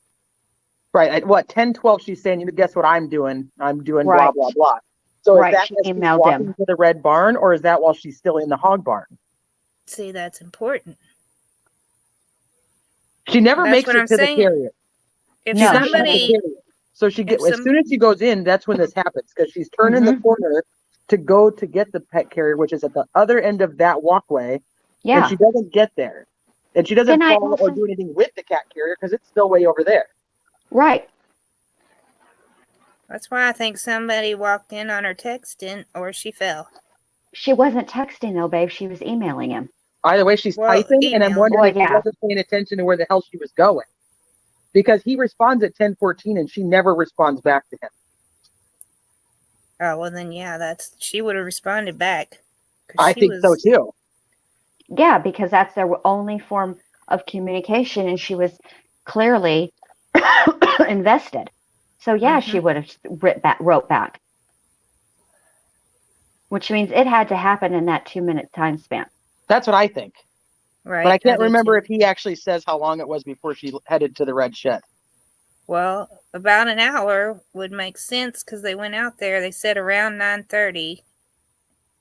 Right. At what, 10:12, she's saying, you know, guess what I'm doing? I'm doing Right. blah, blah, blah. So Right, is that she as she's emailed walking him. to the red barn, or is that while she's still in the hog barn? See, that's important. She never That's makes what it I'm to saying. the carrier. If No, She's not at the somebody, carrier. So as soon as she goes in, that's when this happens, because she's turning the corner to go to get the pet carrier, which is at the other end of that walkway. Yeah. And she doesn't get there. And she doesn't Can I fall or also- do anything with the cat carrier because it's still way over there. Right. that's why I think somebody walked in on her texting or she fell. She wasn't texting though, babe. She was emailing him. Either way, she's Well, typing, and I'm email. wondering Well, if she yeah. wasn't paying attention to where the hell she was going. Because he responds at 10:14 and she never responds back to him. Oh, well then, yeah, she would have responded back. 'Cause I she think so was- too. Yeah, because that's their only form of communication, and she was clearly invested. So yeah, she would have wrote back. Which means it had to happen in that 2-minute time span. That's what I think. Right. But I can't do remember too. if he actually says how long it was before she headed to the red shed. Well, about an hour would make sense because they went out there. They said around 9:30.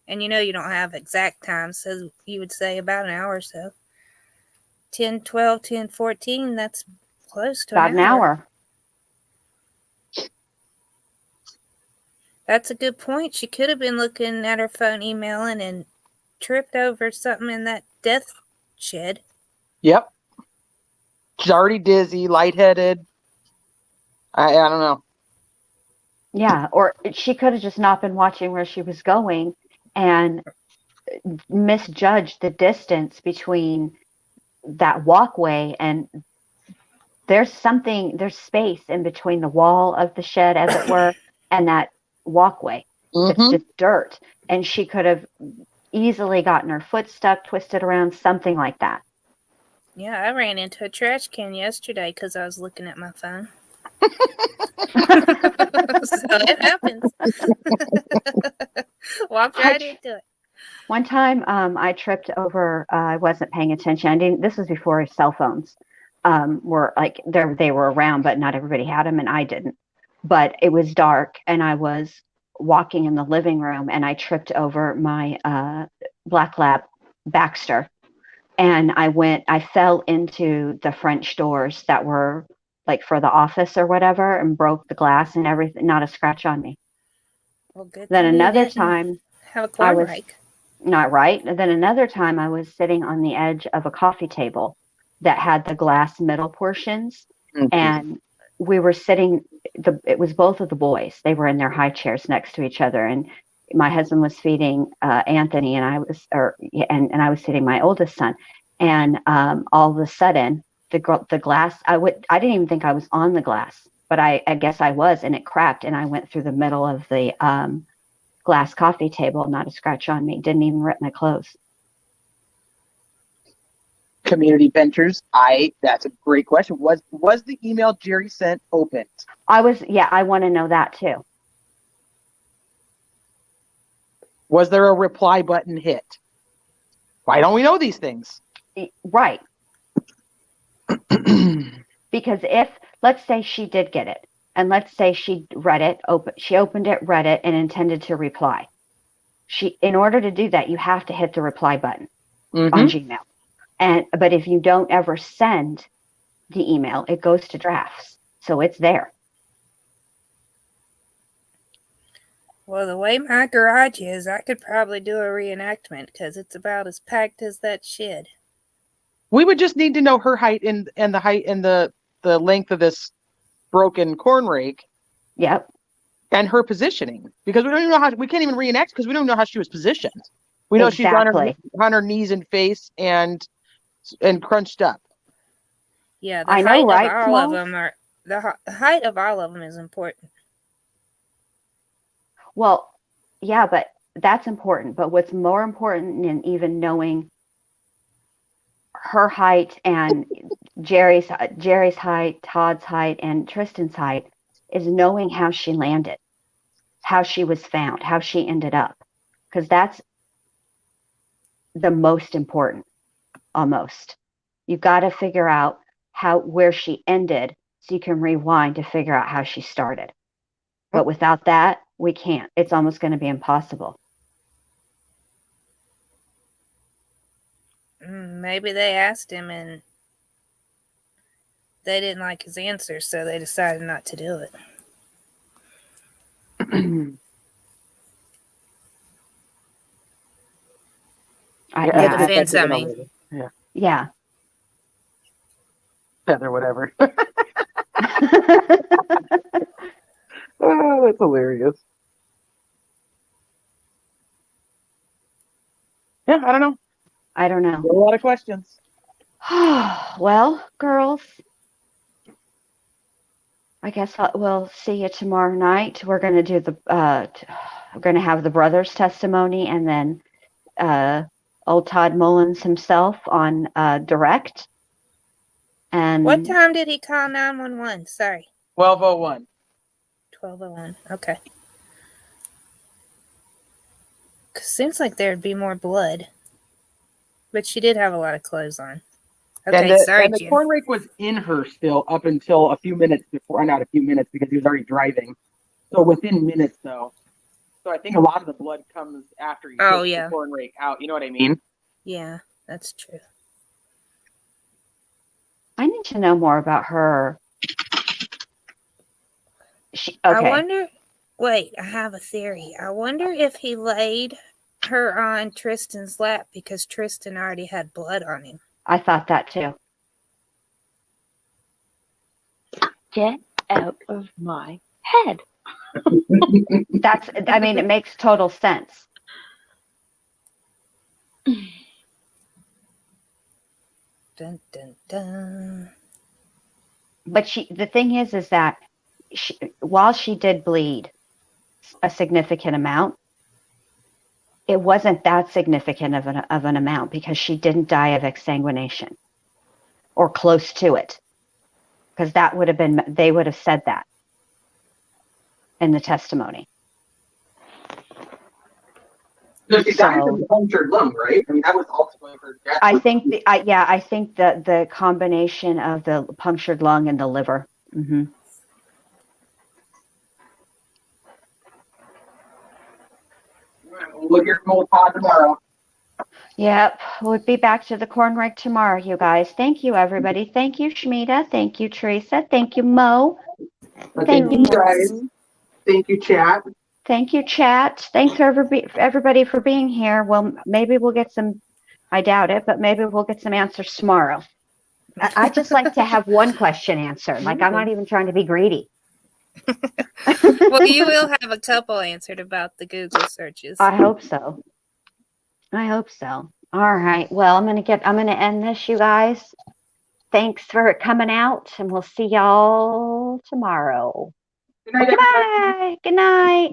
And you don't have exact time, so you would say about an hour or so. 10:12, 10:14, that's close to About an hour. That's a good point. She could have been looking at her phone, emailing, and tripped over something in that death shed. Yep. She's already dizzy, lightheaded. I don't know. Yeah, or she could have just not been watching where she was going and misjudged the distance between that walkway and there's space in between the wall of the shed, as it were, and that walkway. It's just dirt. And she could have easily gotten her foot stuck, twisted around, something like that. Yeah, I ran into a trash can yesterday because I was looking at my phone. So it happens. Walked right into it. One time, I tripped over. I wasn't paying attention. This was before cell phones were like they were around, but not everybody had them, and I didn't. But it was dark, and I was walking in the living room, and I tripped over my black lab Baxter, and I fell into the French doors that were like for the office or whatever, and broke the glass and everything. Not a scratch on me. Well, good. Then thing you another didn't time, have a corn rake. not right. And then another time I was sitting on the edge of a coffee table that had the glass middle portions. And we were sitting, it was both of the boys. They were in their high chairs next to each other. And my husband was feeding Anthony and I was feeding my oldest son. And all of a sudden the glass, I didn't even think I was on the glass, but I guess I was, and it cracked and I went through the middle of the glass coffee table, not a scratch on me. Didn't even rip my clothes. Community Ventures. That's a great question. Was the email Jerry sent opened? I want to know that too. Was there a reply button hit? Why don't we know these things? Right. Because let's say she did get it, and let's say she read it, she opened it, read it, and intended to reply. In order to do that, you have to hit the reply button on Gmail. But if you don't ever send the email, it goes to drafts. So it's there. Well, the way my garage is, I could probably do a reenactment because it's about as packed as that shed. We would just need to know her height and the height and the length of this broken corn rake. Yep. And her positioning, because we don't even know we can't even reenact because we don't know how she was positioned. We know she's Exactly. on her knees and face and crunched up. Yeah, the I know, height right, of all of Kamal? them are the height of all of them is important. Well, yeah, but that's important. But what's more important than even knowing her height and Jerry's height, Todd's height, and Tristan's height is knowing how she landed, how she was found, how she ended up, because that's the most important. Almost, you've got to figure out where she ended, so you can rewind to figure out how she started. But without that, we can't. It's almost going to be impossible. Maybe they asked him and they didn't like his answer, so they decided not to do it. Yeah, The defense, I mean. Yeah. Or whatever. Oh, that's hilarious. Yeah, I don't know. I don't know. A lot of questions. Well, girls, I guess we'll see you tomorrow night. We're going to do we're going to have the brother's testimony, and then old Todd Mullis himself on direct. And What time did he call 911? Sorry. 12:01. 12:01. Okay. Seems like there'd be more blood, but she did have a lot of clothes on. Okay, sorry, and the Jim. corn rake was in her still up until a few minutes before, not a few minutes because he was already driving. So within minutes, though. So I think a lot of the blood comes after you take the corn rake out. You know what I mean? Yeah, that's true. I need to know more about her. Okay. I wonder. Wait, I have a theory. I wonder if he laid her on Tristan's lap because Tristan already had blood on him. I thought that too. Get out of my head. I mean, it makes total sense. Dun, dun, dun. But the thing is that while she did bleed a significant amount, it wasn't that significant of an amount because she didn't die of exsanguination or close to it. Because that would have been, they would have said that in the testimony. So she died from the punctured lung, right? I mean, that was ultimately her death. I think the combination of the punctured lung and the liver. Mm-hmm. We'll hear from old Todd tomorrow. Yep, we'll be back to the corn rake tomorrow, you guys. Thank you, everybody. Thank you, Shmita. Thank you, Teresa. Thank you, Mo. Thank you, guys. Thank you, chat. Thank you, chat. Thanks, everybody, for being here. Well, maybe we'll get some, I doubt it, but maybe we'll get some answers tomorrow. I just like to have one question answered. Like, I'm not even trying to be greedy. Well, you will have a couple answered about the Google searches. I hope so. All right. Well, I'm going to end this, you guys. Thanks for coming out, and we'll see y'all tomorrow. Good night, Goodbye. Good night.